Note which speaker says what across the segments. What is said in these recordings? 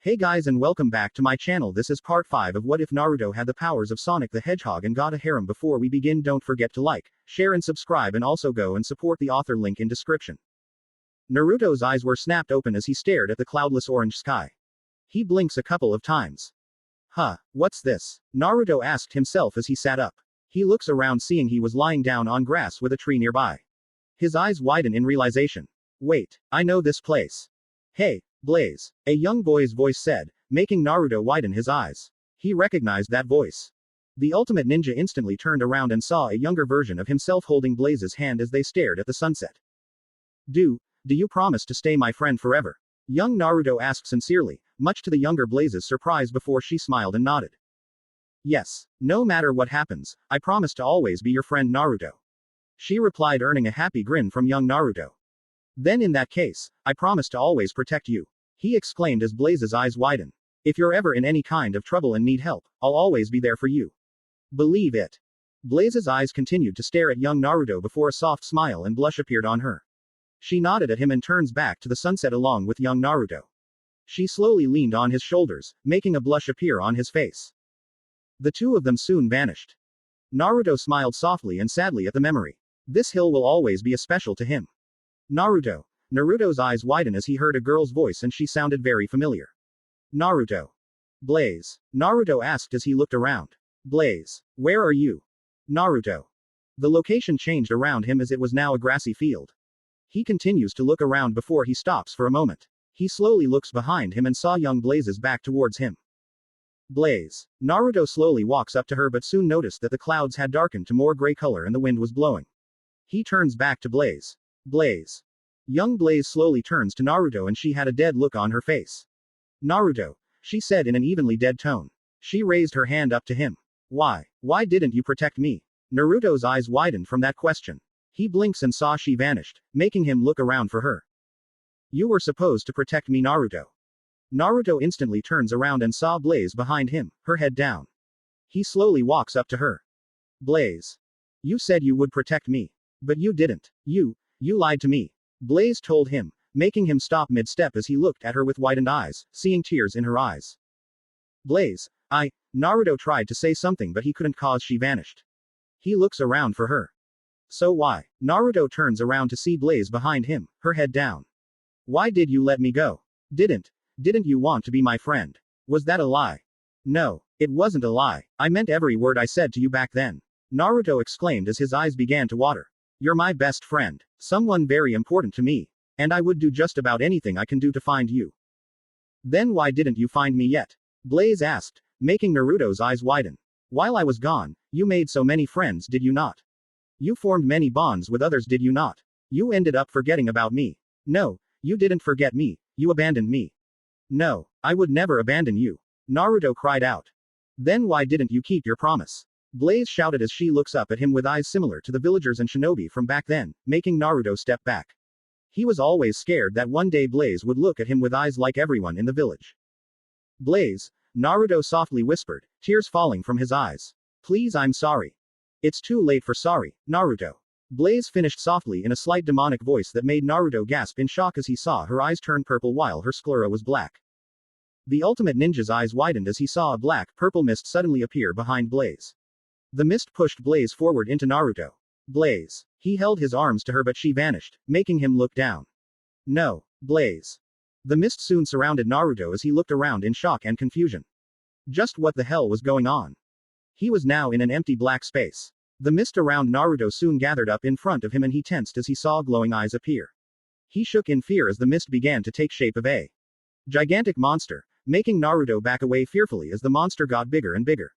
Speaker 1: Hey guys and welcome back to my channel. This is part 5 of What If Naruto Had the Powers of Sonic the Hedgehog and Got a Harem. Before we begin, don't forget to like, share and subscribe, and also go and support the author, link in description. Naruto's eyes were snapped open as he stared at the cloudless orange sky. He blinks a couple of times. Huh, what's this? Naruto asked himself as he sat up. He looks around, seeing he was lying down on grass with a tree nearby. His eyes widen in realization. Wait, I know this place. Hey, Blaze, a young boy's voice said, making Naruto widen his eyes. He recognized that voice. The ultimate ninja instantly turned around and saw a younger version of himself holding Blaze's hand as they stared at the sunset. Do you promise to stay my friend forever? Young Naruto asked sincerely, much to the younger Blaze's surprise. Before she smiled and nodded. Yes, no matter what happens, I promise to always be your friend, Naruto. She replied, earning a happy grin from young Naruto. Then in that case, I promise to always protect you. He exclaimed as Blaze's eyes widened. If you're ever in any kind of trouble and need help, I'll always be there for you. Believe it. Blaze's eyes continued to stare at young Naruto before a soft smile and blush appeared on her. She nodded at him and turns back to the sunset along with young Naruto. She slowly leaned on his shoulders, making a blush appear on his face. The two of them soon vanished. Naruto smiled softly and sadly at the memory. This hill will always be special to him. Naruto's eyes widened as he heard a girl's voice and she sounded very familiar. Naruto. Blaze. Naruto asked as he looked around. Blaze, where are you? Naruto. The location changed around him as it was now a grassy field. He continues to look around before he stops for a moment. He slowly looks behind him and saw young Blaze's back towards him. Blaze. Naruto slowly walks up to her but soon noticed that the clouds had darkened to more gray color and the wind was blowing. He turns back to Blaze. Blaze. Young Blaze slowly turns to Naruto and she had a dead look on her face. Naruto, she said in an evenly dead tone. She raised her hand up to him. Why didn't you protect me? Naruto's eyes widened from that question. He blinks and saw she vanished, making him look around for her. You were supposed to protect me, Naruto. Naruto instantly turns around and saw Blaze behind him, her head down. He slowly walks up to her. Blaze. You said you would protect me. But you didn't. You lied to me. Blaze told him, making him stop mid-step as he looked at her with widened eyes, seeing tears in her eyes. Blaze, Naruto tried to say something but he couldn't cause she vanished. He looks around for her. So why? Naruto turns around to see Blaze behind him, her head down. Why did you let me go? Didn't you want to be my friend? Was that a lie? No, it wasn't a lie. I meant every word I said to you back then. Naruto exclaimed as his eyes began to water. You're my best friend. Someone very important to me. And I would do just about anything I can do to find you. Then why didn't you find me yet? Blaze asked, making Naruto's eyes widen. While I was gone, you made so many friends, did you not? You formed many bonds with others, did you not? You ended up forgetting about me. No, you didn't forget me, you abandoned me. No, I would never abandon you. Naruto cried out. Then why didn't you keep your promise? Blaze shouted as she looks up at him with eyes similar to the villagers and shinobi from back then, making Naruto step back. He was always scared that one day Blaze would look at him with eyes like everyone in the village. Blaze, Naruto softly whispered, tears falling from his eyes. Please, I'm sorry. It's too late for sorry, Naruto. Blaze finished softly in a slight demonic voice that made Naruto gasp in shock as he saw her eyes turn purple while her sclera was black. The ultimate ninja's eyes widened as he saw a black-purple mist suddenly appear behind Blaze. The mist pushed Blaze forward into Naruto. Blaze. He held his arms to her but she vanished, making him look down. No, Blaze. The mist soon surrounded Naruto as he looked around in shock and confusion. Just what the hell was going on? He was now in an empty black space. The mist around Naruto soon gathered up in front of him and he tensed as he saw glowing eyes appear. He shook in fear as the mist began to take shape of a gigantic monster, making Naruto back away fearfully as the monster got bigger and bigger.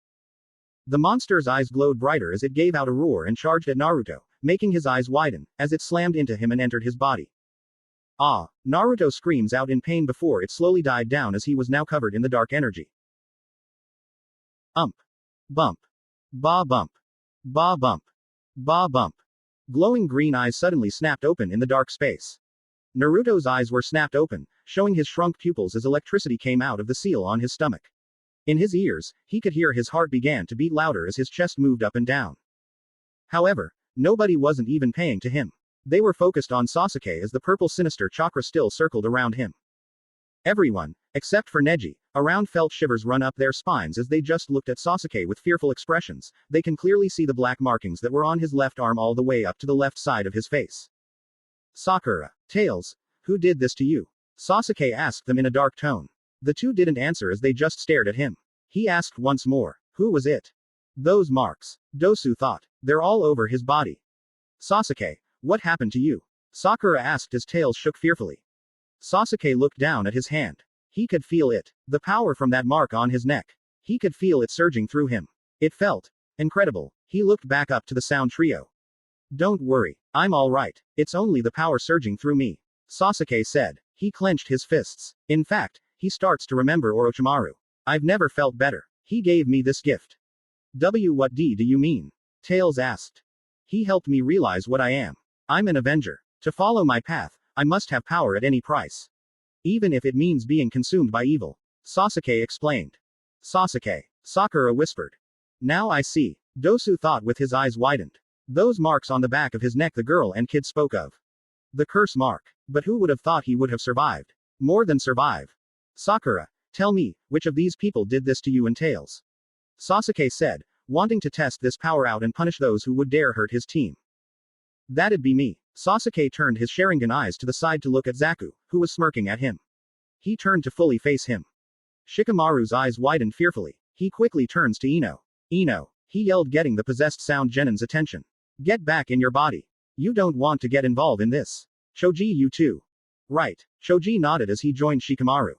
Speaker 1: The monster's eyes glowed brighter as it gave out a roar and charged at Naruto, making his eyes widen, as it slammed into him and entered his body. Ah! Naruto screams out in pain before it slowly died down as he was now covered in the dark energy. Bump. Ba bump. Ba bump. Ba bump. Glowing green eyes suddenly snapped open in the dark space. Naruto's eyes were snapped open, showing his shrunk pupils as electricity came out of the seal on his stomach. In his ears, he could hear his heart began to beat louder as his chest moved up and down. However, nobody wasn't even paying to him. They were focused on Sasuke as the purple sinister chakra still circled around him. Everyone, Except for Neji, around felt shivers run up their spines as they just looked at Sasuke with fearful expressions. They can clearly see the black markings that were on his left arm all the way up to the left side of his face. Sakura. Tails. Who did this to you? Sasuke asked them in a dark tone. The two didn't answer as they just stared at him. He asked once more. Who was it? Those marks. Dosu thought. They're all over his body. Sasuke. What happened to you? Sakura asked as Tails shook fearfully. Sasuke looked down at his hand. He could feel it. The power from that mark on his neck. He could feel it surging through him. It felt incredible. He looked back up to the sound trio. Don't worry. I'm alright. It's only the power surging through me. Sasuke said. He clenched his fists. In fact, he starts to remember Orochimaru. I've never felt better. He gave me this gift. What do you mean? Tails asked. He helped me realize what I am. I'm an Avenger. To follow my path, I must have power at any price. Even if it means being consumed by evil. Sasuke explained. Sasuke. Sakura whispered. Now I see. Dosu thought with his eyes widened. Those marks on the back of his neck the girl and kid spoke of. The curse mark. But who would have thought he would have survived? More than survive. Sakura. Tell me, which of these people did this to you and Tails? Sasuke said, wanting to test this power out and punish those who would dare hurt his team. That'd be me. Sasuke turned his Sharingan eyes to the side to look at Zaku, who was smirking at him. He turned to fully face him. Shikamaru's eyes widened fearfully. He quickly turns to Ino. Ino. He yelled, getting the possessed sound Genin's attention. Get back in your body. You don't want to get involved in this. Choji, you too. Right. Choji nodded as he joined Shikamaru.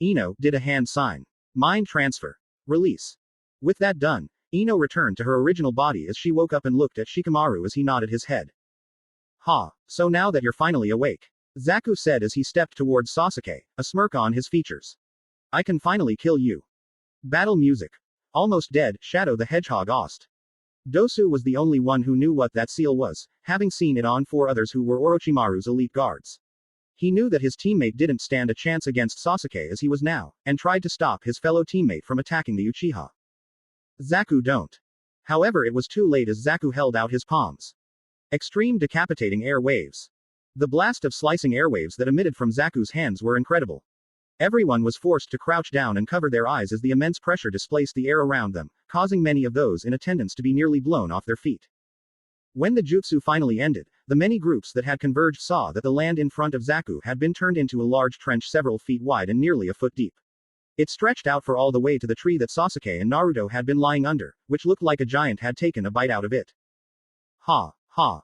Speaker 1: Ino did a hand sign. Mind transfer. Release. With that done, Ino returned to her original body as she woke up and looked at Shikamaru as he nodded his head. Ha, so now that you're finally awake. Zaku said as he stepped towards Sasuke, a smirk on his features. I can finally kill you. Battle music. Almost dead, Shadow the Hedgehog asked. Dosu was the only one who knew what that seal was, having seen it on 4 others who were Orochimaru's elite guards. He knew that his teammate didn't stand a chance against Sasuke as he was now, and tried to stop his fellow teammate from attacking the Uchiha. Zaku don't. However, it was too late as Zaku held out his palms. Extreme decapitating air waves. The blast of slicing airwaves that emitted from Zaku's hands were incredible. Everyone was forced to crouch down and cover their eyes as the immense pressure displaced the air around them, causing many of those in attendance to be nearly blown off their feet. When the jutsu finally ended, the many groups that had converged saw that the land in front of Zaku had been turned into a large trench several feet wide and nearly a foot deep. It stretched out for all the way to the tree that Sasuke and Naruto had been lying under, which looked like a giant had taken a bite out of it. Ha. Ha.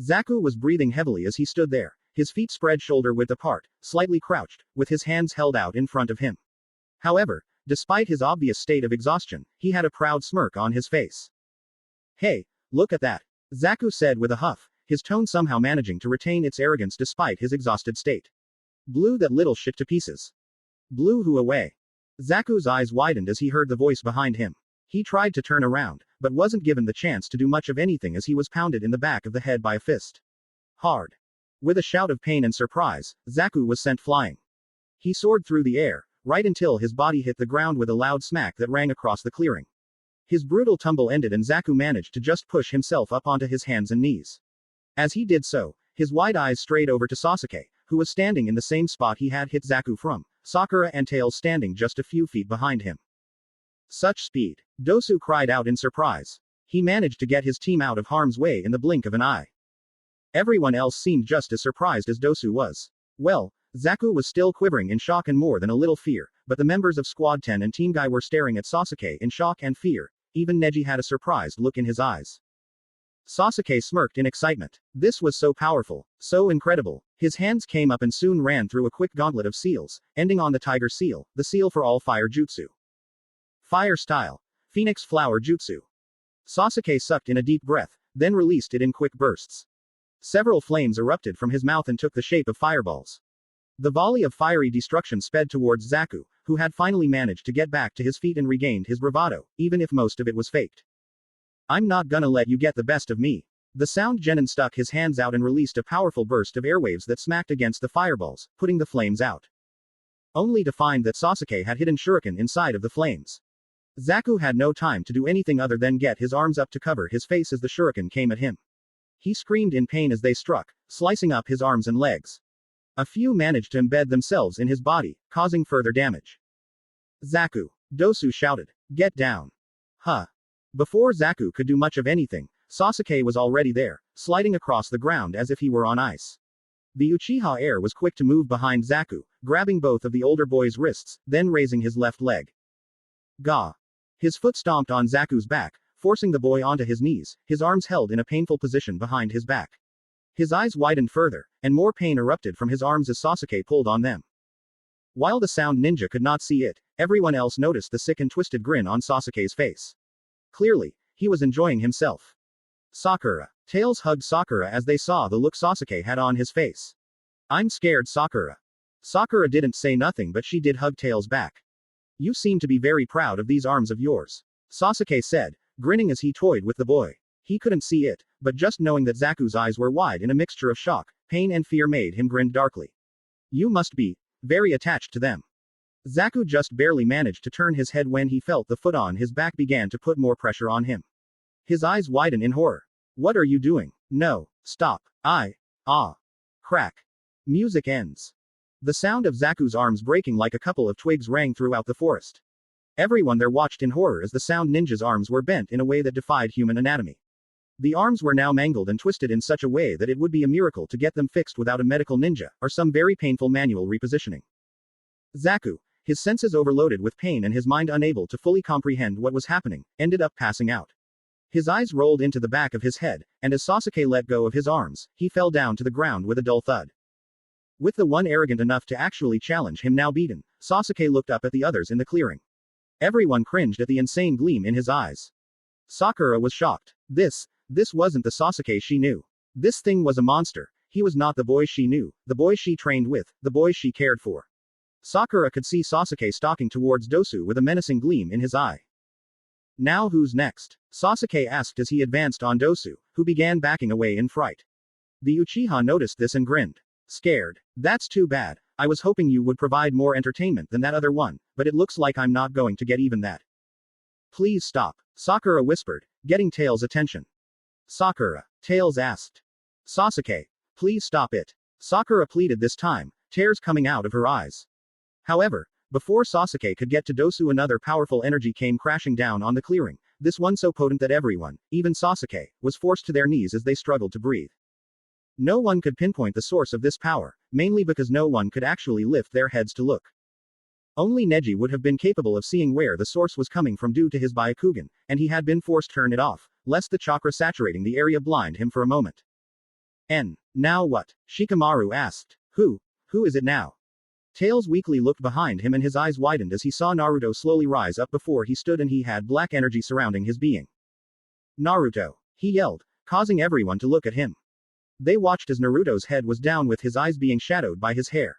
Speaker 1: Zaku was breathing heavily as he stood there, his feet spread shoulder-width apart, slightly crouched, with his hands held out in front of him. However, despite his obvious state of exhaustion, he had a proud smirk on his face. Hey, look at that. Zaku said with a huff, his tone somehow managing to retain its arrogance despite his exhausted state. Blew that little shit to pieces. Blew who away? Zaku's eyes widened as he heard the voice behind him. He tried to turn around, but wasn't given the chance to do much of anything as he was pounded in the back of the head by a fist. Hard. With a shout of pain and surprise, Zaku was sent flying. He soared through the air, right until his body hit the ground with a loud smack that rang across the clearing. His brutal tumble ended and Zaku managed to just push himself up onto his hands and knees. As he did so, his wide eyes strayed over to Sasuke, who was standing in the same spot he had hit Zaku from, Sakura and Tails standing just a few feet behind him. Such speed. Dosu cried out in surprise. He managed to get his team out of harm's way in the blink of an eye. Everyone else seemed just as surprised as Dosu was. Well, Zaku was still quivering in shock and more than a little fear, but the members of Squad 10 and Team Guy were staring at Sasuke in shock and fear. Even Neji had a surprised look in his eyes. Sasuke smirked in excitement. This was so powerful, so incredible. His hands came up and soon ran through a quick gauntlet of seals, ending on the Tiger Seal, the seal for all fire jutsu. Fire style. Phoenix Flower Jutsu. Sasuke sucked in a deep breath, then released it in quick bursts. Several flames erupted from his mouth and took the shape of fireballs. The volley of fiery destruction sped towards Zaku, who had finally managed to get back to his feet and regained his bravado, even if most of it was faked. I'm not gonna let you get the best of me. The sound Genin stuck his hands out and released a powerful burst of airwaves that smacked against the fireballs, putting the flames out. Only to find that Sasuke had hidden shuriken inside of the flames. Zaku had no time to do anything other than get his arms up to cover his face as the shuriken came at him. He screamed in pain as they struck, slicing up his arms and legs. A few managed to embed themselves in his body, causing further damage. Zaku! Dosu shouted. Get down. Huh. Before Zaku could do much of anything, Sasuke was already there, sliding across the ground as if he were on ice. The Uchiha heir was quick to move behind Zaku, grabbing both of the older boy's wrists, then raising his left leg. Gah! His foot stomped on Zaku's back, forcing the boy onto his knees, his arms held in a painful position behind his back. His eyes widened further, and more pain erupted from his arms as Sasuke pulled on them. While the sound ninja could not see it, everyone else noticed the sick and twisted grin on Sasuke's face. Clearly, he was enjoying himself. Sakura. Tails hugged Sakura as they saw the look Sasuke had on his face. I'm scared, Sakura. Sakura didn't say nothing, but she did hug Tails back. You seem to be very proud of these arms of yours, Sasuke said, grinning as he toyed with the boy. He couldn't see it, but just knowing that Zaku's eyes were wide in a mixture of shock, pain and fear made him grin darkly. You must be very attached to them. Zaku just barely managed to turn his head when he felt the foot on his back began to put more pressure on him. His eyes widened in horror. What are you doing? No. Stop. Crack. Music ends. The sound of Zaku's arms breaking like a couple of twigs rang throughout the forest. Everyone there watched in horror as the sound ninja's arms were bent in a way that defied human anatomy. The arms were now mangled and twisted in such a way that it would be a miracle to get them fixed without a medical ninja, or some very painful manual repositioning. Zaku, his senses overloaded with pain and his mind unable to fully comprehend what was happening, ended up passing out. His eyes rolled into the back of his head, and as Sasuke let go of his arms, he fell down to the ground with a dull thud. With the one arrogant enough to actually challenge him now beaten, Sasuke looked up at the others in the clearing. Everyone cringed at the insane gleam in his eyes. Sakura was shocked. This wasn't the Sasuke she knew. This thing was a monster. He was not the boy she knew, the boy she trained with, the boy she cared for. Sakura could see Sasuke stalking towards Dosu with a menacing gleam in his eye. Now who's next? Sasuke asked as he advanced on Dosu, who began backing away in fright. The Uchiha noticed this and grinned. Scared. That's too bad. I was hoping you would provide more entertainment than that other one, but it looks like I'm not going to get even that. Please stop, Sakura whispered, getting Tails' attention. Sakura, Tails asked. Sasuke, please stop it. Sakura pleaded this time, tears coming out of her eyes. However, before Sasuke could get to Dosu, another powerful energy came crashing down on the clearing, this one so potent that everyone, even Sasuke, was forced to their knees as they struggled to breathe. No one could pinpoint the source of this power, mainly because no one could actually lift their heads to look. Only Neji would have been capable of seeing where the source was coming from due to his Byakugan, and he had been forced to turn it off, lest the chakra saturating the area blind him for a moment. Now what? Shikamaru asked. Who is it now? Tails weakly looked behind him and his eyes widened as he saw Naruto slowly rise up before he stood and he had black energy surrounding his being. Naruto! He yelled, causing everyone to look at him. They watched as Naruto's head was down with his eyes being shadowed by his hair.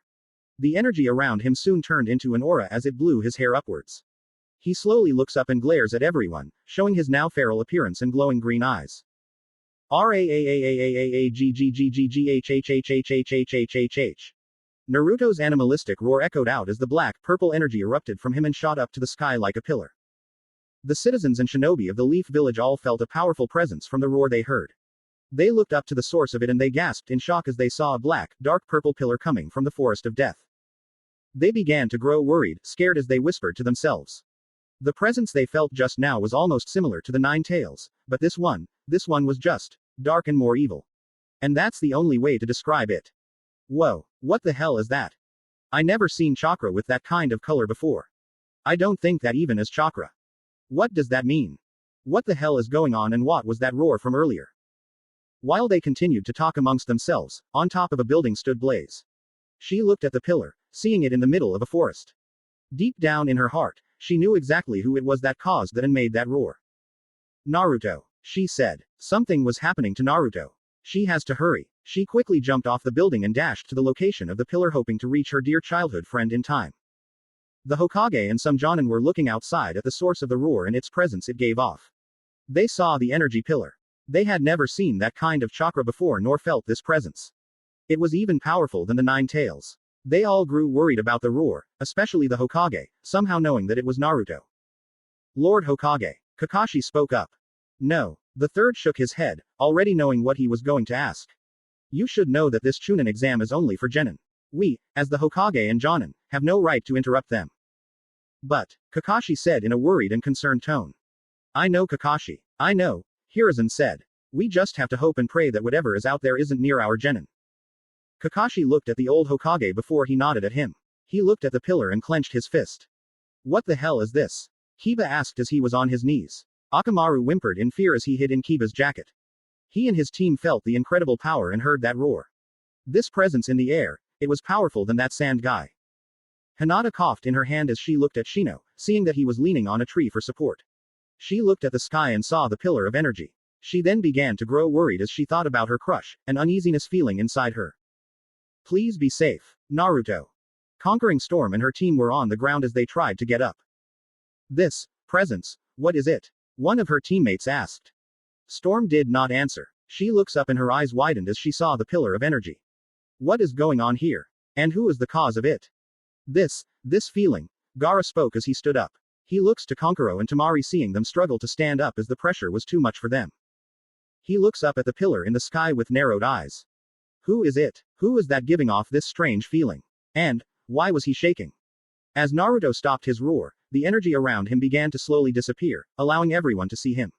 Speaker 1: The energy around him soon turned into an aura as it blew his hair upwards. He slowly looks up and glares at everyone, showing his now feral appearance and glowing green eyes. RAAAAAAAGGGGGHHHHHHHH. Naruto's animalistic roar echoed out as the black-purple energy erupted from him and shot up to the sky like a pillar. The citizens and shinobi of the Leaf Village all felt a powerful presence from the roar they heard. They looked up to the source of it and they gasped in shock as they saw a black, dark purple pillar coming from the forest of death. They began to grow worried, scared as they whispered to themselves. The presence they felt just now was almost similar to the Nine Tails, but this one was just dark and more evil. And that's the only way to describe it. Whoa, what the hell is that? I never seen chakra with that kind of color before. I don't think that even is chakra. What does that mean? What the hell is going on and what was that roar from earlier? While they continued to talk amongst themselves, on top of a building stood Blaze. She looked at the pillar, seeing it in the middle of a forest. Deep down in her heart, she knew exactly who it was that caused that and made that roar. Naruto, she said. Something was happening to Naruto. She has to hurry. She quickly jumped off the building and dashed to the location of the pillar hoping to reach her dear childhood friend in time. The Hokage and some Jonin were looking outside at the source of the roar and its presence it gave off. They saw the energy pillar. They had never seen that kind of chakra before nor felt this presence. It was even powerful than the Nine Tails. They all grew worried about the roar, especially the Hokage, somehow knowing that it was Naruto. Lord Hokage, Kakashi spoke up. No. The third shook his head, already knowing what he was going to ask. You should know that this Chunin exam is only for genin. We, as the Hokage and Jonin, have no right to interrupt them. But, Kakashi said in a worried and concerned tone. I know, Kakashi. I know, Hiruzen said. We just have to hope and pray that whatever is out there isn't near our genin. Kakashi looked at the old Hokage before he nodded at him. He looked at the pillar and clenched his fist. What the hell is this? Kiba asked as he was on his knees. Akamaru whimpered in fear as he hid in Kiba's jacket. He and his team felt the incredible power and heard that roar. This presence in the air, it was powerful than that sand guy. Hinata coughed in her hand as she looked at Shino, seeing that he was leaning on a tree for support. She looked at the sky and saw the pillar of energy. She then began to grow worried as she thought about her crush, an uneasiness feeling inside her. Please be safe, Naruto. Conquering Storm and her team were on the ground as they tried to get up. This presence, what is it? One of her teammates asked. Storm did not answer. She looks up and her eyes widened as she saw the pillar of energy. What is going on here? And who is the cause of it? This feeling. Gaara spoke as he stood up. He looks to Kankuro and Tamari seeing them struggle to stand up as the pressure was too much for them. He looks up at the pillar in the sky with narrowed eyes. Who is it? Who is that giving off this strange feeling? And, why was he shaking? As Naruto stopped his roar, the energy around him began to slowly disappear, allowing everyone to see him.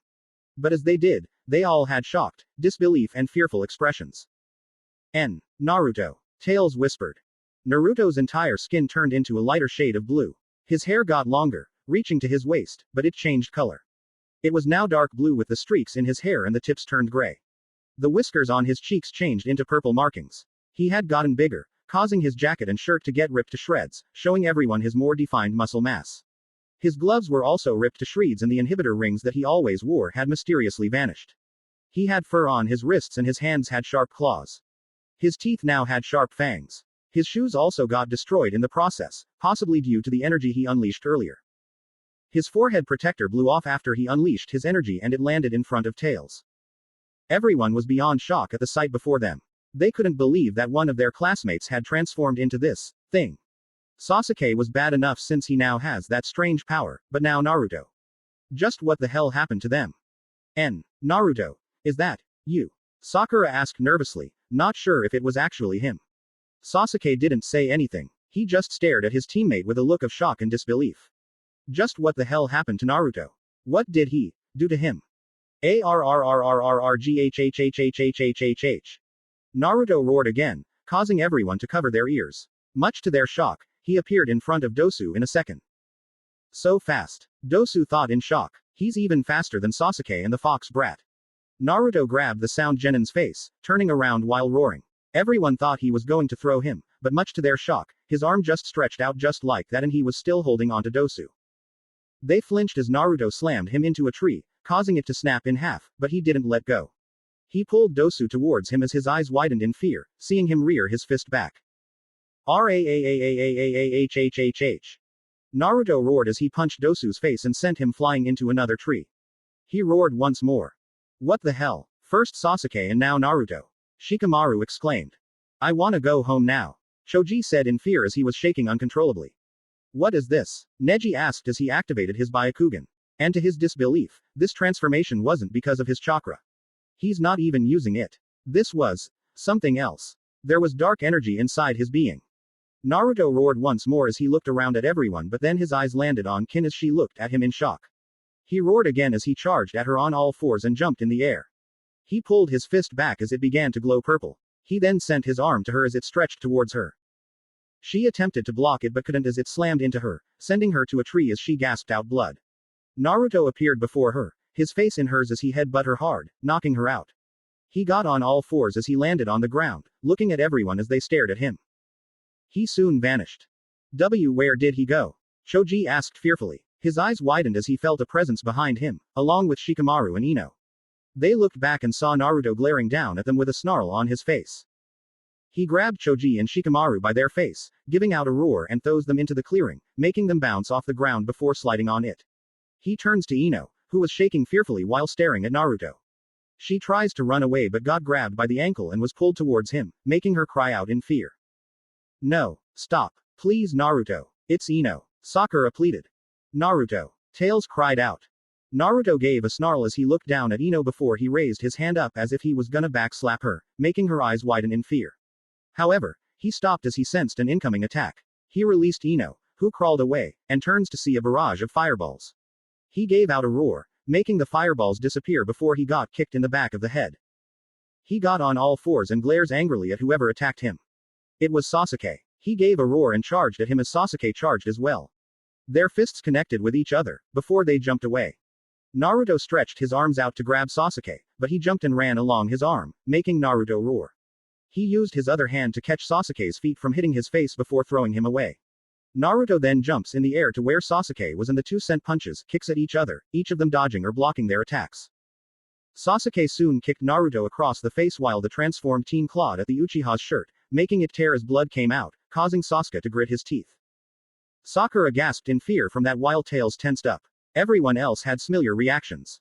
Speaker 1: But as they did, they all had shocked, disbelief and fearful expressions. Naruto. Tails whispered. Naruto's entire skin turned into a lighter shade of blue. His hair got longer, reaching to his waist, but it changed color. It was now dark blue with the streaks in his hair and the tips turned gray. The whiskers on his cheeks changed into purple markings. He had gotten bigger, causing his jacket and shirt to get ripped to shreds, showing everyone his more defined muscle mass. His gloves were also ripped to shreds and the inhibitor rings that he always wore had mysteriously vanished. He had fur on his wrists and his hands had sharp claws. His teeth now had sharp fangs. His shoes also got destroyed in the process, possibly due to the energy he unleashed earlier. His forehead protector blew off after he unleashed his energy and it landed in front of Tails. Everyone was beyond shock at the sight before them. They couldn't believe that one of their classmates had transformed into this thing. Sasuke was bad enough since he now has that strange power, but now Naruto. Just what the hell happened to them? Naruto, is that you? Sakura asked nervously, not sure if it was actually him. Sasuke didn't say anything. He just stared at his teammate with a look of shock and disbelief. Just what the hell happened to Naruto? What did he do to him? Arrrrrrrrghhhhhhhh. Naruto roared again, causing everyone to cover their ears. Much to their shock, he appeared in front of Dosu in a second. So fast. Dosu thought in shock. He's even faster than Sasuke and the fox brat. Naruto grabbed the sound Genin's face, turning around while roaring. Everyone thought he was going to throw him, but much to their shock, his arm just stretched out just like that and he was still holding onto Dosu. They flinched as Naruto slammed him into a tree, causing it to snap in half, but he didn't let go. He pulled Dosu towards him as his eyes widened in fear, seeing him rear his fist back. Raaaaaaahhhhh. Naruto roared as he punched Dosu's face and sent him flying into another tree. He roared once more. What the hell? First Sasuke and now Naruto. Shikamaru exclaimed. I wanna go home now. Choji said in fear as he was shaking uncontrollably. What is this? Neji asked as he activated his Byakugan. And to his disbelief, this transformation wasn't because of his chakra. He's not even using it. This was something else. There was dark energy inside his being. Naruto roared once more as he looked around at everyone, but then his eyes landed on Kin as she looked at him in shock. He roared again as he charged at her on all fours and jumped in the air. He pulled his fist back as it began to glow purple. He then sent his arm to her as it stretched towards her. She attempted to block it but couldn't as it slammed into her, sending her to a tree as she gasped out blood. Naruto appeared before her, his face in hers as he headbutt her hard, knocking her out. He got on all fours as he landed on the ground, looking at everyone as they stared at him. He soon vanished. Where did he go? Choji asked fearfully. His eyes widened as he felt a presence behind him, along with Shikamaru and Ino. They looked back and saw Naruto glaring down at them with a snarl on his face. He grabbed Choji and Shikamaru by their face, giving out a roar and throws them into the clearing, making them bounce off the ground before sliding on it. He turns to Ino, who was shaking fearfully while staring at Naruto. She tries to run away but got grabbed by the ankle and was pulled towards him, making her cry out in fear. No, stop. Please Naruto. It's Ino. Sakura pleaded. Naruto. Tails cried out. Naruto gave a snarl as he looked down at Ino before he raised his hand up as if he was gonna backslap her, making her eyes widen in fear. However, He stopped as he sensed an incoming attack. He released Ino, who crawled away, and turns to see a barrage of fireballs. He gave out a roar, making the fireballs disappear before he got kicked in the back of the head. He got on all fours and glares angrily at whoever attacked him. It was Sasuke. He gave a roar and charged at him as Sasuke charged as well. Their fists connected with each other, before they jumped away. Naruto stretched his arms out to grab Sasuke, but he jumped and ran along his arm, making Naruto roar. He used his other hand to catch Sasuke's feet from hitting his face before throwing him away. Naruto then jumps in the air to where Sasuke was and the two sent punches, kicks at each other, each of them dodging or blocking their attacks. Sasuke soon kicked Naruto across the face while the transformed teen clawed at the Uchiha's shirt, making it tear as blood came out, causing Sasuke to grit his teeth. Sakura gasped in fear from that while Tails tensed up. Everyone else had similar reactions.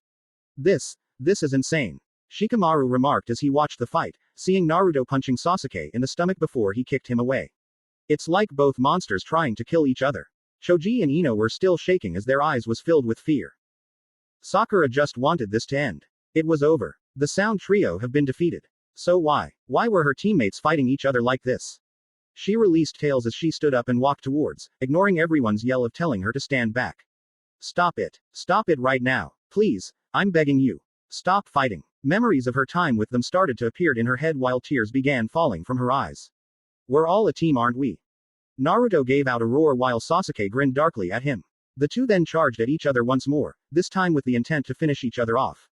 Speaker 1: This is insane. Shikamaru remarked as he watched the fight, seeing Naruto punching Sasuke in the stomach before he kicked him away. It's like both monsters trying to kill each other. Choji and Ino were still shaking as their eyes was filled with fear. Sakura just wanted this to end. It was over. The Sound Trio have been defeated. So why were her teammates fighting each other like this? She released Tails as she stood up and walked towards, ignoring everyone's yell of telling her to stand back. Stop it. Stop it right now. Please, I'm begging you. Stop fighting. Memories of her time with them started to appear in her head while tears began falling from her eyes. We're all a team, aren't we? Naruto gave out a roar while Sasuke grinned darkly at him. The two then charged at each other once more, this time with the intent to finish each other off.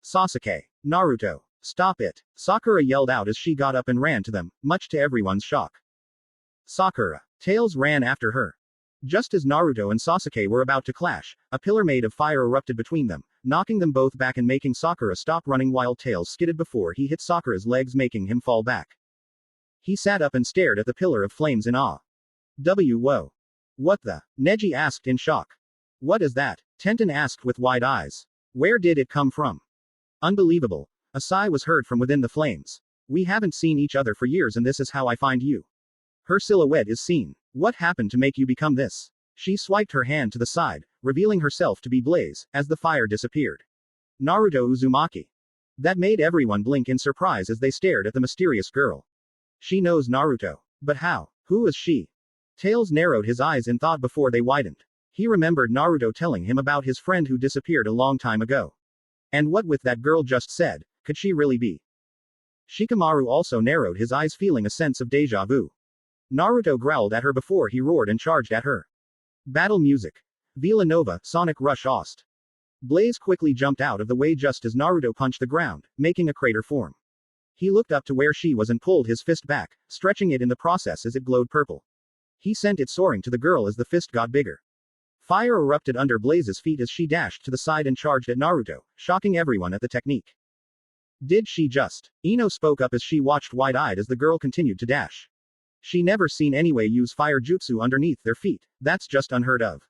Speaker 1: Sasuke. Naruto. Stop it. Sakura yelled out as she got up and ran to them, much to everyone's shock. Sakura. Tails ran after her. Just as Naruto and Sasuke were about to clash, a pillar made of fire erupted between them, knocking them both back and making Sakura stop running while Tails skidded before he hit Sakura's legs, making him fall back. He sat up and stared at the pillar of flames in awe. Whoa. What the? Neji asked in shock. What is that? Tenten asked with wide eyes. Where did it come from? Unbelievable. A sigh was heard from within the flames. We haven't seen each other for years and this is how I find you. Her silhouette is seen. What happened to make you become this? She swiped her hand to the side, revealing herself to be Blaze, as the fire disappeared. Naruto Uzumaki. That made everyone blink in surprise as they stared at the mysterious girl. She knows Naruto. But how? Who is she? Tails narrowed his eyes in thought before they widened. He remembered Naruto telling him about his friend who disappeared a long time ago. And what with that girl just said, could she really be? Shikamaru also narrowed his eyes, feeling a sense of deja vu. Naruto growled at her before he roared and charged at her. Battle music. Villanova, Sonic Rush Ost. Blaze quickly jumped out of the way just as Naruto punched the ground, making a crater form. He looked up to where she was and pulled his fist back, stretching it in the process as it glowed purple. He sent it soaring to the girl as the fist got bigger. Fire erupted under Blaze's feet as she dashed to the side and charged at Naruto, shocking everyone at the technique. Did she just? Ino spoke up as she watched wide-eyed as the girl continued to dash. She never seen anyone use fire jutsu underneath their feet, that's just unheard of.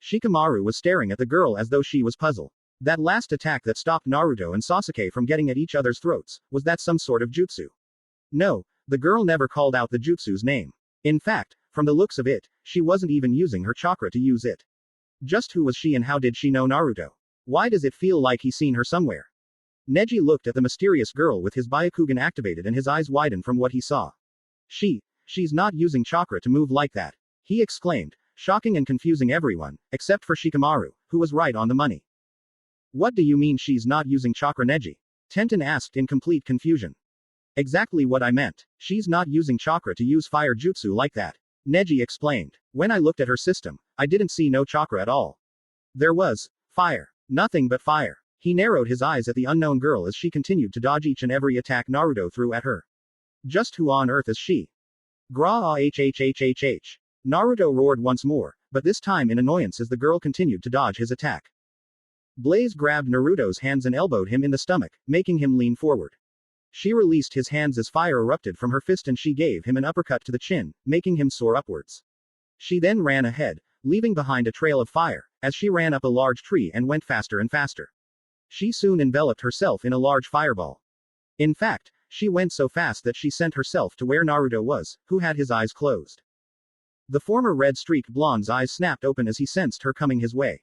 Speaker 1: Shikamaru was staring at the girl as though she was puzzled. That last attack that stopped Naruto and Sasuke from getting at each other's throats, was that some sort of jutsu? No, the girl never called out the jutsu's name. In fact, from the looks of it, she wasn't even using her chakra to use it. Just who was she and how did she know Naruto? Why does it feel like he's seen her somewhere? Neji looked at the mysterious girl with his Byakugan activated and his eyes widened from what he saw. She's not using chakra to move like that, he exclaimed, shocking and confusing everyone, except for Shikamaru, who was right on the money. What do you mean she's not using chakra, Neji? Tenten asked in complete confusion. Exactly what I meant. She's not using chakra to use fire jutsu like that, Neji explained. When I looked at her system, I didn't see no chakra at all. There was fire. Nothing but fire. He narrowed his eyes at the unknown girl as she continued to dodge each and every attack Naruto threw at her. Just who on earth is she? Gra-ah-h-h-h-h-h. Naruto roared once more, but this time in annoyance as the girl continued to dodge his attack. Blaze grabbed Naruto's hands and elbowed him in the stomach, making him lean forward. She released his hands as fire erupted from her fist and she gave him an uppercut to the chin, making him soar upwards. She then ran ahead, leaving behind a trail of fire, as she ran up a large tree and went faster and faster. She soon enveloped herself in a large fireball. In fact, she went so fast that she sent herself to where Naruto was, who had his eyes closed. The former red-streaked blonde's eyes snapped open as he sensed her coming his way.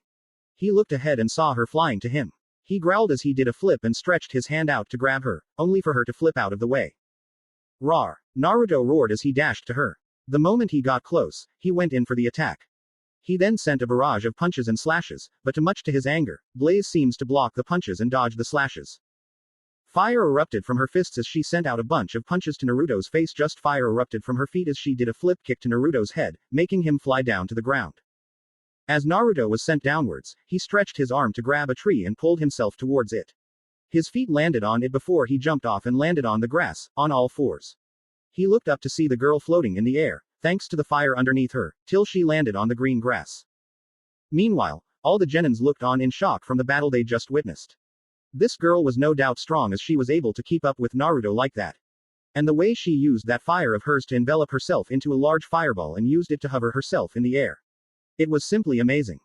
Speaker 1: He looked ahead and saw her flying to him. He growled as he did a flip and stretched his hand out to grab her, only for her to flip out of the way. Roar! Naruto roared as he dashed to her. The moment he got close, he went in for the attack. He then sent a barrage of punches and slashes, but much to his anger, Blaze seems to block the punches and dodge the slashes. Fire erupted from her fists as she sent out a bunch of punches to Naruto's face. Just fire erupted from her feet as she did a flip kick to Naruto's head, making him fly down to the ground. As Naruto was sent downwards, he stretched his arm to grab a tree and pulled himself towards it. His feet landed on it before he jumped off and landed on the grass, on all fours. He looked up to see the girl floating in the air, thanks to the fire underneath her, till she landed on the green grass. Meanwhile, all the genins looked on in shock from the battle they just witnessed. This girl was no doubt strong as she was able to keep up with Naruto like that. And the way she used that fire of hers to envelop herself into a large fireball and used it to hover herself in the air. It was simply amazing.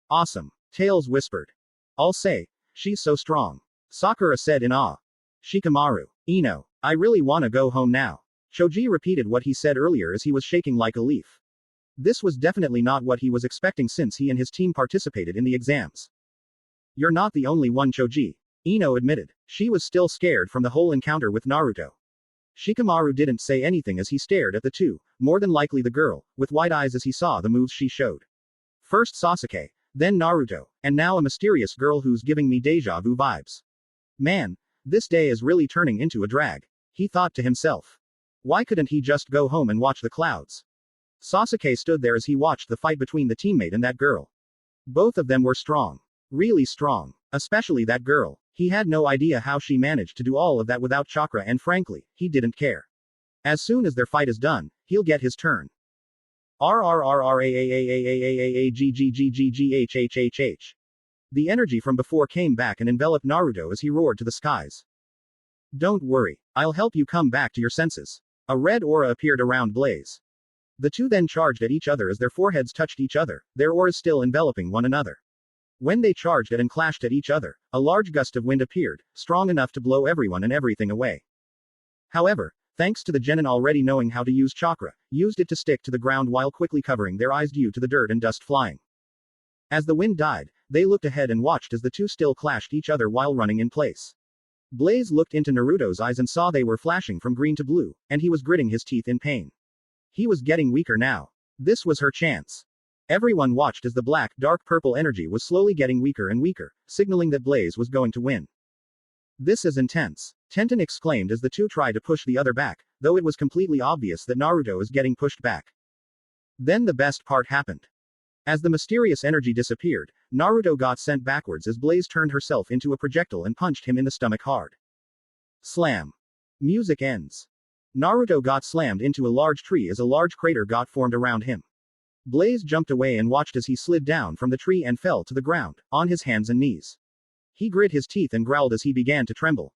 Speaker 1: Awesome. Tails whispered. I'll say, she's so strong. Sakura said in awe. Shikamaru. Ino. I really wanna go home now. Choji repeated what he said earlier as he was shaking like a leaf. This was definitely not what he was expecting since he and his team participated in the exams. You're not the only one, Choji. Ino admitted. She was still scared from the whole encounter with Naruto. Shikamaru didn't say anything as he stared at the two, more than likely the girl, with wide eyes as he saw the moves she showed. First Sasuke, then Naruto, and now a mysterious girl who's giving me deja vu vibes. Man, this day is really turning into a drag, he thought to himself. Why couldn't he just go home and watch the clouds? Sasuke stood there as he watched the fight between the teammate and that girl. Both of them were strong. Really strong. Especially that girl. He had no idea how she managed to do all of that without chakra, and frankly, he didn't care. As soon as their fight is done, he'll get his turn. RRRRAAAAAAAAGGGGGHHHH. The energy from before came back and enveloped Naruto as he roared to the skies. Don't worry, I'll help you come back to your senses. A red aura appeared around Blaze. The two then charged at each other as their foreheads touched each other, their auras still enveloping one another. When they charged at and clashed at each other, a large gust of wind appeared, strong enough to blow everyone and everything away. However, thanks to the genin already knowing how to use chakra, used it to stick to the ground while quickly covering their eyes due to the dirt and dust flying. As the wind died, they looked ahead and watched as the two still clashed each other while running in place. Blaze looked into Naruto's eyes and saw they were flashing from green to blue, and he was gritting his teeth in pain. He was getting weaker now. This was her chance. Everyone watched as the black, dark purple energy was slowly getting weaker and weaker, signaling that Blaze was going to win. This is intense. Tenten exclaimed as the two tried to push the other back, though it was completely obvious that Naruto is getting pushed back. Then the best part happened. As the mysterious energy disappeared, Naruto got sent backwards as Blaze turned herself into a projectile and punched him in the stomach hard. Slam. Music ends. Naruto got slammed into a large tree as a large crater got formed around him. Blaze jumped away and watched as he slid down from the tree and fell to the ground, on his hands and knees. He grit his teeth and growled as he began to tremble.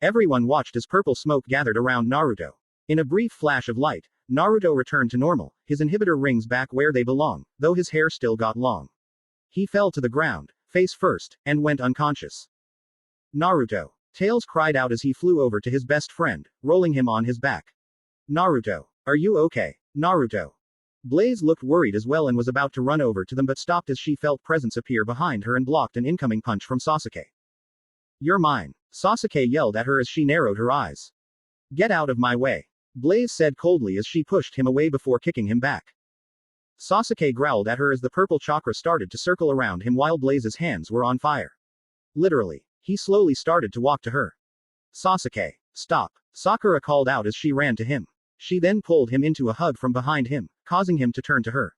Speaker 1: Everyone watched as purple smoke gathered around Naruto. In a brief flash of light, Naruto returned to normal, his inhibitor rings back where they belong, though his hair still got long. He fell to the ground, face first, and went unconscious. Naruto. Tails cried out as he flew over to his best friend, rolling him on his back. Naruto. Are you okay? Naruto. Blaze looked worried as well and was about to run over to them but stopped as she felt presence appear behind her and blocked an incoming punch from Sasuke. You're mine. Sasuke yelled at her as she narrowed her eyes. Get out of my way. Blaze said coldly as she pushed him away before kicking him back. Sasuke growled at her as the purple chakra started to circle around him while Blaze's hands were on fire. Literally. He slowly started to walk to her. Sasuke. Stop. Sakura called out as she ran to him. She then pulled him into a hug from behind him, causing him to turn to her.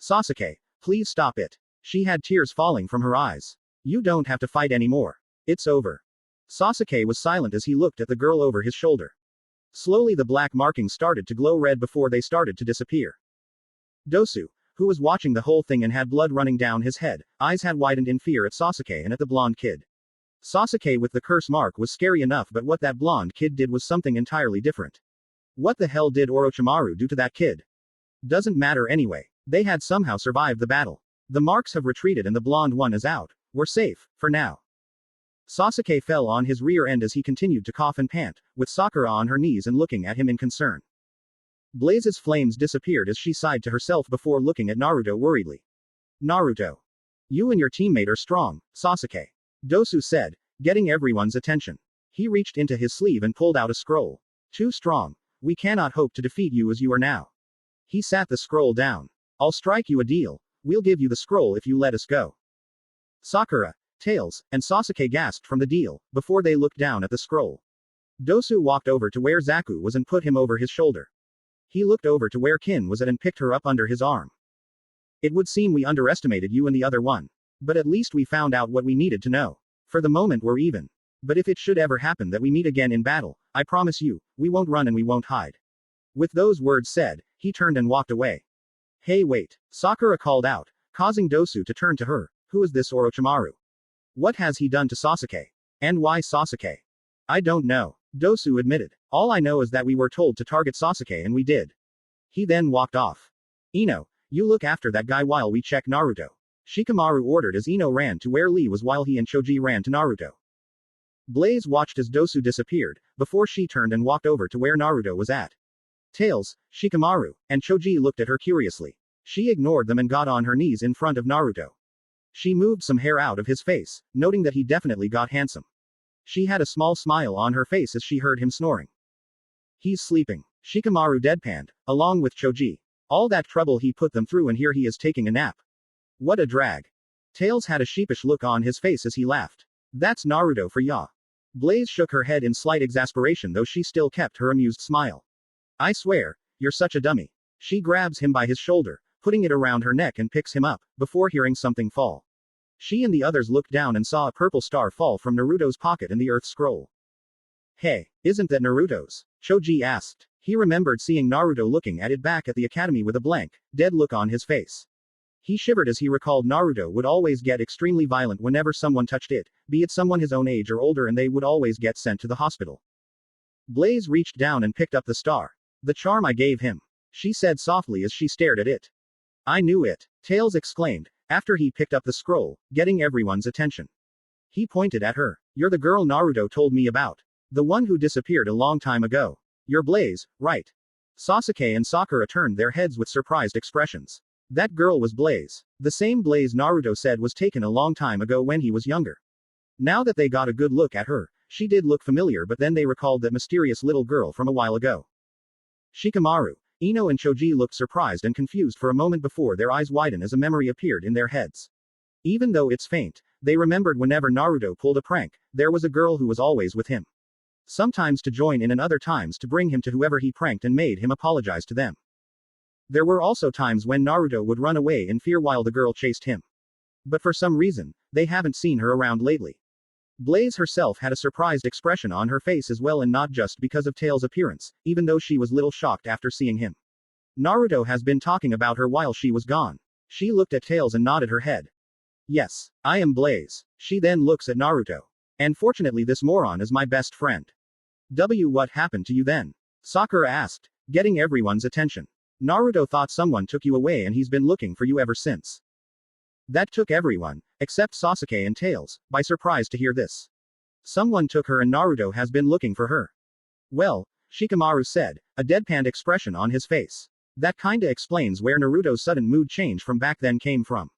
Speaker 1: Sasuke, please stop it. She had tears falling from her eyes. You don't have to fight anymore. It's over. Sasuke was silent as he looked at the girl over his shoulder. Slowly the black markings started to glow red before they started to disappear. Dosu, who was watching the whole thing and had blood running down his head, eyes had widened in fear at Sasuke and at the blonde kid. Sasuke with the curse mark was scary enough, but what that blonde kid did was something entirely different. What the hell did Orochimaru do to that kid? Doesn't matter anyway. They had somehow survived the battle. The marks have retreated and the blonde one is out. We're safe, for now. Sasuke fell on his rear end as he continued to cough and pant, with Sakura on her knees and looking at him in concern. Blaze's flames disappeared as she sighed to herself before looking at Naruto worriedly. Naruto. You and your teammate are strong, Sasuke. Dosu said, getting everyone's attention. He reached into his sleeve and pulled out a scroll. Too strong. we cannot hope to defeat you as you are now. He sat the scroll down. I'll strike you a deal. We'll give you the scroll if you let us go. Sakura, Tails, and Sasuke gasped from the deal, before they looked down at the scroll. Dosu walked over to where Zaku was and put him over his shoulder. He looked over to where Kin was at and picked her up under his arm. It would seem we underestimated you and the other one. But at least we found out what we needed to know. For the moment we're even. But if it should ever happen that we meet again in battle, I promise you, we won't run and we won't hide. With those words said, he turned and walked away. Hey wait, Sakura called out, causing Dosu to turn to her. Who is this Orochimaru? What has he done to Sasuke? And why Sasuke? I don't know. Dosu admitted. All I know is that we were told to target Sasuke and we did. He then walked off. Ino, you look after that guy while we check Naruto. Shikamaru ordered as Ino ran to where Lee was while he and Choji ran to Naruto. Blaze watched as Dosu disappeared, before she turned and walked over to where Naruto was at. Tails, Shikamaru, and Choji looked at her curiously. She ignored them and got on her knees in front of Naruto. She moved some hair out of his face, noting that he definitely got handsome. She had a small smile on her face as she heard him snoring. He's sleeping. Shikamaru deadpanned, along with Choji. All that trouble he put them through and here he is taking a nap. What a drag. Tails had a sheepish look on his face as he laughed. That's Naruto for ya. Blaze shook her head in slight exasperation though she still kept her amused smile. I swear, you're such a dummy. She grabs him by his shoulder, putting it around her neck and picks him up, before hearing something fall. She and the others looked down and saw a purple star fall from Naruto's pocket in the earth scroll. Hey, isn't that Naruto's? Choji asked. He remembered seeing Naruto looking at it back at the academy with a blank, dead look on his face. He shivered as he recalled Naruto would always get extremely violent whenever someone touched it, be it someone his own age or older, and they would always get sent to the hospital. Blaze reached down and picked up the star. The charm I gave him, she said softly as she stared at it. I knew it, Tails exclaimed, after he picked up the scroll, getting everyone's attention. He pointed at her. You're the girl Naruto told me about. The one who disappeared a long time ago. You're Blaze, right? Sasuke and Sakura turned their heads with surprised expressions. That girl was Blaze. The same Blaze Naruto said was taken a long time ago when he was younger. Now that they got a good look at her, she did look familiar, but then they recalled that mysterious little girl from a while ago. Shikamaru, Ino and Choji looked surprised and confused for a moment before their eyes widened as a memory appeared in their heads. Even though it's faint, they remembered whenever Naruto pulled a prank, there was a girl who was always with him. Sometimes to join in and other times to bring him to whoever he pranked and made him apologize to them. There were also times when Naruto would run away in fear while the girl chased him. But for some reason, they haven't seen her around lately. Blaze herself had a surprised expression on her face as well, and not just because of Tails' appearance, even though she was little shocked after seeing him. Naruto has been talking about her while she was gone. She looked at Tails and nodded her head. Yes, I am Blaze. She then looks at Naruto. And fortunately this moron is my best friend. What happened to you then? Sakura asked, getting everyone's attention. Naruto thought someone took you away and he's been looking for you ever since. That took everyone, except Sasuke and Tails, by surprise to hear this. Someone took her and Naruto has been looking for her. Well, Shikamaru said, a deadpanned expression on his face. That kinda explains where Naruto's sudden mood change from back then came from.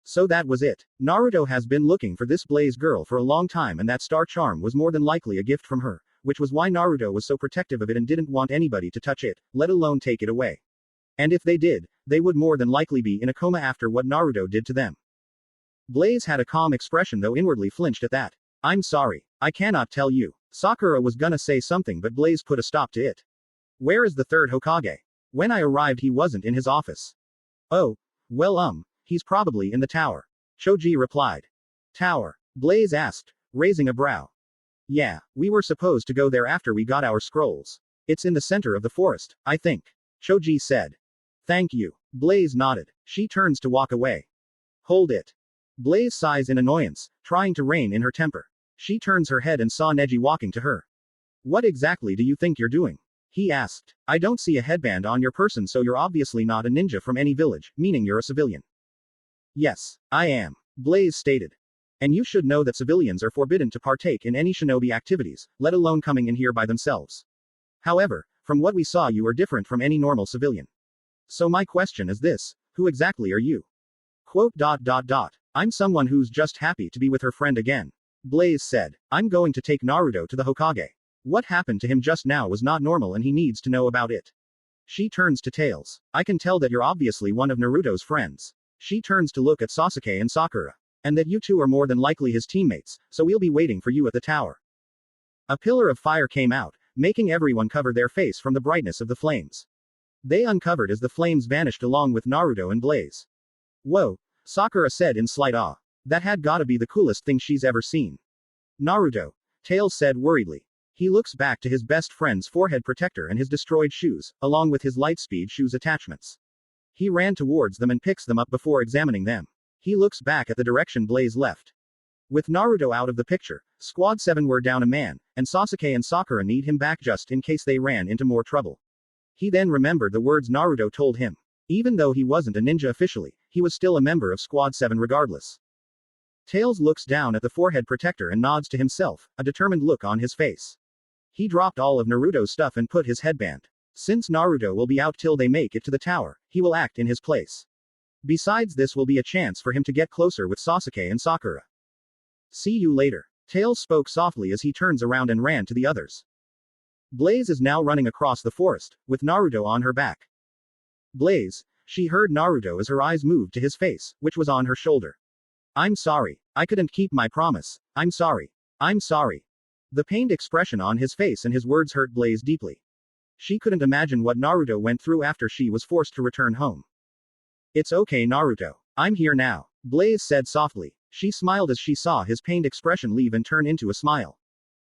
Speaker 1: So that was it. Naruto has been looking for this Blaze girl for a long time, and that star charm was more than likely a gift from her, which was why Naruto was so protective of it and didn't want anybody to touch it, let alone take it away. And if they did, they would more than likely be in a coma after what Naruto did to them. Blaze had a calm expression though inwardly flinched at that. I'm sorry. I cannot tell you. Sakura was gonna say something but Blaze put a stop to it. Where is the third Hokage? When I arrived he wasn't in his office. Oh, well he's probably in the tower. Choji replied. Tower? Blaze asked, raising a brow. Yeah, we were supposed to go there after we got our scrolls. It's in the center of the forest, I think. Choji said. Thank you. Blaze nodded. She turns to walk away. Hold it. Blaze sighs in annoyance, trying to rein in her temper. She turns her head and saw Neji walking to her. What exactly do you think you're doing? He asked. I don't see a headband on your person, so you're obviously not a ninja from any village, meaning you're a civilian. Yes, I am. Blaze stated. And you should know that civilians are forbidden to partake in any shinobi activities, let alone coming in here by themselves. However, from what we saw you are different from any normal civilian. So my question is this, who exactly are you? I'm someone who's just happy to be with her friend again. Blaze said. I'm going to take Naruto to the Hokage. What happened to him just now was not normal and he needs to know about it. She turns to Tails. I can tell that you're obviously one of Naruto's friends. She turns to look at Sasuke and Sakura. And that you two are more than likely his teammates, so we'll be waiting for you at the tower. A pillar of fire came out, making everyone cover their face from the brightness of the flames. They uncovered as the flames vanished along with Naruto and Blaze. Whoa, Sakura said in slight awe. That had gotta be the coolest thing she's ever seen. Naruto, Tails said worriedly. He looks back to his best friend's forehead protector and his destroyed shoes, along with his lightspeed shoes attachments. He ran towards them and picks them up before examining them. He looks back at the direction Blaze left. With Naruto out of the picture, Squad 7 were down a man, and Sasuke and Sakura need him back just in case they ran into more trouble. He then remembered the words Naruto told him. Even though he wasn't a ninja officially, he was still a member of Squad 7 regardless. Tails looks down at the forehead protector and nods to himself, a determined look on his face. He dropped all of Naruto's stuff and put his headband. Since Naruto will be out till they make it to the tower, he will act in his place. Besides, this will be a chance for him to get closer with Sasuke and Sakura. See you later. Tails spoke softly as he turns around and ran to the others. Blaze is now running across the forest, with Naruto on her back. Blaze, she heard Naruto as her eyes moved to his face, which was on her shoulder. I'm sorry. I couldn't keep my promise. I'm sorry. I'm sorry. The pained expression on his face and his words hurt Blaze deeply. She couldn't imagine what Naruto went through after she was forced to return home. It's okay, Naruto. I'm here now, Blaze said softly. She smiled as she saw his pained expression leave and turn into a smile.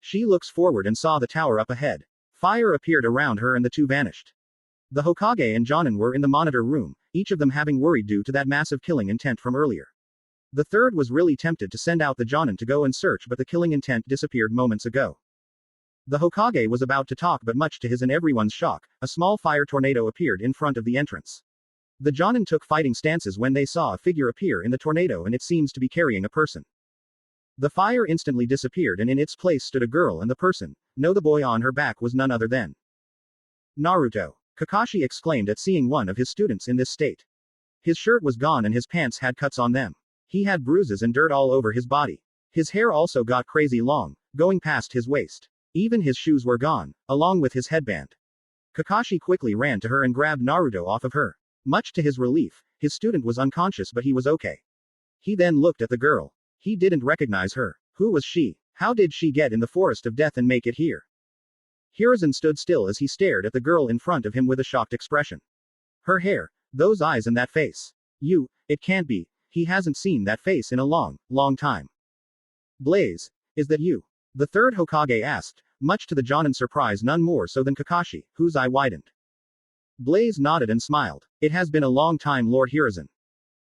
Speaker 1: She looks forward and saw the tower up ahead. Fire appeared around her and the two vanished. The Hokage and Jonin were in the monitor room, each of them having worried due to that massive killing intent from earlier. The third was really tempted to send out the Jonin to go and search, but the killing intent disappeared moments ago. The Hokage was about to talk, but much to his and everyone's shock, a small fire tornado appeared in front of the entrance. The Jonin took fighting stances when they saw a figure appear in the tornado, and it seems to be carrying a person. The fire instantly disappeared and in its place stood a girl, and the person, no, the boy on her back, was none other than Naruto. Kakashi exclaimed at seeing one of his students in this state. His shirt was gone and his pants had cuts on them. He had bruises and dirt all over his body. His hair also got crazy long, going past his waist. Even his shoes were gone, along with his headband. Kakashi quickly ran to her and grabbed Naruto off of her. Much to his relief, his student was unconscious, but he was okay. He then looked at the girl. He didn't recognize her. Who was she? How did she get in the forest of death and make it here? Hiruzen stood still as he stared at the girl in front of him with a shocked expression. Her hair, those eyes and that face. It can't be. He hasn't seen that face in a long, long time. Blaze, is that you? The third Hokage asked, much to the Jonin's surprise, none more so than Kakashi, whose eye widened. Blaze nodded and smiled. It has been a long time, Lord Hiruzen.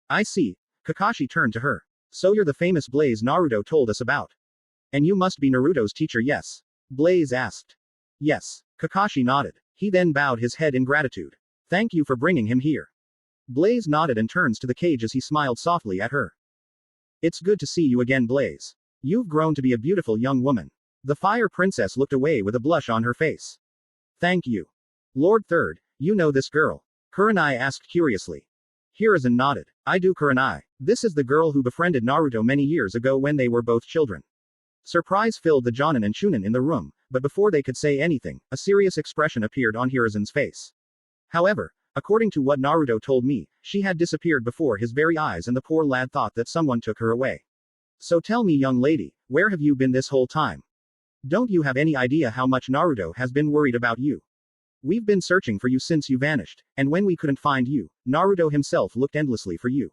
Speaker 1: I see. Kakashi turned to her. So you're the famous Blaze Naruto told us about. And you must be Naruto's teacher, yes? Blaze asked. Yes. Kakashi nodded. He then bowed his head in gratitude. Thank you for bringing him here. Blaze nodded and turns to the cage as he smiled softly at her. It's good to see you again, Blaze. You've grown to be a beautiful young woman. The Fire Princess looked away with a blush on her face. Thank you. Lord Third, you know this girl? Kurenai asked curiously. Hiruzen nodded. I do, Kurenai. This is the girl who befriended Naruto many years ago when they were both children. Surprise filled the Jonin and Chunin in the room, but before they could say anything, a serious expression appeared on Hiruzen's face. However, according to what Naruto told me, she had disappeared before his very eyes and the poor lad thought that someone took her away. So tell me, young lady, where have you been this whole time? Don't you have any idea how much Naruto has been worried about you? We've been searching for you since you vanished, and when we couldn't find you, Naruto himself looked endlessly for you.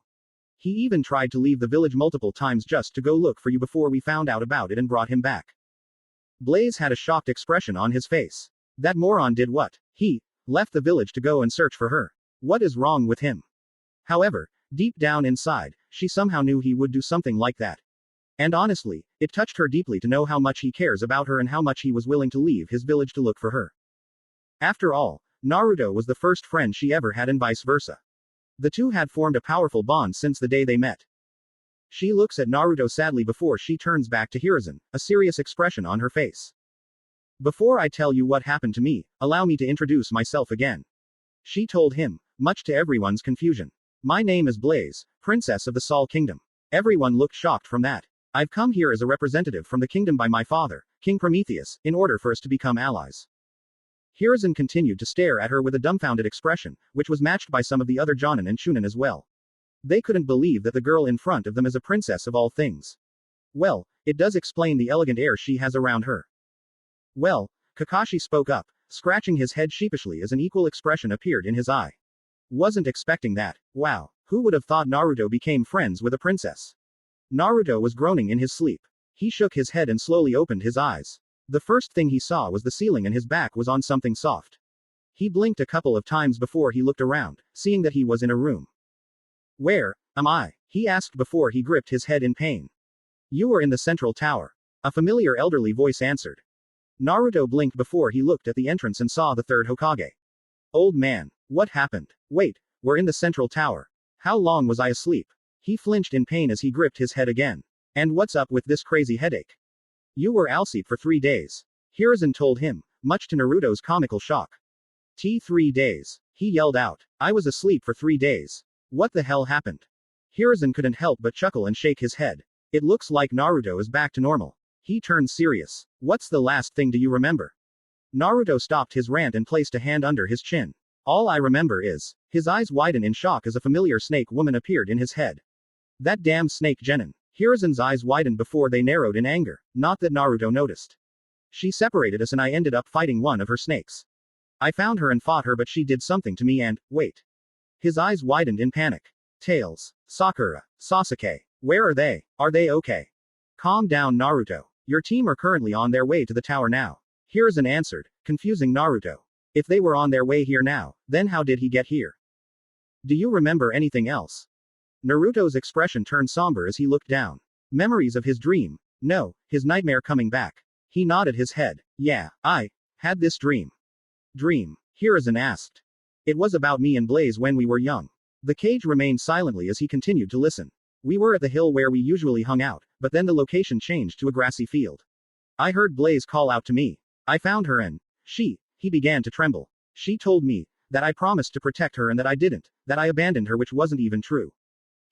Speaker 1: He even tried to leave the village multiple times just to go look for you before we found out about it and brought him back. Blaze had a shocked expression on his face. That moron did what? He left the village to go and search for her. What is wrong with him? However, deep down inside, she somehow knew he would do something like that. And honestly, it touched her deeply to know how much he cares about her and how much he was willing to leave his village to look for her. After all, Naruto was the first friend she ever had and vice versa. The two had formed a powerful bond since the day they met. She looks at Naruto sadly before she turns back to Hiruzen, a serious expression on her face. Before I tell you what happened to me, allow me to introduce myself again. She told him, much to everyone's confusion. My name is Blaze, Princess of the Sol Kingdom. Everyone looked shocked from that. I've come here as a representative from the kingdom by my father, King Prometheus, in order for us to become allies. Hiruzen continued to stare at her with a dumbfounded expression, which was matched by some of the other Jonin and Chunin as well. They couldn't believe that the girl in front of them is a princess of all things. Well, it does explain the elegant air she has around her. Well, Kakashi spoke up, scratching his head sheepishly as an equal expression appeared in his eye. Wasn't expecting that. Wow, who would have thought Naruto became friends with a princess? Naruto was groaning in his sleep. He shook his head and slowly opened his eyes. The first thing he saw was the ceiling and his back was on something soft. He blinked a couple of times before he looked around, seeing that he was in a room. Where am I? He asked before he gripped his head in pain. You were in the central tower. A familiar elderly voice answered. Naruto blinked before he looked at the entrance and saw the third Hokage. Old man, what happened? Wait, we're in the central tower. How long was I asleep? He flinched in pain as he gripped his head again. And what's up with this crazy headache? You were asleep for 3 days. Hiruzen told him, much to Naruto's comical shock. 3 days. He yelled out. I was asleep for 3 days. What the hell happened? Hiruzen couldn't help but chuckle and shake his head. It looks like Naruto is back to normal. He turned serious. What's the last thing do you remember? Naruto stopped his rant and placed a hand under his chin. All I remember is. His eyes widened in shock as a familiar snake woman appeared in his head. That damn snake Genin. Hiruzen's eyes widened before they narrowed in anger. Not that Naruto noticed. She separated us and I ended up fighting one of her snakes. I found her and fought her but she did something to me and, wait. His eyes widened in panic. Tails. Sakura. Sasuke. Where are they? Are they okay? Calm down Naruto. Your team are currently on their way to the tower now. Hiruzen answered, confusing Naruto. If they were on their way here now, then how did he get here? Do you remember anything else? Naruto's expression turned somber as he looked down. Memories of his dream. No, his nightmare coming back. He nodded his head. Yeah, I had this dream. Dream? Hiruzen asked. It was about me and Blaze when we were young. The cage remained silently as he continued to listen. We were at the hill where we usually hung out, but then the location changed to a grassy field. I heard Blaze call out to me. I found her and he began to tremble. She told me that I promised to protect her and that I didn't, that I abandoned her, which wasn't even true.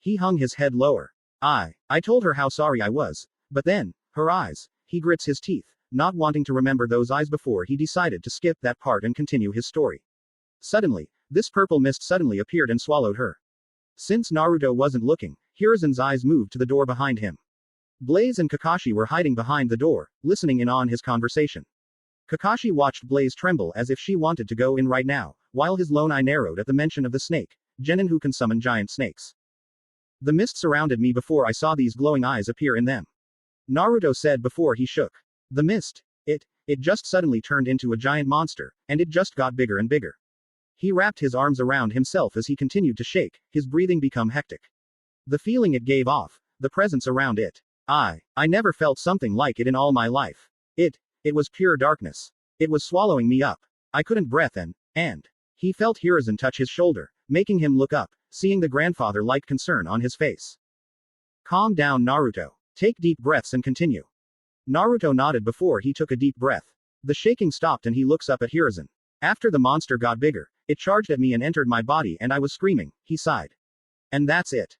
Speaker 1: He hung his head lower. I told her how sorry I was, but then, her eyes, he grits his teeth, not wanting to remember those eyes before he decided to skip that part and continue his story. Suddenly, this purple mist suddenly appeared and swallowed her. Since Naruto wasn't looking, Hiruzen's eyes moved to the door behind him. Blaze and Kakashi were hiding behind the door, listening in on his conversation. Kakashi watched Blaze tremble as if she wanted to go in right now, while his lone eye narrowed at the mention of the snake, Genin who can summon giant snakes. The mist surrounded me before I saw these glowing eyes appear in them. Naruto said before he shook. The mist, it just suddenly turned into a giant monster, and it just got bigger and bigger. He wrapped his arms around himself as he continued to shake, his breathing become hectic. The feeling it gave off, the presence around it. I never felt something like it in all my life. It was pure darkness. It was swallowing me up. I couldn't breathe and he felt Hiruzen touch his shoulder, making him look up, seeing the grandfather-like concern on his face. Calm down Naruto. Take deep breaths and continue. Naruto nodded before he took a deep breath. The shaking stopped and he looks up at Hiruzen. After the monster got bigger, it charged at me and entered my body and I was screaming, he sighed. And that's it.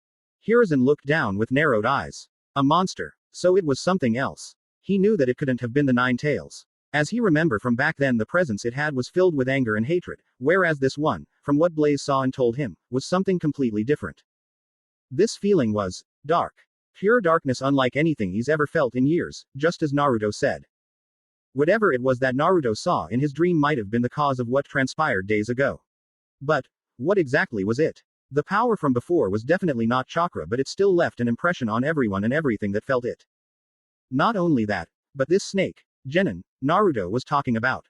Speaker 1: Hiruzen looked down with narrowed eyes. A monster. So it was something else. He knew that it couldn't have been the Nine Tails. As he remembered from back then, the presence it had was filled with anger and hatred, whereas this one, from what Blaze saw and told him, was something completely different. This feeling was dark. Pure darkness unlike anything he's ever felt in years, just as Naruto said. Whatever it was that Naruto saw in his dream might have been the cause of what transpired days ago. But what exactly was it? The power from before was definitely not chakra, but it still left an impression on everyone and everything that felt it. Not only that, but this snake, Genin, Naruto was talking about.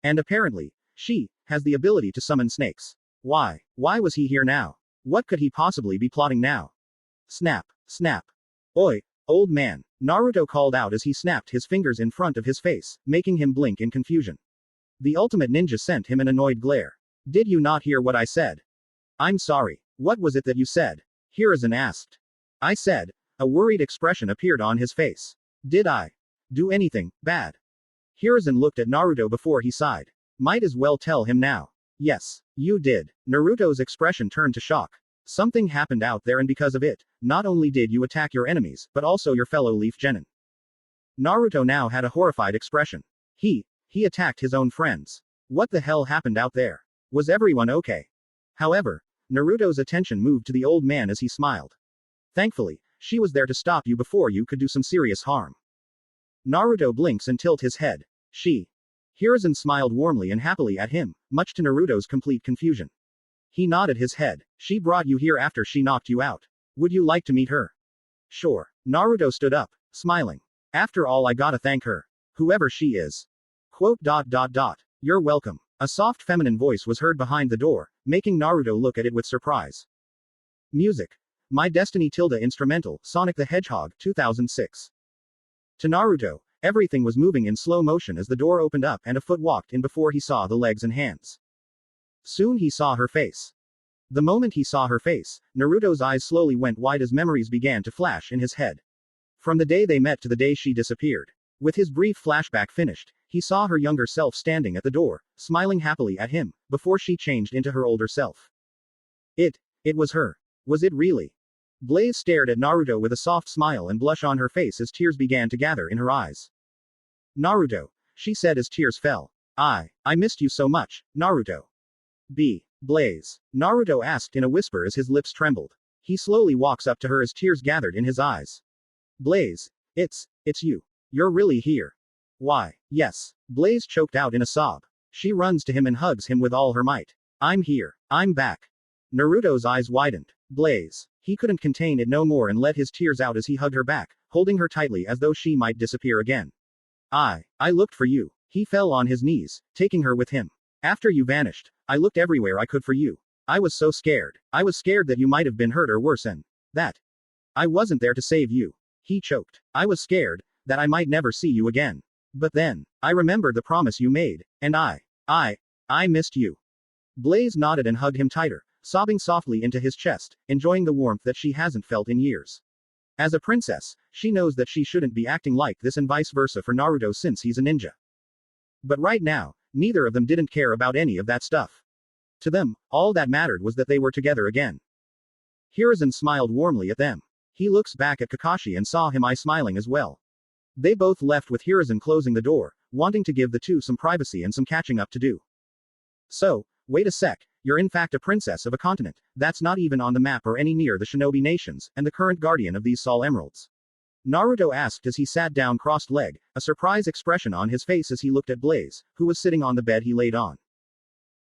Speaker 1: And apparently, she has the ability to summon snakes. Why was he here now? What could he possibly be plotting now? Snap, snap. Oi, old man, Naruto called out as he snapped his fingers in front of his face, making him blink in confusion. The ultimate ninja sent him an annoyed glare. Did you not hear what I said? I'm sorry. What was it that you said? Hiruzen asked. I said. A worried expression appeared on his face. Did I do anything bad? Hiruzen looked at Naruto before he sighed. Might as well tell him now. Yes, you did. Naruto's expression turned to shock. Something happened out there and because of it, Not only did you attack your enemies, but also your fellow Leaf Genin. Naruto now had a horrified expression. He attacked his own friends. What the hell happened out there? Was everyone okay? However, Naruto's attention moved to the old man as he smiled. Thankfully, she was there to stop you before you could do some serious harm. Naruto blinks and tilts his head. Hiruzen smiled warmly and happily at him, much to Naruto's complete confusion. He nodded his head. She brought you here after she knocked you out. Would you like to meet her? Sure. Naruto stood up, smiling. After all, I gotta thank her. Whoever she is. You're welcome. A soft feminine voice was heard behind the door, making Naruto look at it with surprise. Music. My Destiny Instrumental, Sonic the Hedgehog, 2006. To Naruto, everything was moving in slow motion as the door opened up and a foot walked in before he saw the legs and hands. Soon he saw her face. The moment he saw her face, Naruto's eyes slowly went wide as memories began to flash in his head. From the day they met to the day she disappeared. With his brief flashback finished, he saw her younger self standing at the door, smiling happily at him, before she changed into her older self. It was her. Was it really? Blaze stared at Naruto with a soft smile and blush on her face as tears began to gather in her eyes. Naruto, she said as tears fell. I missed you so much, Naruto. Blaze. Naruto asked in a whisper as his lips trembled. He slowly walks up to her as tears gathered in his eyes. Blaze, it's you. You're really here. Why, yes. Blaze choked out in a sob. She runs to him and hugs him with all her might. I'm here. I'm back. Naruto's eyes widened. Blaze. He couldn't contain it no more and let his tears out as he hugged her back, holding her tightly as though she might disappear again. I looked for you. He fell on his knees, taking her with him. After you vanished, I looked everywhere I could for you. I was so scared. I was scared that you might have been hurt or worse and that I wasn't there to save you. He choked. I was scared that I might never see you again. But then, I remembered the promise you made, and I missed you. Blaze nodded and hugged him tighter, sobbing softly into his chest, enjoying the warmth that she hasn't felt in years. As a princess, she knows that she shouldn't be acting like this and vice versa for Naruto since he's a ninja. But right now, neither of them didn't care about any of that stuff. To them, all that mattered was that they were together again. Hiruzen smiled warmly at them. He looks back at Kakashi and saw him smiling as well. They both left with Hiruzen closing the door, wanting to give the two some privacy and some catching up to do. So, wait a sec, you're in fact a princess of a continent that's not even on the map or any near the shinobi nations, and the current guardian of these Sol Emeralds. Naruto asked as he sat down crossed-legged, a surprise expression on his face as he looked at Blaze, who was sitting on the bed he laid on.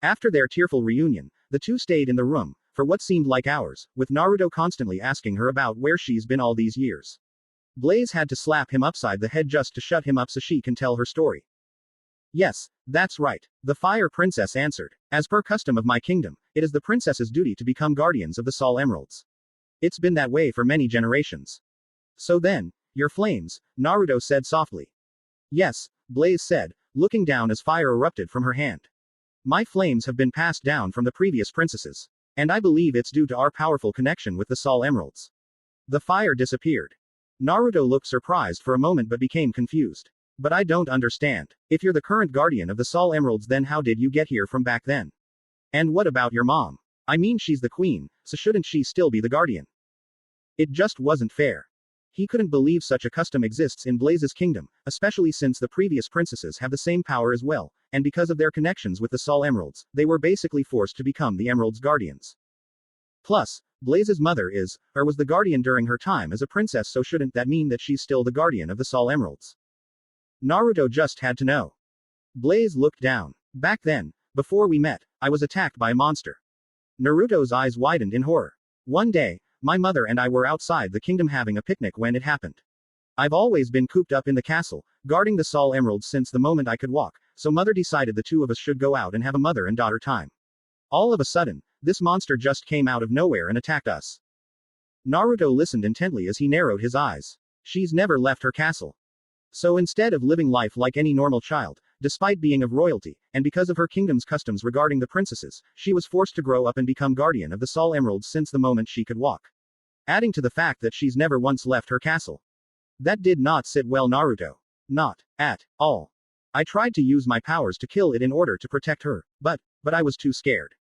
Speaker 1: After their tearful reunion, the two stayed in the room, for what seemed like hours, with Naruto constantly asking her about where she's been all these years. Blaze had to slap him upside the head just to shut him up so she can tell her story. Yes, that's right, the Fire Princess answered. As per custom of my kingdom, it is the princess's duty to become guardians of the Sol Emeralds. It's been that way for many generations. So then, your flames, Naruto said softly. Yes, Blaze said, looking down as fire erupted from her hand. My flames have been passed down from the previous princesses. And I believe it's due to our powerful connection with the Sol Emeralds. The fire disappeared. Naruto looked surprised for a moment but became confused. But I don't understand. If you're the current guardian of the Sol Emeralds, then how did you get here from back then? And what about your mom? I mean, she's the queen, so shouldn't she still be the guardian? It just wasn't fair. He couldn't believe such a custom exists in Blaze's kingdom, especially since the previous princesses have the same power as well, and because of their connections with the Sol Emeralds, they were basically forced to become the Emerald's guardians. Plus, Blaze's mother is, or was the guardian during her time as a princess, so shouldn't that mean that she's still the guardian of the Sol Emeralds? Naruto just had to know. Blaze looked down. Back then, before we met, I was attacked by a monster. Naruto's eyes widened in horror. One day, my mother and I were outside the kingdom having a picnic when it happened. I've always been cooped up in the castle, guarding the Sol Emeralds since the moment I could walk, so mother decided the two of us should go out and have a mother and daughter time. All of a sudden, this monster just came out of nowhere and attacked us. Naruto listened intently as he narrowed his eyes. She's never left her castle. So instead of living life like any normal child, despite being of royalty, and because of her kingdom's customs regarding the princesses, she was forced to grow up and become guardian of the Sol Emeralds since the moment she could walk. Adding to the fact that she's never once left her castle. That did not sit well, Naruto. Not at all. I tried to use my powers to kill it in order to protect her, but I was too scared.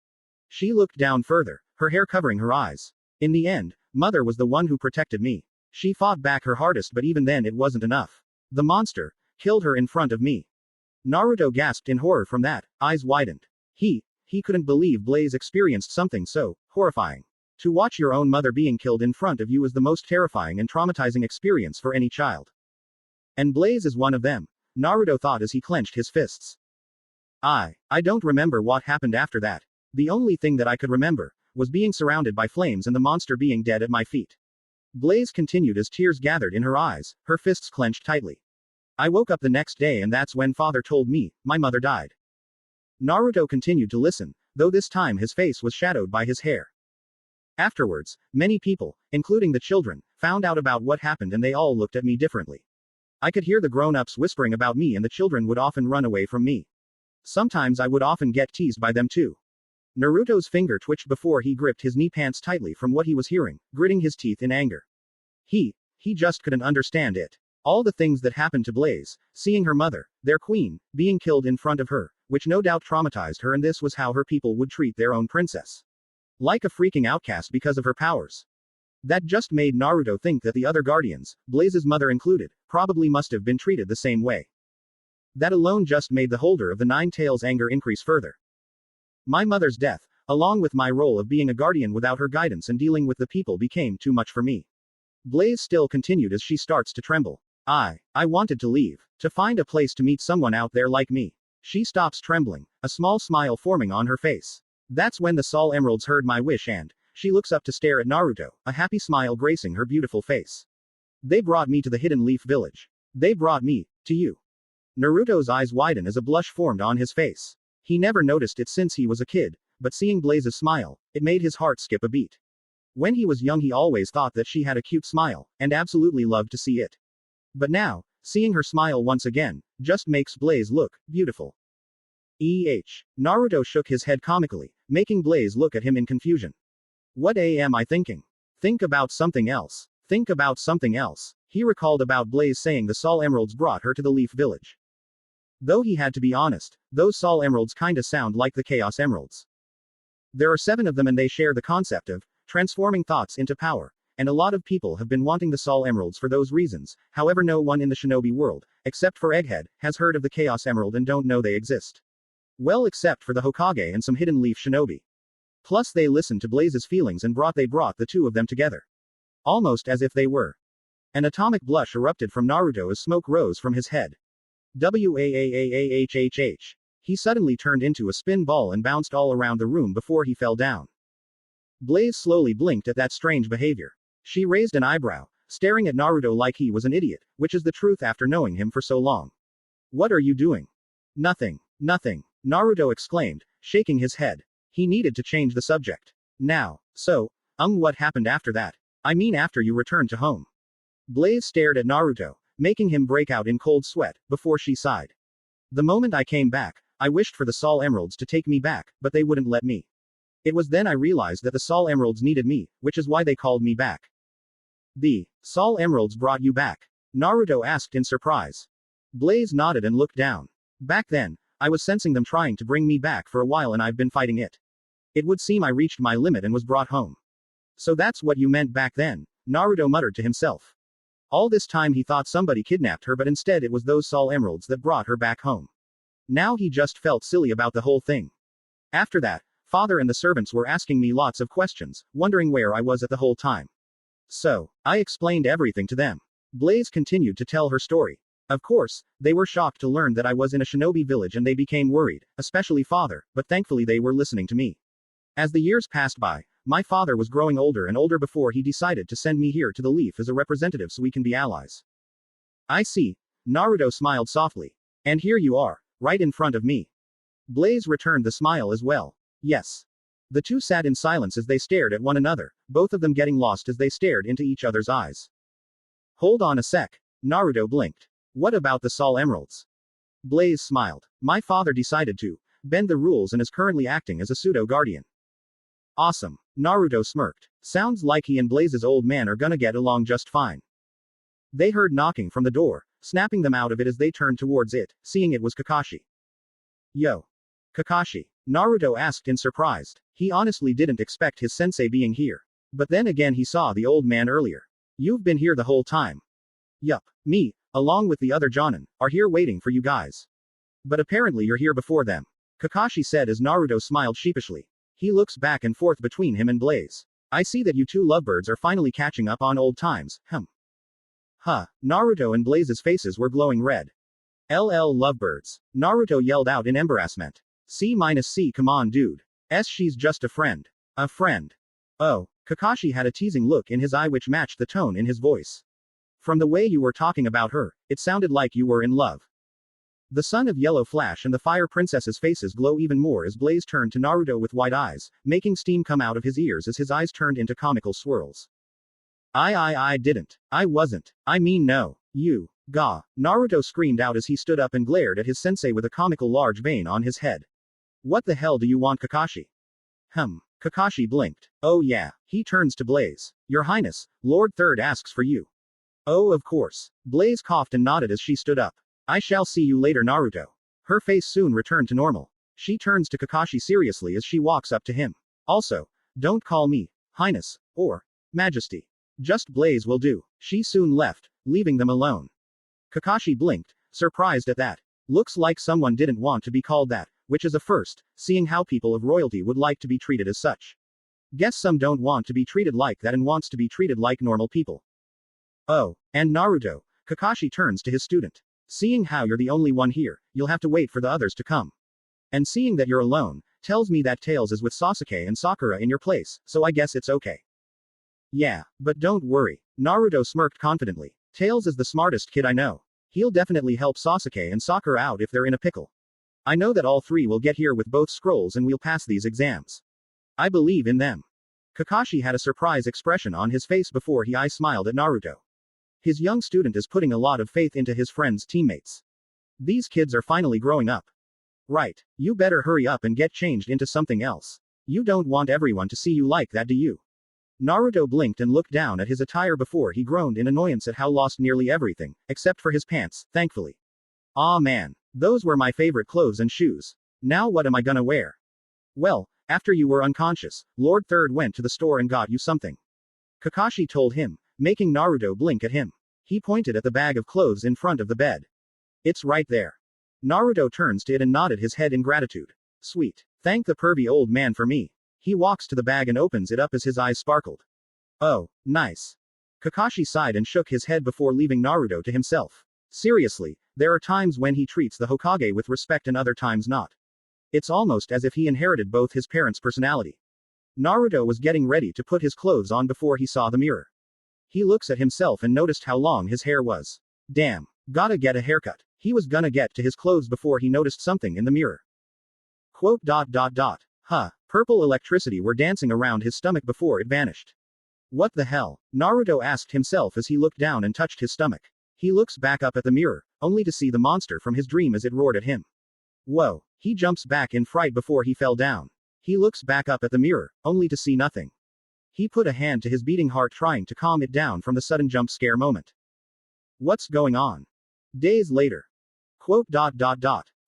Speaker 1: She looked down further, her hair covering her eyes. In the end, Mother was the one who protected me. She fought back her hardest, but even then it wasn't enough. The monster killed her in front of me. Naruto gasped in horror from that, eyes widened. He couldn't believe Blaze experienced something so horrifying. To watch your own mother being killed in front of you is the most terrifying and traumatizing experience for any child. And Blaze is one of them, Naruto thought as he clenched his fists. I don't remember what happened after that. The only thing that I could remember was being surrounded by flames and the monster being dead at my feet. Blaze continued as tears gathered in her eyes, her fists clenched tightly. I woke up the next day and that's when father told me, my mother died. Naruto continued to listen, though this time his face was shadowed by his hair. Afterwards, many people, including the children, found out about what happened and they all looked at me differently. I could hear the grown-ups whispering about me and the children would often run away from me. Sometimes I would often get teased by them too. Naruto's finger twitched before he gripped his knee pants tightly from what he was hearing, gritting his teeth in anger. He just couldn't understand it. All the things that happened to Blaze, seeing her mother, their queen, being killed in front of her, which no doubt traumatized her, and this was how her people would treat their own princess. Like a freaking outcast because of her powers. That just made Naruto think that the other guardians, Blaze's mother included, probably must have been treated the same way. That alone just made the holder of the Nine Tails' anger increase further. My mother's death, along with my role of being a guardian without her guidance and dealing with the people, became too much for me. Blaze still continued as she starts to tremble. I wanted to leave, to find a place to meet someone out there like me. She stops trembling, a small smile forming on her face. That's when the Sol Emeralds heard my wish and she looks up to stare at Naruto, a happy smile gracing her beautiful face. They brought me to the Hidden Leaf Village. They brought me to you. Naruto's eyes widen as a blush formed on his face. He never noticed it since he was a kid, but seeing Blaze's smile, it made his heart skip a beat. When he was young he always thought that she had a cute smile, and absolutely loved to see it. But now, seeing her smile once again, just makes Blaze look beautiful. Naruto shook his head comically, making Blaze look at him in confusion. What am I thinking? Think about something else. Think about something else. He recalled about Blaze saying the Sol Emeralds brought her to the Leaf Village. Though he had to be honest, those Sol Emeralds kinda sound like the Chaos Emeralds. There are 7 of them and they share the concept of transforming thoughts into power. And a lot of people have been wanting the Sol Emeralds for those reasons. However, no one in the shinobi world, except for Egghead, has heard of the Chaos Emerald and don't know they exist. Well, except for the Hokage and some Hidden Leaf shinobi. Plus they listened to Blaze's feelings and brought the two of them together. Almost as if they were. An atomic blush erupted from Naruto as smoke rose from his head. Waahhhh. He suddenly turned into a spin ball and bounced all around the room before he fell down. Blaze slowly blinked at that strange behavior. She raised an eyebrow, staring at Naruto like he was an idiot, which is the truth after knowing him for so long. What are you doing? Nothing, Naruto exclaimed, shaking his head. He needed to change the subject. Now, so, what happened after that? I mean after you returned to home. Blaze stared at Naruto, making him break out in cold sweat, before she sighed. The moment I came back, I wished for the Sol Emeralds to take me back, but they wouldn't let me. It was then I realized that the Sol Emeralds needed me, which is why they called me back. The Sol Emeralds brought you back? Naruto asked in surprise. Blaze nodded and looked down. Back then, I was sensing them trying to bring me back for a while and I've been fighting it. It would seem I reached my limit and was brought home. So that's what you meant back then, Naruto muttered to himself. All this time he thought somebody kidnapped her, but instead it was those Sol Emeralds that brought her back home. Now he just felt silly about the whole thing. After that, father and the servants were asking me lots of questions, wondering where I was at the whole time. So, I explained everything to them. Blaze continued to tell her story. Of course, they were shocked to learn that I was in a shinobi village and they became worried, especially father, but thankfully they were listening to me. As the years passed by, my father was growing older and older before he decided to send me here to the Leaf as a representative so we can be allies. I see. Naruto smiled softly. And here you are, right in front of me. Blaze returned the smile as well. Yes. The two sat in silence as they stared at one another, both of them getting lost as they stared into each other's eyes. Hold on a sec. Naruto blinked. What about the Sol Emeralds? Blaze smiled. My father decided to bend the rules and is currently acting as a pseudo-guardian. Awesome. Naruto smirked. Sounds like he and Blaze's old man are gonna get along just fine. They heard knocking from the door, snapping them out of it as they turned towards it, seeing it was Kakashi. Yo. Kakashi? Naruto asked in surprise. He honestly didn't expect his sensei being here. But then again he saw the old man earlier. You've been here the whole time. Yup. Me, along with the other Jonin, are here waiting for you guys. But apparently you're here before them. Kakashi said as Naruto smiled sheepishly. He looks back and forth between him and Blaze. I see that you two lovebirds are finally catching up on old times, Huh. Naruto and Blaze's faces were glowing red. LL lovebirds. Naruto yelled out in embarrassment. C-C, come on dude. She's just a friend. A friend. Oh. Kakashi had a teasing look in his eye which matched the tone in his voice. From the way you were talking about her, it sounded like you were in love. The son of Yellow Flash and the Fire Princess's faces glow even more as Blaze turned to Naruto with wide eyes, making steam come out of his ears as his eyes turned into comical swirls. I didn't. I wasn't. I mean no. You. Gah. Naruto screamed out as he stood up and glared at his sensei with a comical large vein on his head. What the hell do you want, Kakashi? Kakashi blinked. Oh yeah. He turns to Blaze. Your Highness, Lord Third asks for you. Oh of course. Blaze coughed and nodded as she stood up. I shall see you later, Naruto. Her face soon returned to normal. She turns to Kakashi seriously as she walks up to him. Also, don't call me Highness or Majesty. Just Blaze will do. She soon left, leaving them alone. Kakashi blinked, surprised at that. Looks like someone didn't want to be called that, which is a first, seeing how people of royalty would like to be treated as such. Guess some don't want to be treated like that and wants to be treated like normal people. Oh, and Naruto, Kakashi turns to his student. Seeing how you're the only one here, you'll have to wait for the others to come. And seeing that you're alone, tells me that Tails is with Sasuke and Sakura in your place, so I guess it's okay. Yeah, but don't worry. Naruto smirked confidently. Tails is the smartest kid I know. He'll definitely help Sasuke and Sakura out if they're in a pickle. I know that all three will get here with both scrolls and we'll pass these exams. I believe in them. Kakashi had a surprise expression on his face before he smiled at Naruto. His young student is putting a lot of faith into his friend's teammates. These kids are finally growing up. Right. You better hurry up and get changed into something else. You don't want everyone to see you like that, do you? Naruto blinked and looked down at his attire before he groaned in annoyance at how lost nearly everything, except for his pants, thankfully. Aw man. Those were my favorite clothes and shoes. Now what am I gonna wear? Well, after you were unconscious, Lord Third went to the store and got you something. Kakashi told him, making Naruto blink at him. He pointed at the bag of clothes in front of the bed. It's right there. Naruto turns to it and nodded his head in gratitude. Sweet. Thank the pervy old man for me. He walks to the bag and opens it up as his eyes sparkled. Oh, nice. Kakashi sighed and shook his head before leaving Naruto to himself. Seriously, there are times when he treats the Hokage with respect and other times not. It's almost as if he inherited both his parents' personality. Naruto was getting ready to put his clothes on before he saw the mirror. He looks at himself and noticed how long his hair was. Damn. Gotta get a haircut. He was gonna get to his clothes before he noticed something in the mirror. Purple electricity were dancing around his stomach before it vanished. What the hell? Naruto asked himself as he looked down and touched his stomach. He looks back up at the mirror, only to see the monster from his dream as it roared at him. Whoa. He jumps back in fright before he fell down. He looks back up at the mirror, only to see nothing. He put a hand to his beating heart trying to calm it down from the sudden jump scare moment. What's going on? Days later.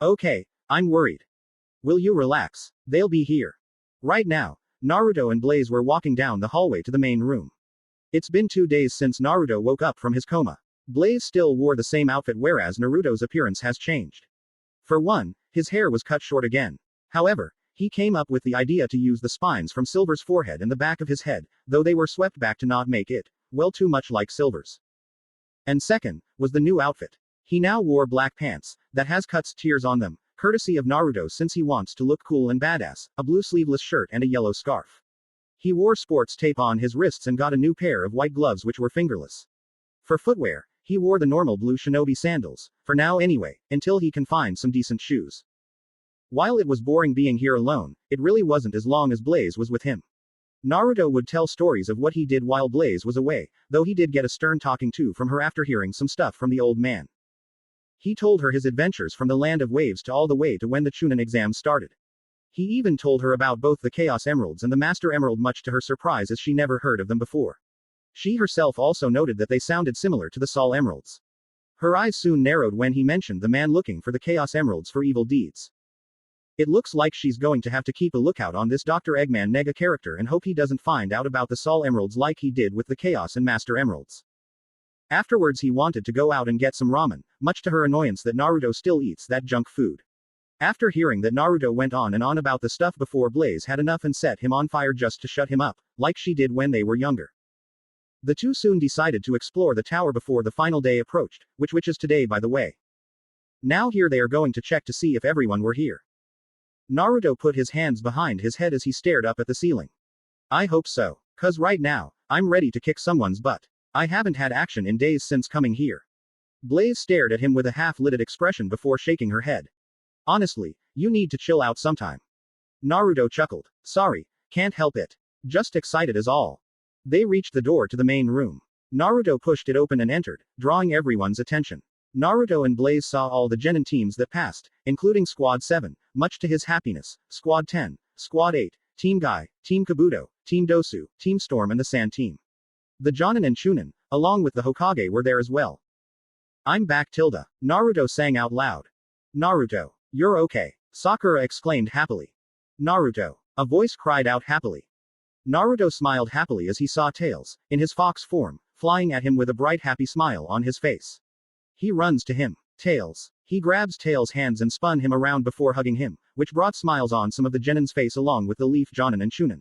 Speaker 1: Okay, I'm worried. Will you relax? They'll be here. Right now, Naruto and Blaze were walking down the hallway to the main room. It's been 2 days since Naruto woke up from his coma. Blaze still wore the same outfit whereas Naruto's appearance has changed. For one, his hair was cut short again. However, he came up with the idea to use the spines from Silver's forehead and the back of his head, though they were swept back to not make it, well, too much like Silver's. And second, was the new outfit. He now wore black pants, that has cuts tears on them, courtesy of Naruto since he wants to look cool and badass, a blue sleeveless shirt and a yellow scarf. He wore sports tape on his wrists and got a new pair of white gloves which were fingerless. For footwear, he wore the normal blue shinobi sandals, for now anyway, until he can find some decent shoes. While it was boring being here alone, it really wasn't as long as Blaze was with him. Naruto would tell stories of what he did while Blaze was away, though he did get a stern talking to from her after hearing some stuff from the old man. He told her his adventures from the Land of Waves to all the way to when the Chunin exams started. He even told her about both the Chaos Emeralds and the Master Emerald, much to her surprise as she never heard of them before. She herself also noted that they sounded similar to the Sol Emeralds. Her eyes soon narrowed when he mentioned the man looking for the Chaos Emeralds for evil deeds. It looks like she's going to have to keep a lookout on this Dr. Eggman Nega character and hope he doesn't find out about the Sol Emeralds like he did with the Chaos and Master Emeralds. Afterwards he wanted to go out and get some ramen, much to her annoyance that Naruto still eats that junk food. After hearing that Naruto went on and on about the stuff before, Blaze had enough and set him on fire just to shut him up, like she did when they were younger. The two soon decided to explore the tower before the final day approached, which is today by the way. Now here they are going to check to see if everyone were here. Naruto put his hands behind his head as he stared up at the ceiling. I hope so. 'Cause right now, I'm ready to kick someone's butt. I haven't had action in days since coming here. Blaze stared at him with a half-lidded expression before shaking her head. Honestly, you need to chill out sometime. Naruto chuckled. Sorry, can't help it. Just excited is all. They reached the door to the main room. Naruto pushed it open and entered, drawing everyone's attention. Naruto and Blaze saw all the genin teams that passed, including Squad 7, much to his happiness, Squad 10, Squad 8, Team Guy, Team Kabuto, Team Dosu, Team Storm and the Sand Team. The Jonin and Chunin, along with the Hokage, were there as well. I'm back, Tilda. Naruto sang out loud. Naruto, you're okay. Sakura exclaimed happily. Naruto. A voice cried out happily. Naruto smiled happily as he saw Tails, in his fox form, flying at him with a bright happy smile on his face. He runs to him. Tails. He grabs Tails' hands and spun him around before hugging him, which brought smiles on some of the genin's face along with the Leaf Jonin and Chunin.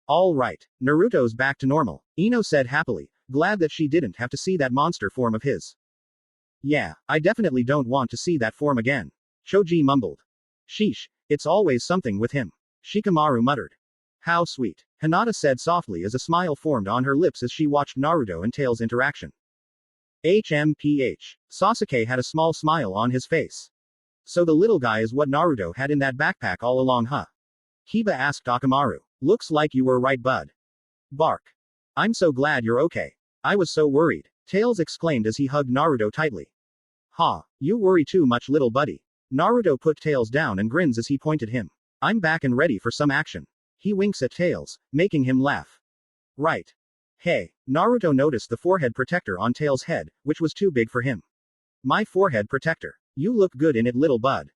Speaker 1: All right, Naruto's back to normal, Ino said happily, glad that she didn't have to see that monster form of his. Yeah, I definitely don't want to see that form again. Choji mumbled. Sheesh, it's always something with him. Shikamaru muttered. How sweet, Hinata said softly as a smile formed on her lips as she watched Naruto and Tails' interaction. HMPH. Sasuke had a small smile on his face. So the little guy is what Naruto had in that backpack all along, huh? Kiba asked Akamaru. Looks like you were right, bud. Bark. I'm so glad you're okay. I was so worried, Tails exclaimed as he hugged Naruto tightly. Ha, you worry too much, little buddy. Naruto put Tails down and grins as he pointed him. I'm back and ready for some action. He winks at Tails, making him laugh. Right. Hey, Naruto noticed the forehead protector on Tails' head, which was too big for him. My forehead protector. You look good in it, little bud.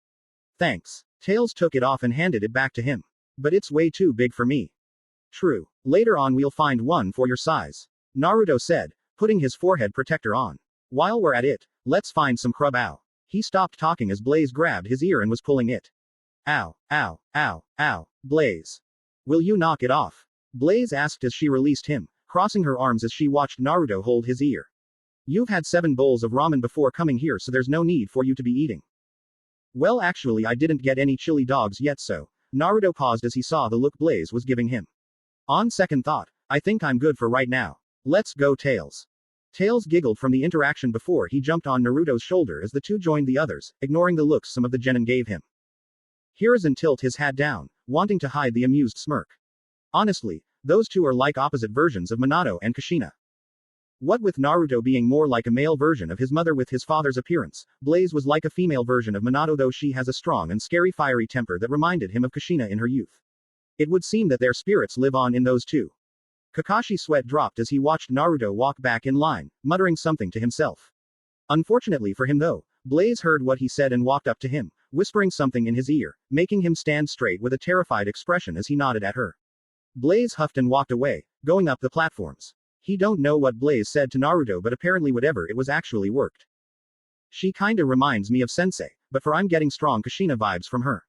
Speaker 1: Thanks. Tails took it off and handed it back to him. But it's way too big for me. True. Later on we'll find one for your size. Naruto said, putting his forehead protector on. While we're at it, let's find some crub. Ow. He stopped talking as Blaze grabbed his ear and was pulling it. Ow, ow, ow, ow, Blaze. Will you knock it off? Blaze asked as she released him, crossing her arms as she watched Naruto hold his ear. You've had 7 bowls of ramen before coming here, so there's no need for you to be eating. Well, actually I didn't get any chili dogs yet, so. Naruto paused as he saw the look Blaze was giving him. On second thought, I think I'm good for right now. Let's go, Tails. Tails giggled from the interaction before he jumped on Naruto's shoulder as the two joined the others, ignoring the looks some of the genin gave him. Hiruzen tilted his hat down, wanting to hide the amused smirk. Honestly, those two are like opposite versions of Minato and Kushina. What with Naruto being more like a male version of his mother with his father's appearance, Blaze was like a female version of Minato, though she has a strong and scary fiery temper that reminded him of Kushina in her youth. It would seem that their spirits live on in those two. Kakashi's sweat dropped as he watched Naruto walk back in line, muttering something to himself. Unfortunately for him though, Blaze heard what he said and walked up to him, whispering something in his ear, making him stand straight with a terrified expression as he nodded at her. Blaze huffed and walked away, going up the platforms. He don't know what Blaze said to Naruto, but apparently whatever it was actually worked. She kinda reminds me of Sensei, but for I'm getting strong Kushina vibes from her.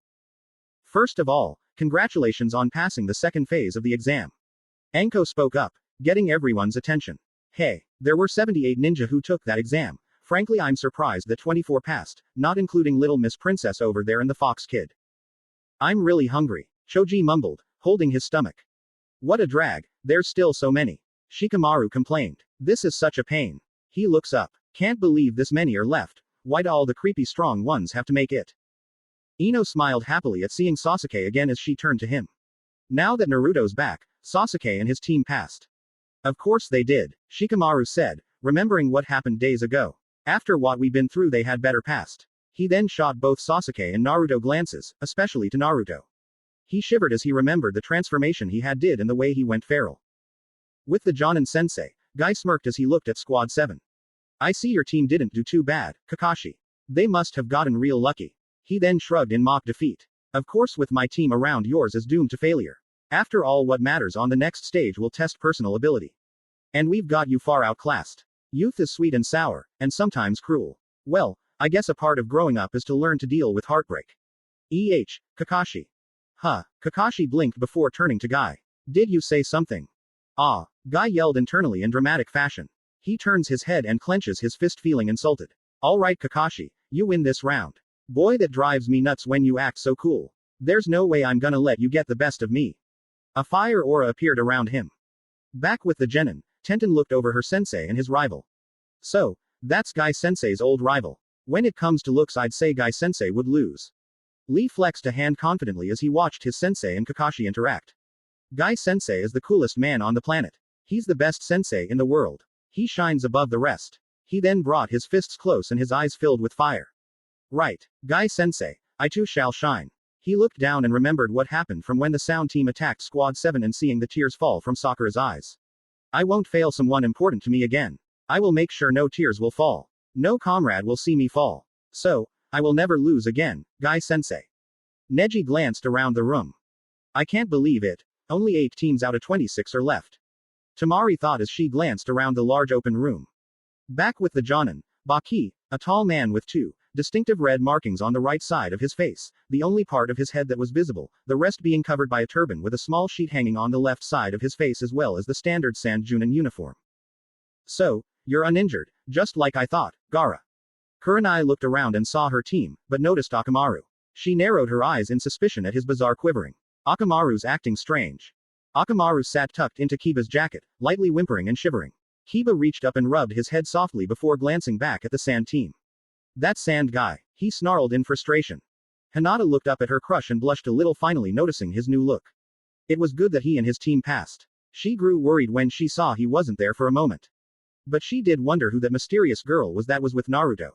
Speaker 1: First of all, congratulations on passing the second phase of the exam. Anko spoke up, getting everyone's attention. Hey, there were 78 ninja who took that exam. Frankly, I'm surprised that 24 passed, not including little Miss Princess over there and the Fox Kid. I'm really hungry, Choji mumbled, holding his stomach. What a drag, there's still so many. Shikamaru complained. This is such a pain. He looks up. Can't believe this many are left. Why do all the creepy strong ones have to make it? Ino smiled happily at seeing Sasuke again as she turned to him. Now that Naruto's back, Sasuke and his team passed. Of course they did, Shikamaru said, remembering what happened days ago. After what we've been through, they had better passed. He then shot both Sasuke and Naruto glances, especially to Naruto. He shivered as he remembered the transformation he had did and the way he went feral. With the Jonin sensei, Guy smirked as he looked at Squad 7. I see your team didn't do too bad, Kakashi. They must have gotten real lucky. He then shrugged in mock defeat. Of course, with my team around, yours is doomed to failure. After all, what matters on the next stage will test personal ability. And we've got you far outclassed. Youth is sweet and sour, and sometimes cruel. Well, I guess a part of growing up is to learn to deal with heartbreak. Kakashi. Kakashi blinked before turning to Guy. Did you say something? Ah, Guy yelled internally in dramatic fashion. He turns his head and clenches his fist, feeling insulted. Alright, Kakashi, you win this round. Boy, that drives me nuts when you act so cool. There's no way I'm gonna let you get the best of me. A fire aura appeared around him. Back with the genin, Tenten looked over her sensei and his rival. So, that's Guy Sensei's old rival. When it comes to looks, I'd say Guy Sensei would lose. Lee flexed a hand confidently as he watched his sensei and Kakashi interact. Guy Sensei is the coolest man on the planet. He's the best sensei in the world. He shines above the rest. He then brought his fists close and his eyes filled with fire. Right, Guy Sensei, I too shall shine. He looked down and remembered what happened from when the sound team attacked Squad 7 and seeing the tears fall from Sakura's eyes. I won't fail someone important to me again. I will make sure no tears will fall. No comrade will see me fall. So, I will never lose again, Guy Sensei. Neji glanced around the room. I can't believe it. Only 8 teams out of 26 are left. Tamari thought as she glanced around the large open room. Back with the Jonin, Baki, a tall man with 2 distinctive red markings on the right side of his face, the only part of his head that was visible, the rest being covered by a turban with a small sheet hanging on the left side of his face as well as the standard Sand Junin uniform. So, you're uninjured, just like I thought, Gaara. Kurenai looked around and saw her team, but noticed Akamaru. She narrowed her eyes in suspicion at his bizarre quivering. Akamaru's acting strange. Akamaru sat tucked into Kiba's jacket, lightly whimpering and shivering. Kiba reached up and rubbed his head softly before glancing back at the Sand team. That Sand guy, he snarled in frustration. Hinata looked up at her crush and blushed a little, finally noticing his new look. It was good that he and his team passed. She grew worried when she saw he wasn't there for a moment. But she did wonder who that mysterious girl was that was with Naruto.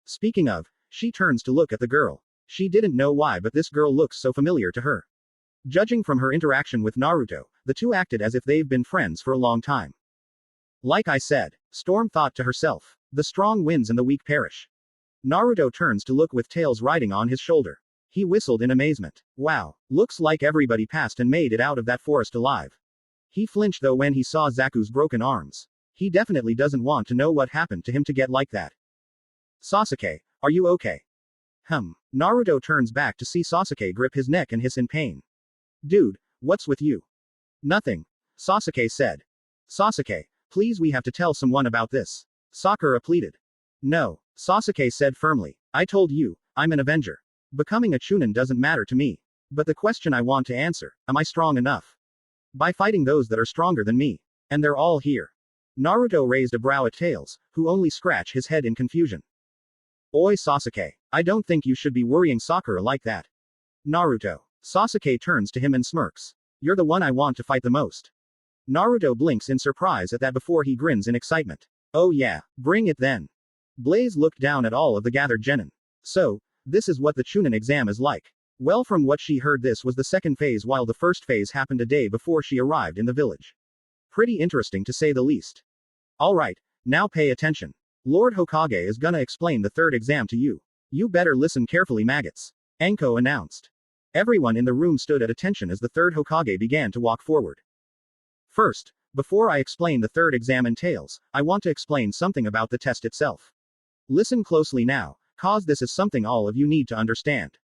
Speaker 1: Speaking of, she turns to look at the girl. She didn't know why, but this girl looks so familiar to her. Judging from her interaction with Naruto, the two acted as if they've been friends for a long time. Like I said, Storm thought to herself, the strong wins and the weak perish. Naruto turns to look with Tails riding on his shoulder. He whistled in amazement. Wow, looks like everybody passed and made it out of that forest alive. He flinched though when he saw Zaku's broken arms. He definitely doesn't want to know what happened to him to get like that. Sasuke, are you okay? Naruto turns back to see Sasuke grip his neck and hiss in pain. Dude, what's with you? Nothing, Sasuke said. Sasuke, please, we have to tell someone about this. Sakura pleaded. No, Sasuke said firmly. I told you, I'm an Avenger. Becoming a Chunin doesn't matter to me. But the question I want to answer, am I strong enough? By fighting those that are stronger than me. And they're all here. Naruto raised a brow at Tails, who only scratched his head in confusion. Oi Sasuke, I don't think you should be worrying Sakura like that. Naruto. Sasuke turns to him and smirks. You're the one I want to fight the most. Naruto blinks in surprise at that before he grins in excitement. Oh yeah, bring it then. Blaze looked down at all of the gathered genin. So, this is what the Chunin exam is like. Well, from what she heard, this was the second phase while the first phase happened a day before she arrived in the village. Pretty interesting to say the least. Alright, now pay attention. Lord Hokage is gonna explain the third exam to you. You better listen carefully, maggots. Anko announced. Everyone in the room stood at attention as the third Hokage began to walk forward. First, before I explain the third exam entails, I want to explain something about the test itself. Listen closely now, cause this is something all of you need to understand.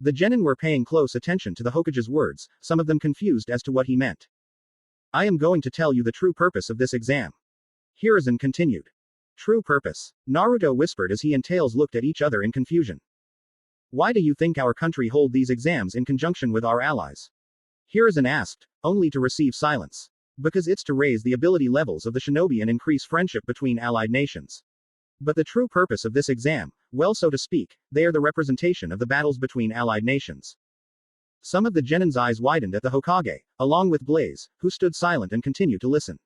Speaker 1: The genin were paying close attention to the Hokage's words, some of them confused as to what he meant. I am going to tell you the true purpose of this exam. Hiruzen continued. True purpose, Naruto whispered as he and Tails looked at each other in confusion. Why do you think our country hold these exams in conjunction with our allies? Hiruzen asked, only to receive silence. Because it's to raise the ability levels of the shinobi and increase friendship between allied nations. But the true purpose of this exam, well, so to speak, they are the representation of the battles between allied nations. Some of the genin's eyes widened at the Hokage, along with Blaze, who stood silent and continued to listen.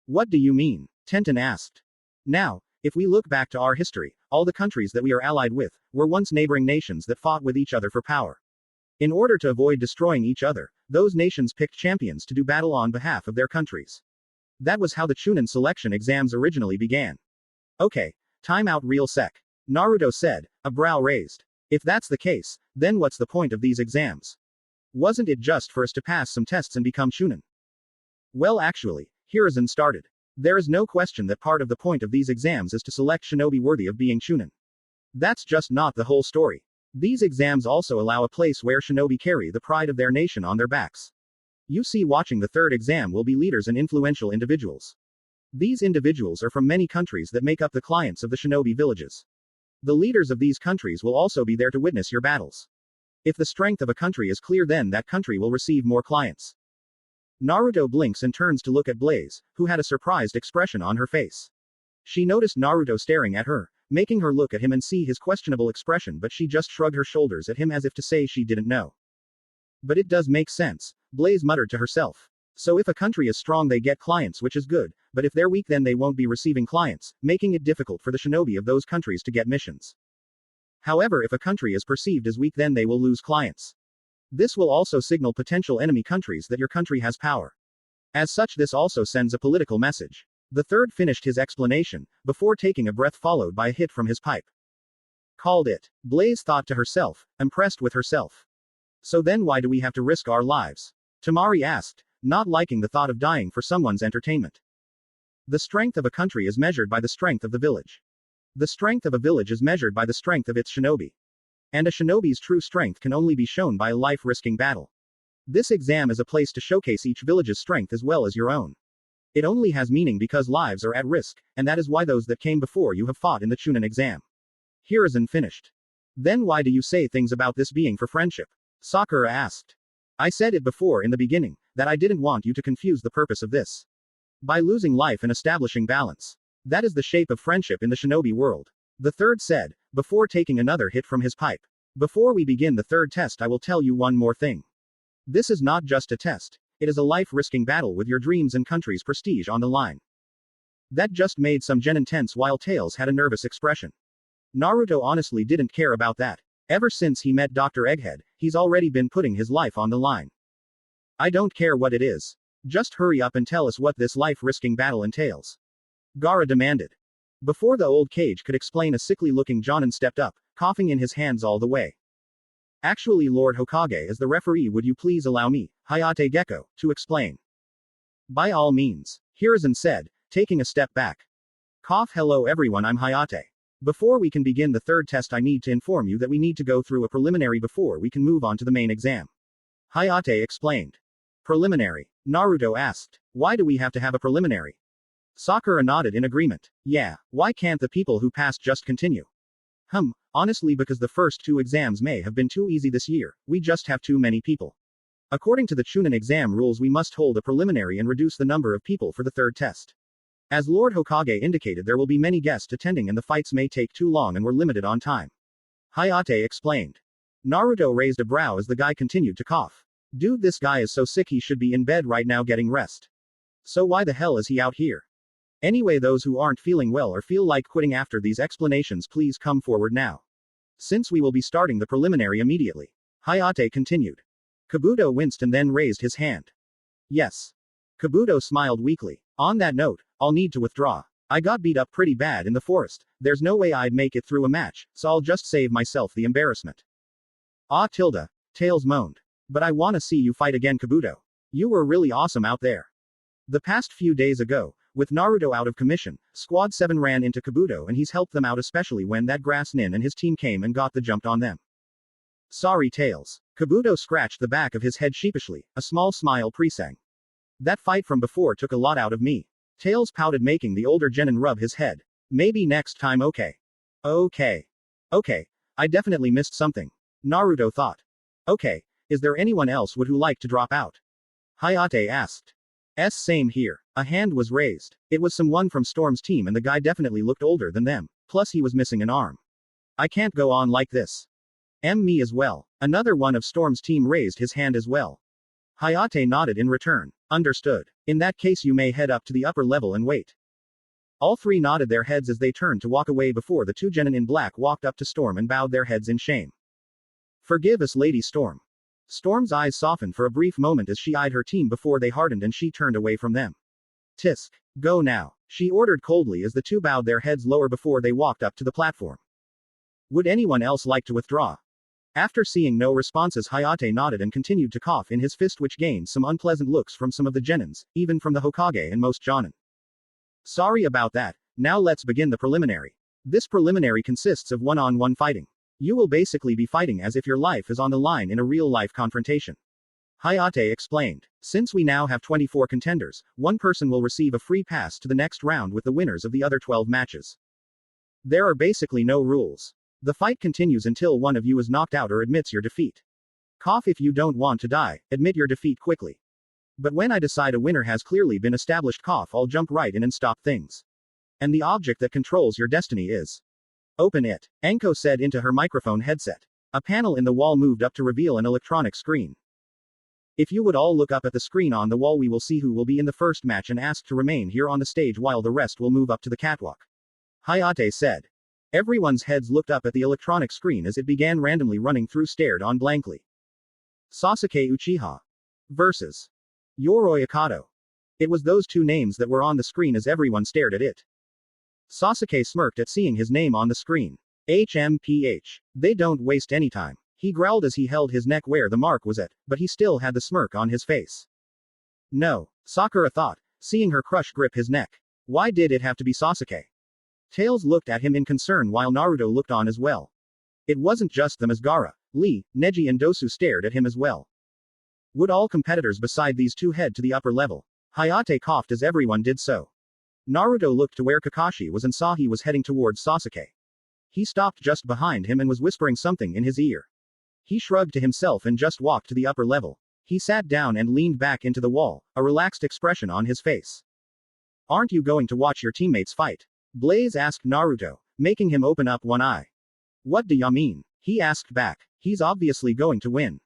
Speaker 1: What do you mean? Tenten asked. Now, if we look back to our history, all the countries that we are allied with, were once neighboring nations that fought with each other for power. In order to avoid destroying each other, those nations picked champions to do battle on behalf of their countries. That was how the Chunin selection exams originally began. Okay, time out real sec. Naruto said, a brow raised. If that's the case, then what's the point of these exams? Wasn't it just for us to pass some tests and become Chunin? Well, actually, Hiruzen started. There is no question that part of the point of these exams is to select shinobi worthy of being Chunin. That's just not the whole story. These exams also allow a place where shinobi carry the pride of their nation on their backs. You see, watching the third exam will be leaders and influential individuals. These individuals are from many countries that make up the clients of the shinobi villages. The leaders of these countries will also be there to witness your battles. If the strength of a country is clear, then that country will receive more clients. Naruto blinks and turns to look at Blaze, who had a surprised expression on her face. She noticed Naruto staring at her, making her look at him and see his questionable expression, but she just shrugged her shoulders at him as if to say she didn't know. But it does make sense, Blaze muttered to herself. So if a country is strong, they get clients, which is good, but if they're weak, then they won't be receiving clients, making it difficult for the shinobi of those countries to get missions. However, if a country is perceived as weak, then they will lose clients. This will also signal potential enemy countries that your country has power. As such, this also sends a political message. The third finished his explanation, before taking a breath followed by a hit from his pipe. Called it. Blaze thought to herself, impressed with herself. So then why do we have to risk our lives? Tamari asked, not liking the thought of dying for someone's entertainment. The strength of a country is measured by the strength of the village. The strength of a village is measured by the strength of its shinobi. And a shinobi's true strength can only be shown by a life-risking battle. This exam is a place to showcase each village's strength as well as your own. It only has meaning because lives are at risk, and that is why those that came before you have fought in the Chunin exam. Hiruzen finished. Then why do you say things about this being for friendship? Sakura asked. I said it before in the beginning, that I didn't want you to confuse the purpose of this. By losing life and establishing balance. That is the shape of friendship in the shinobi world. The third said, before taking another hit from his pipe. Before we begin the third test, I will tell you one more thing. This is not just a test. It is a life-risking battle with your dreams and country's prestige on the line. That just made some genin tense while Tails had a nervous expression. Naruto honestly didn't care about that. Ever since he met Dr. Egghead, he's already been putting his life on the line. I don't care what it is. Just hurry up and tell us what this life-risking battle entails. Gaara demanded. Before the old cage could explain, a sickly-looking Jonin stepped up, coughing in his hands all the way. Actually, Lord Hokage, as the referee, would you please allow me, Hayate Gecko, to explain? By all means, Hiruzen said, taking a step back. Cough. Hello everyone, I'm Hayate. Before we can begin the third test, I need to inform you that we need to go through a preliminary before we can move on to the main exam. Hayate explained. Preliminary? Naruto asked. Why do we have to have a preliminary? Sakura nodded in agreement. Yeah, why can't the people who passed just continue? Honestly, because the first two exams may have been too easy this year, we just have too many people. According to the Chunin exam rules, we must hold a preliminary and reduce the number of people for the third test. As Lord Hokage indicated, there will be many guests attending and the fights may take too long and we're limited on time. Hayate explained. Naruto raised a brow as the guy continued to cough. Dude, this guy is so sick he should be in bed right now getting rest. So why the hell is he out here? Anyway, those who aren't feeling well or feel like quitting after these explanations, please come forward now. Since we will be starting the preliminary immediately. Hayate continued. Kabuto winced and then raised his hand. Yes. Kabuto smiled weakly. On that note, I'll need to withdraw. I got beat up pretty bad in the forest. There's no way I'd make it through a match, so I'll just save myself the embarrassment. Ah, Tilda. Tails moaned. But I wanna see you fight again, Kabuto. You were really awesome out there. The past few days ago, with Naruto out of commission, Squad 7 ran into Kabuto and he's helped them out, especially when that grass nin and his team came and got the jump on them. Sorry, Tails. Kabuto scratched the back of his head sheepishly, a small smile presang. That fight from before took a lot out of me. Tails pouted, making the older genin rub his head. Maybe next time, okay. Okay. I definitely missed something. Naruto thought. Okay, is there anyone else who would like to drop out? Hayate asked. Same here. A hand was raised. It was someone from Storm's team and the guy definitely looked older than them, plus he was missing an arm. I can't go on like this. Me as well. Another one of Storm's team raised his hand as well. Hayate nodded in return. Understood. In that case, you may head up to the upper level and wait. All three nodded their heads as they turned to walk away before the two genin in black walked up to Storm and bowed their heads in shame. Forgive us, Lady Storm. Storm's eyes softened for a brief moment as she eyed her team before they hardened and she turned away from them. Tisk. Go now. She ordered coldly as the two bowed their heads lower before they walked up to the platform. Would anyone else like to withdraw? After seeing no responses, Hayate nodded and continued to cough in his fist, which gained some unpleasant looks from some of the genins, even from the Hokage and most jonin. Sorry about that, now let's begin the preliminary. This preliminary consists of one-on-one fighting. You will basically be fighting as if your life is on the line in a real-life confrontation. Hayate explained. Since we now have 24 contenders, one person will receive a free pass to the next round with the winners of the other 12 matches. There are basically no rules. The fight continues until one of you is knocked out or admits your defeat. Cough if you don't want to die, admit your defeat quickly. But when I decide a winner has clearly been established, cough, I'll jump right in and stop things. And the object that controls your destiny is. Open it, Anko said into her microphone headset. A panel in the wall moved up to reveal an electronic screen. If you would all look up at the screen on the wall, we will see who will be in the first match and ask to remain here on the stage while the rest will move up to the catwalk. Hayate said. Everyone's heads looked up at the electronic screen as it began randomly running through, stared on blankly. Sasuke Uchiha versus Yoroi Akato. It was those two names that were on the screen as everyone stared at it. Sasuke smirked at seeing his name on the screen. HMPH. They don't waste any time. He growled as he held his neck where the mark was at, but he still had the smirk on his face. No, Sakura thought, seeing her crush grip his neck. Why did it have to be Sasuke? Tails looked at him in concern while Naruto looked on as well. It wasn't just them as Gaara, Lee, Neji and Dosu stared at him as well. Would all competitors beside these two head to the upper level? Hayate coughed as everyone did so. Naruto looked to where Kakashi was and saw he was heading towards Sasuke. He stopped just behind him and was whispering something in his ear. He shrugged to himself and just walked to the upper level. He sat down and leaned back into the wall, a relaxed expression on his face. Aren't you going to watch your teammates fight? Blaze asked Naruto, making him open up one eye. What do ya mean? He asked back. He's obviously going to win.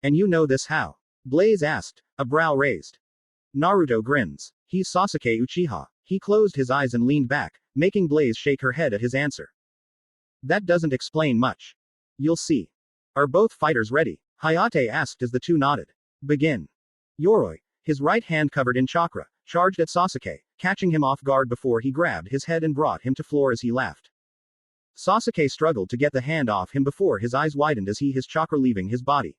Speaker 1: And you know this how? Blaze asked, a brow raised. Naruto grins. He's Sasuke Uchiha. He closed his eyes and leaned back, making Blaze shake her head at his answer. That doesn't explain much. You'll see. Are both fighters ready? Hayate asked as the two nodded. Begin. Yoroi, his right hand covered in chakra, charged at Sasuke, catching him off guard before he grabbed his head and brought him to floor as he laughed. Sasuke struggled to get the hand off him before his eyes widened as his chakra leaving his body.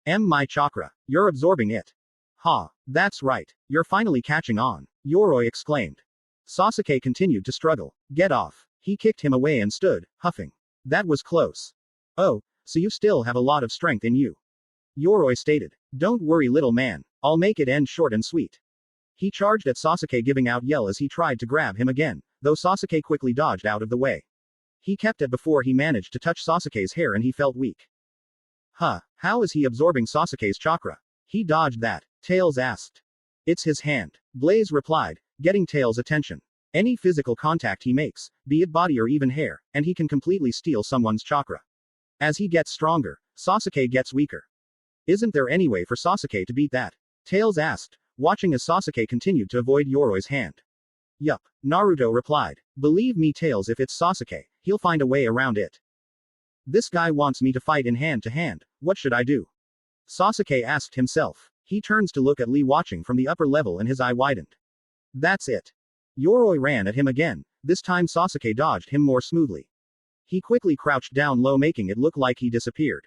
Speaker 1: My chakra. You're absorbing it. Ha, that's right. You're finally catching on, Yoroi exclaimed. Sasuke continued to struggle. Get off. He kicked him away and stood, huffing. That was close. Oh, so you still have a lot of strength in you. Yoroi stated. Don't worry, little man. I'll make it end short and sweet. He charged at Sasuke, giving out yell as he tried to grab him again, though Sasuke quickly dodged out of the way. He kept it before he managed to touch Sasuke's hair and he felt weak. How is he absorbing Sasuke's chakra? He dodged that, Tails asked. It's his hand, Blaze replied, getting Tails' attention. Any physical contact he makes, be it body or even hair, and he can completely steal someone's chakra. As he gets stronger, Sasuke gets weaker. Isn't there any way for Sasuke to beat that? Tails asked, watching as Sasuke continued to avoid Yoroi's hand. Yup, Naruto replied. Believe me, Tails, if it's Sasuke, he'll find a way around it. This guy wants me to fight in hand to hand, what should I do? Sasuke asked himself. He turns to look at Lee watching from the upper level and his eye widened. That's it. Yoroi ran at him again, this time Sasuke dodged him more smoothly. He quickly crouched down low, making it look like he disappeared.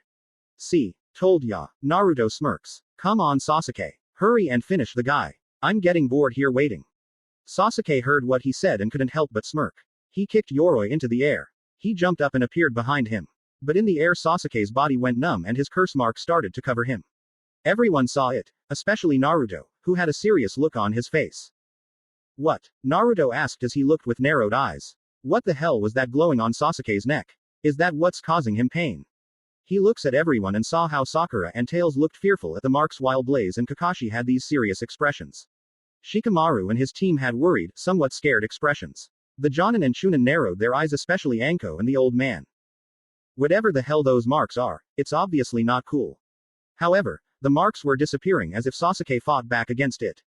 Speaker 1: See, told ya, Naruto smirks. Come on, Sasuke. Hurry and finish the guy. I'm getting bored here waiting. Sasuke heard what he said and couldn't help but smirk. He kicked Yoroi into the air. He jumped up and appeared behind him. But in the air, Sasuke's body went numb and his curse mark started to cover him. Everyone saw it, especially Naruto, who had a serious look on his face. What? Naruto asked as he looked with narrowed eyes. What the hell was that glowing on Sasuke's neck? Is that what's causing him pain? He looks at everyone and saw how Sakura and Tails looked fearful at the marks while Blaze and Kakashi had these serious expressions. Shikamaru and his team had worried, somewhat scared expressions. The Jonin and Chunin narrowed their eyes, especially Anko and the old man. Whatever the hell those marks are, it's obviously not cool. However, the marks were disappearing as if Sasuke fought back against it.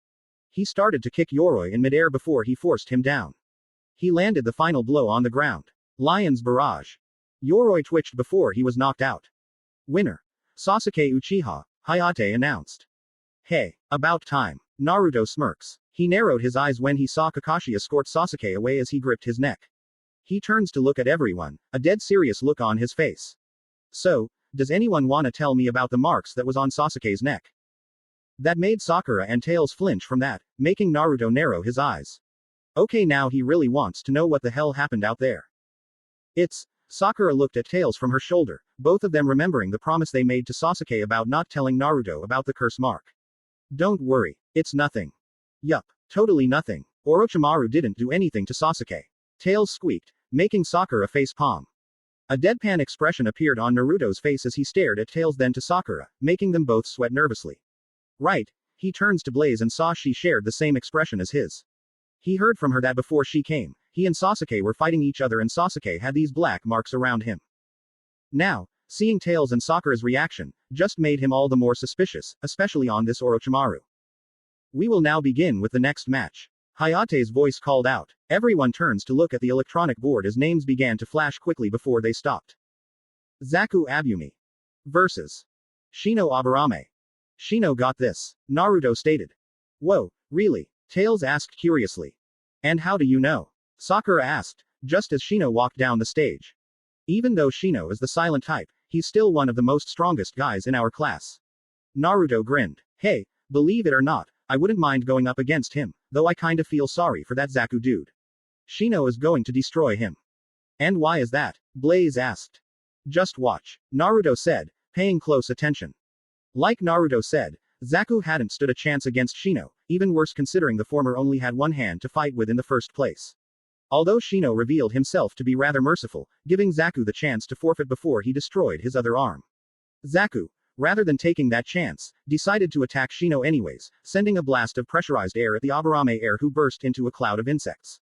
Speaker 1: He started to kick Yoroi in midair before he forced him down. He landed the final blow on the ground. Lion's Barrage. Yoroi twitched before he was knocked out. Winner. Sasuke Uchiha, Hayate announced. Hey, about time. Naruto smirks. He narrowed his eyes when he saw Kakashi escort Sasuke away as he gripped his neck. He turns to look at everyone, a dead serious look on his face. So, does anyone wanna tell me about the marks that was on Sasuke's neck? That made Sakura and Tails flinch from that, making Naruto narrow his eyes. Okay, now he really wants to know what the hell happened out there. Sakura looked at Tails from her shoulder, both of them remembering the promise they made to Sasuke about not telling Naruto about the curse mark. Don't worry, it's nothing. Yup, totally nothing. Orochimaru didn't do anything to Sasuke. Tails squeaked, making Sakura face palm. A deadpan expression appeared on Naruto's face as he stared at Tails then to Sakura, making them both sweat nervously. Right, he turns to Blaze and saw she shared the same expression as his. He heard from her that before she came, he and Sasuke were fighting each other and Sasuke had these black marks around him. Now, seeing Tails and Sakura's reaction, just made him all the more suspicious, especially on this Orochimaru. We will now begin with the next match. Hayate's voice called out. Everyone turns to look at the electronic board as names began to flash quickly before they stopped. Zaku Abumi versus Shino Aburame. Shino got this, Naruto stated. Whoa, really? Tails asked curiously. And how do you know? Sakura asked, just as Shino walked down the stage. Even though Shino is the silent type, he's still one of the most strongest guys in our class. Naruto grinned. Hey, believe it or not, I wouldn't mind going up against him, though I kinda feel sorry for that Zaku dude. Shino is going to destroy him. And why is that? Blaze asked. Just watch, Naruto said, paying close attention. Like Naruto said, Zaku hadn't stood a chance against Shino, even worse considering the former only had one hand to fight with in the first place. Although Shino revealed himself to be rather merciful, giving Zaku the chance to forfeit before he destroyed his other arm. Zaku, rather than taking that chance, decided to attack Shino anyways, sending a blast of pressurized air at the Aburame heir who burst into a cloud of insects.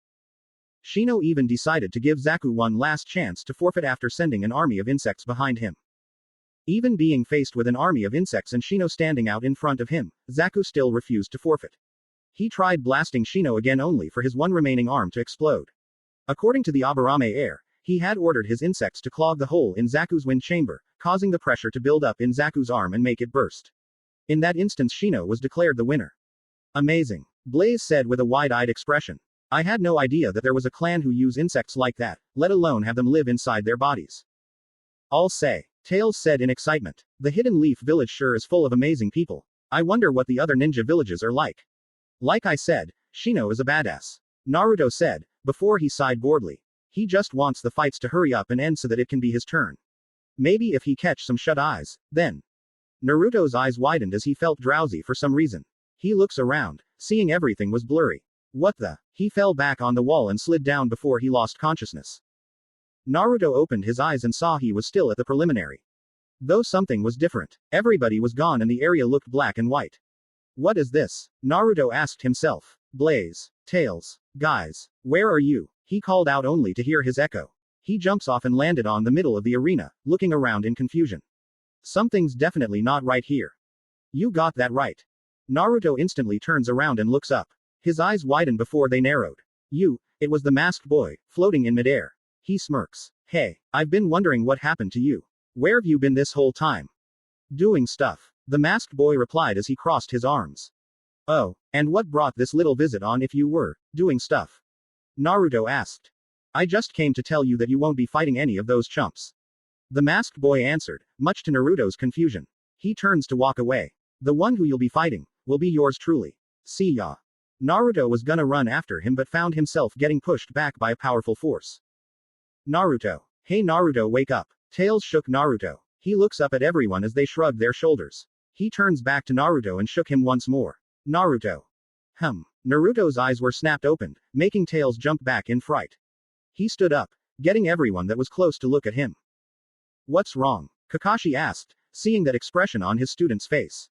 Speaker 1: Shino even decided to give Zaku one last chance to forfeit after sending an army of insects behind him. Even being faced with an army of insects and Shino standing out in front of him, Zaku still refused to forfeit. He tried blasting Shino again only for his one remaining arm to explode. According to the Aburame heir, he had ordered his insects to clog the hole in Zaku's wind chamber, causing the pressure to build up in Zaku's arm and make it burst. In that instance Shino was declared the winner. Amazing, Blaze said with a wide-eyed expression. I had no idea that there was a clan who use insects like that, let alone have them live inside their bodies. I'll say, Tails said in excitement. The Hidden Leaf Village sure is full of amazing people. I wonder what the other ninja villages are like. Like I said, Shino is a badass. Naruto said, before he sighed boredly. He just wants the fights to hurry up and end so that it can be his turn. Maybe if he catch some shut eyes, then. Naruto's eyes widened as he felt drowsy for some reason. He looks around, seeing everything was blurry. What the? He fell back on the wall and slid down before he lost consciousness. Naruto opened his eyes and saw he was still at the preliminary. Though something was different. Everybody was gone and the area looked black and white. What is this? Naruto asked himself. Blaze. Tails. Guys. Where are you? He called out only to hear his echo. He jumps off and landed on the middle of the arena, looking around in confusion. Something's definitely not right here. You got that right. Naruto instantly turns around and looks up. His eyes widen before they narrowed. It was the masked boy, floating in midair. He smirks. Hey, I've been wondering what happened to you. Where've you been this whole time? Doing stuff. The masked boy replied as he crossed his arms. Oh, and what brought this little visit on if you were doing stuff? Naruto asked. I just came to tell you that you won't be fighting any of those chumps. The masked boy answered, much to Naruto's confusion. He turns to walk away. The one who you'll be fighting will be yours truly. See ya. Naruto was gonna run after him but found himself getting pushed back by a powerful force. Naruto. Hey Naruto, wake up. Tails shook Naruto. He looks up at everyone as they shrugged their shoulders. He turns back to Naruto and shook him once more. Naruto. Naruto's eyes were snapped open, making Tails jump back in fright. He stood up, getting everyone that was close to look at him. What's wrong? Kakashi asked, seeing that expression on his student's face.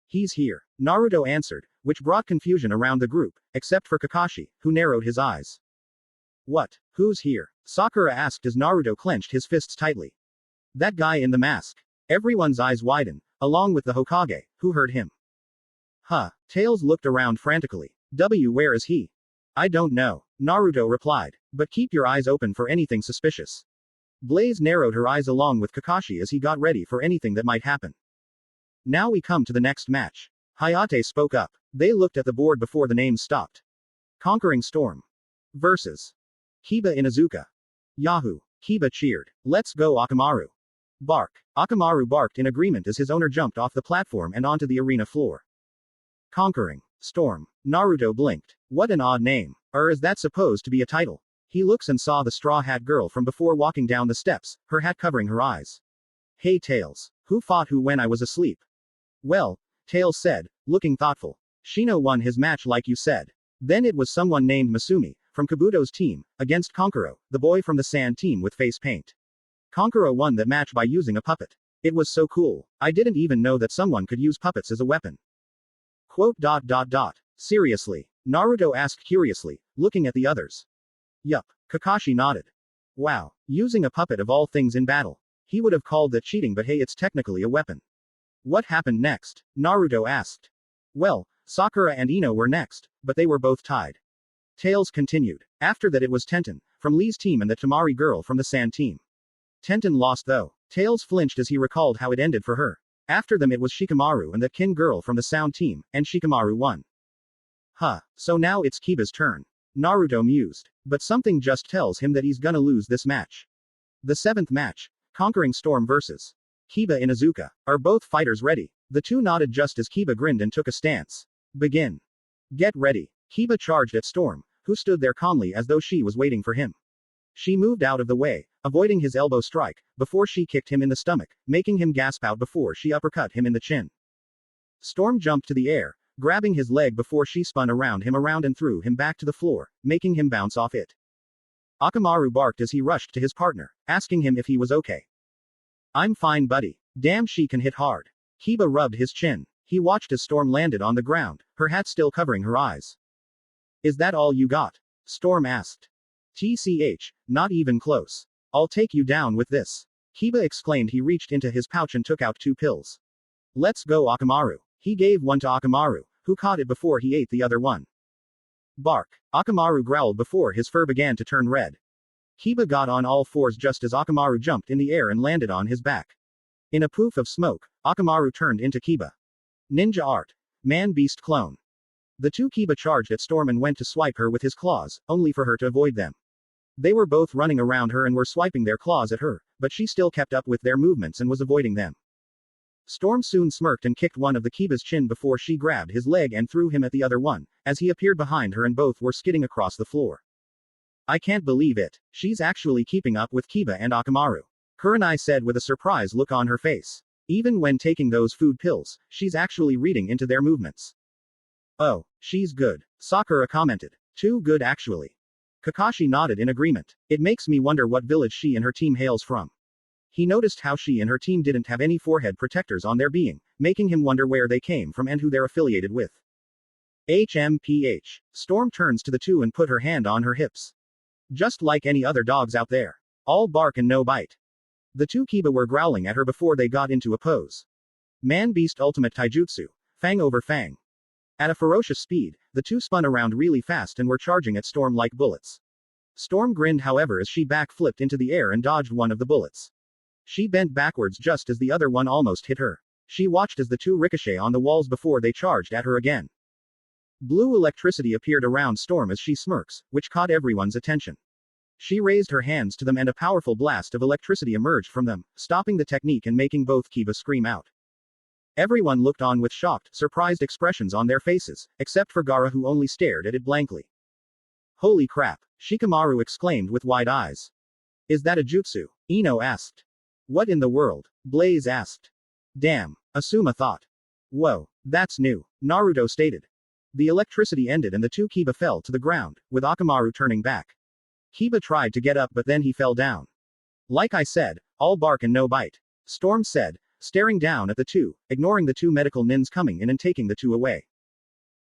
Speaker 1: He's here. Naruto answered, which brought confusion around the group, except for Kakashi, who narrowed his eyes. What? Who's here? Sakura asked as Naruto clenched his fists tightly. That guy in the mask. Everyone's eyes widened, along with the Hokage, who heard him. Tails looked around frantically. Where is he? I don't know, Naruto replied, but keep your eyes open for anything suspicious. Blaze narrowed her eyes along with Kakashi as he got ready for anything that might happen. Now we come to the next match. Hayate spoke up. They looked at the board before the names stopped. Conquering Storm versus Kiba Inuzuka. Yahoo! Kiba cheered. Let's go Akamaru. Bark. Akamaru barked in agreement as his owner jumped off the platform and onto the arena floor. Conquering Storm. Naruto blinked. What an odd name. Or is that supposed to be a title? He looks and saw the Straw Hat Girl from before walking down the steps, her hat covering her eyes. Hey Tails. Who fought who when I was asleep? Well, Tails said, looking thoughtful. Shino won his match like you said. Then it was someone named Masumi, from Kabuto's team, against Konkuro, the boy from the Sand team with face paint. Konkuro won that match by using a puppet. It was so cool. I didn't even know that someone could use puppets as a weapon. Quote. Seriously? Naruto asked curiously, looking at the others. Yup. Kakashi nodded. Wow. Using a puppet of all things in battle. He would have called that cheating, but hey, it's technically a weapon. What happened next? Naruto asked. Well, Sakura and Ino were next, but they were both tied. Tails continued. After that it was Tenten, from Lee's team and the Tamari girl from the Sand team. Tenten lost though. Tails flinched as he recalled how it ended for her. After them it was Shikamaru and the Kin girl from the Sound team, and Shikamaru won. Huh, so now it's Kiba's turn. Naruto mused. But something just tells him that he's gonna lose this match. The 7th match. Conquering Storm vs. Kiba Inuzuka. Are both fighters ready? The two nodded just as Kiba grinned and took a stance. Begin. Get ready. Kiba charged at Storm, who stood there calmly as though she was waiting for him. She moved out of the way, avoiding his elbow strike, before she kicked him in the stomach, making him gasp out before she uppercut him in the chin. Storm jumped to the air, grabbing his leg before she spun around him and threw him back to the floor, making him bounce off it. Akamaru barked as he rushed to his partner, asking him if he was okay. I'm fine buddy. Damn she can hit hard. Kiba rubbed his chin. He watched as Storm landed on the ground, her hat still covering her eyes. Is that all you got? Storm asked. TCH, not even close. I'll take you down with this. Kiba exclaimed. He reached into his pouch and took out 2 pills. Let's go Akamaru. He gave one to Akamaru, who caught it before he ate the other one. Bark. Akamaru growled before his fur began to turn red. Kiba got on all fours just as Akamaru jumped in the air and landed on his back. In a poof of smoke, Akamaru turned into Kiba. Ninja art. Man-beast clone. The two Kiba charged at Storm and went to swipe her with his claws, only for her to avoid them. They were both running around her and were swiping their claws at her, but she still kept up with their movements and was avoiding them. Storm soon smirked and kicked one of the Kiba's chin before she grabbed his leg and threw him at the other one, as he appeared behind her and both were skidding across the floor. I can't believe it. She's actually keeping up with Kiba and Akamaru. Kurenai said with a surprised look on her face. Even when taking those food pills, she's actually reading into their movements. Oh, she's good. Sakura commented. Too good actually. Kakashi nodded in agreement. It makes me wonder what village she and her team hails from. He noticed how she and her team didn't have any forehead protectors on their being, making him wonder where they came from and who they're affiliated with. HMPH. Storm turns to the two and put her hand on her hips. Just like any other dogs out there. All bark and no bite. The two Kiba were growling at her before they got into a pose. Man-beast ultimate taijutsu. Fang over fang. At a ferocious speed, the two spun around really fast and were charging at Storm like bullets. Storm grinned however as she back-flipped into the air and dodged one of the bullets. She bent backwards just as the other one almost hit her. She watched as the two ricochet on the walls before they charged at her again. Blue electricity appeared around Storm as she smirks, which caught everyone's attention. She raised her hands to them and a powerful blast of electricity emerged from them, stopping the technique and making both Kiba scream out. Everyone looked on with shocked, surprised expressions on their faces, except for Gaara who only stared at it blankly. Holy crap! Shikamaru exclaimed with wide eyes. Is that a jutsu? Ino asked. What in the world? Blaze asked. Damn, Asuma thought. Whoa, that's new, Naruto stated. The electricity ended and the two Kiba fell to the ground, with Akamaru turning back. Kiba tried to get up but then he fell down. Like I said, all bark and no bite. Storm said, staring down at the two, ignoring the two medical nins coming in and taking the two away.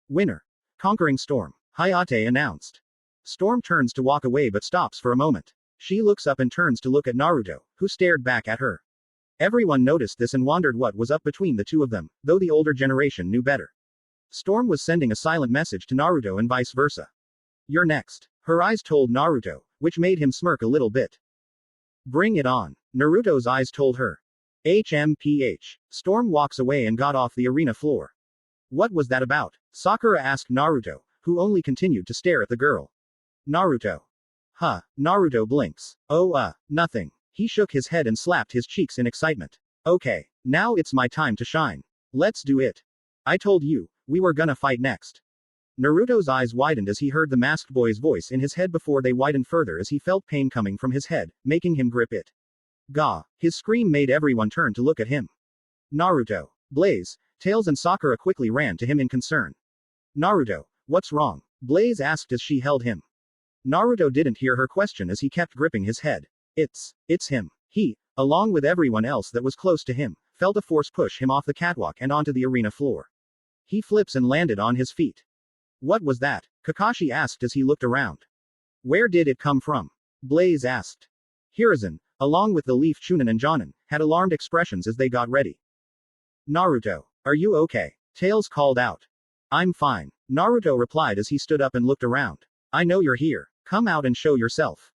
Speaker 1: Winner. Conquering Storm. Hayate announced. Storm turns to walk away but stops for a moment. She looks up and turns to look at Naruto, who stared back at her. Everyone noticed this and wondered what was up between the two of them, though the older generation knew better. Storm was sending a silent message to Naruto and vice versa. You're next. Her eyes told Naruto, which made him smirk a little bit. Bring it on. Naruto's eyes told her. HMPH. Storm walks away and got off the arena floor. What was that about? Sakura asked Naruto, who only continued to stare at the girl. Naruto. Huh, Naruto blinks. Oh, nothing. He shook his head and slapped his cheeks in excitement. Okay, now it's my time to shine. Let's do it. I told you, we were gonna fight next. Naruto's eyes widened as he heard the masked boy's voice in his head before they widened further as he felt pain coming from his head, making him grip it. Gah! His scream made everyone turn to look at him. Naruto. Blaze, Tails and Sakura quickly ran to him in concern. Naruto, what's wrong? Blaze asked as she held him. Naruto didn't hear her question as he kept gripping his head. It's him. He, along with everyone else that was close to him, felt a force push him off the catwalk and onto the arena floor. He flips and landed on his feet. What was that? Kakashi asked as he looked around. Where did it come from? Blaze asked. Hiruzen, along with the Leaf Chunin and Jonin, had alarmed expressions as they got ready. Naruto, are you okay? Tails called out. I'm fine. Naruto replied as he stood up and looked around. I know you're here. Come out and show yourself.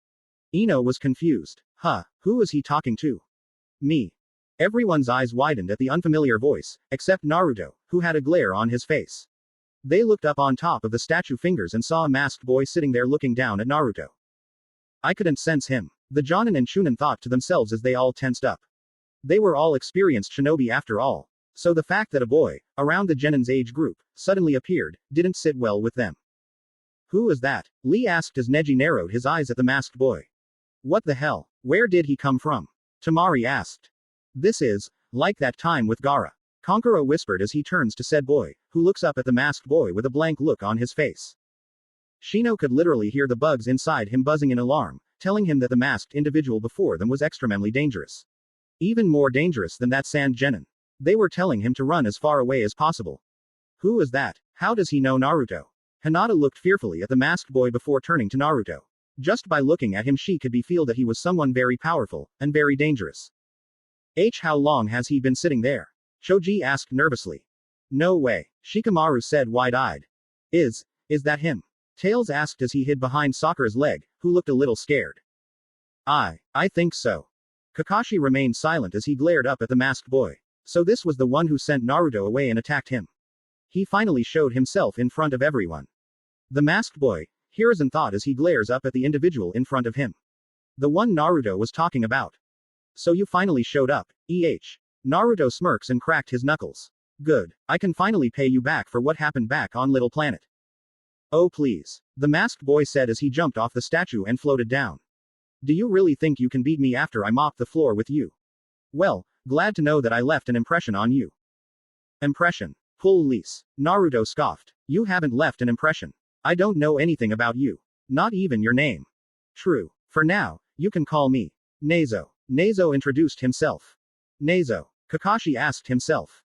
Speaker 1: Ino was confused. Huh, who was he talking to? Me. Everyone's eyes widened at the unfamiliar voice, except Naruto, who had a glare on his face. They looked up on top of the statue fingers and saw a masked boy sitting there looking down at Naruto. I couldn't sense him. The Jonin and Chunin thought to themselves as they all tensed up. They were all experienced shinobi after all. So the fact that a boy, around the Genin's age group, suddenly appeared, didn't sit well with them. Who was that? Lee asked as Neji narrowed his eyes at the masked boy. What the hell? Where did he come from? Tamari asked. This is, like that time with Gaara. Kankuro whispered as he turns to said boy, who looks up at the masked boy with a blank look on his face. Shino could literally hear the bugs inside him buzzing in alarm, telling him that the masked individual before them was extremely dangerous. Even more dangerous than that Sand Genin. They were telling him to run as far away as possible. Who was that? How does he know Naruto? Hinata looked fearfully at the masked boy before turning to Naruto. Just by looking at him she could feel that he was someone very powerful, and very dangerous. How long has he been sitting there? Choji asked nervously. No way, Shikamaru said wide-eyed. Is that him? Tails asked as he hid behind Sakura's leg, who looked a little scared. I think so. Kakashi remained silent as he glared up at the masked boy. So this was the one who sent Naruto away and attacked him. He finally showed himself in front of everyone. The masked boy, Hiruzen thought as he glares up at the individual in front of him. The one Naruto was talking about. So you finally showed up, Naruto smirks and cracked his knuckles. Good, I can finally pay you back for what happened back on Little Planet. Oh please, the masked boy said as he jumped off the statue and floated down. Do you really think you can beat me after I mopped the floor with you? Well, glad to know that I left an impression on you. Impression? Police. Naruto scoffed. You haven't left an impression. I don't know anything about you. Not even your name. True. For now, you can call me Nezo. Nezo introduced himself. Nezo. Kakashi asked himself.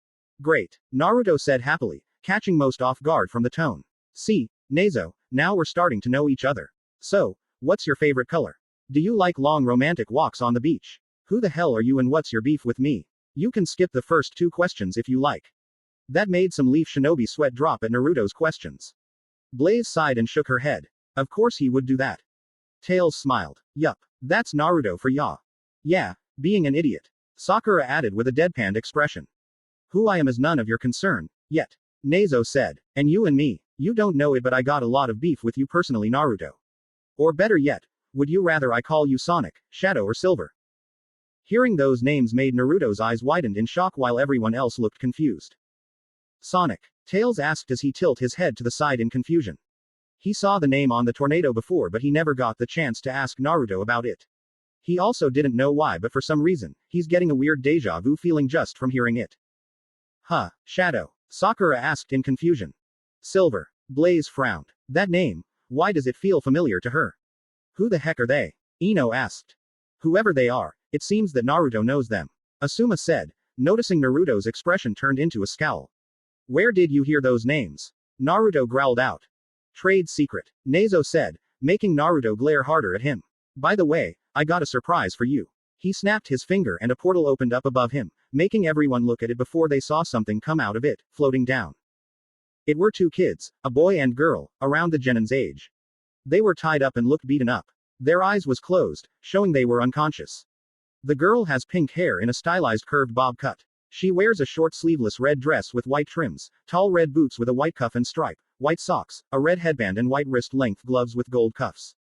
Speaker 1: Great. Naruto said happily, catching most off guard from the tone. See, Nezo, now we're starting to know each other. So, what's your favorite color? Do you like long romantic walks on the beach? Who the hell are you and what's your beef with me? You can skip the first two questions if you like. That made some Leaf Shinobi sweat drop at Naruto's questions. Blaze sighed and shook her head. Of course he would do that. Tails smiled. Yup. That's Naruto for ya. Yeah, being an idiot. Sakura added with a deadpanned expression. Who I am is none of your concern, yet. Nezo said. And you and me, you don't know it but I got a lot of beef with you personally Naruto. Or better yet, would you rather I call you Sonic, Shadow or Silver? Hearing those names made Naruto's eyes widened in shock while everyone else looked confused. Sonic. Tails asked as he tilted his head to the side in confusion. He saw the name on the tornado before but he never got the chance to ask Naruto about it. He also didn't know why but for some reason, he's getting a weird deja vu feeling just from hearing it. Huh, Shadow? Sakura asked in confusion. Silver. Blaze frowned. That name, why does it feel familiar to her? Who the heck are they? Ino asked. Whoever they are, it seems that Naruto knows them. Asuma said, noticing Naruto's expression turned into a scowl. Where did you hear those names? Naruto growled out. Trade secret. Nezo said, making Naruto glare harder at him. By the way, I got a surprise for you. He snapped his finger and a portal opened up above him, making everyone look at it before they saw something come out of it, floating down. It were two kids, a boy and girl, around the Genin's age. They were tied up and looked beaten up. Their eyes was closed, showing they were unconscious. The girl has pink hair in a stylized curved bob cut. She wears a short sleeveless red dress with white trims, tall red boots with a white cuff and stripe, white socks, a red headband and white wrist-length gloves with gold cuffs.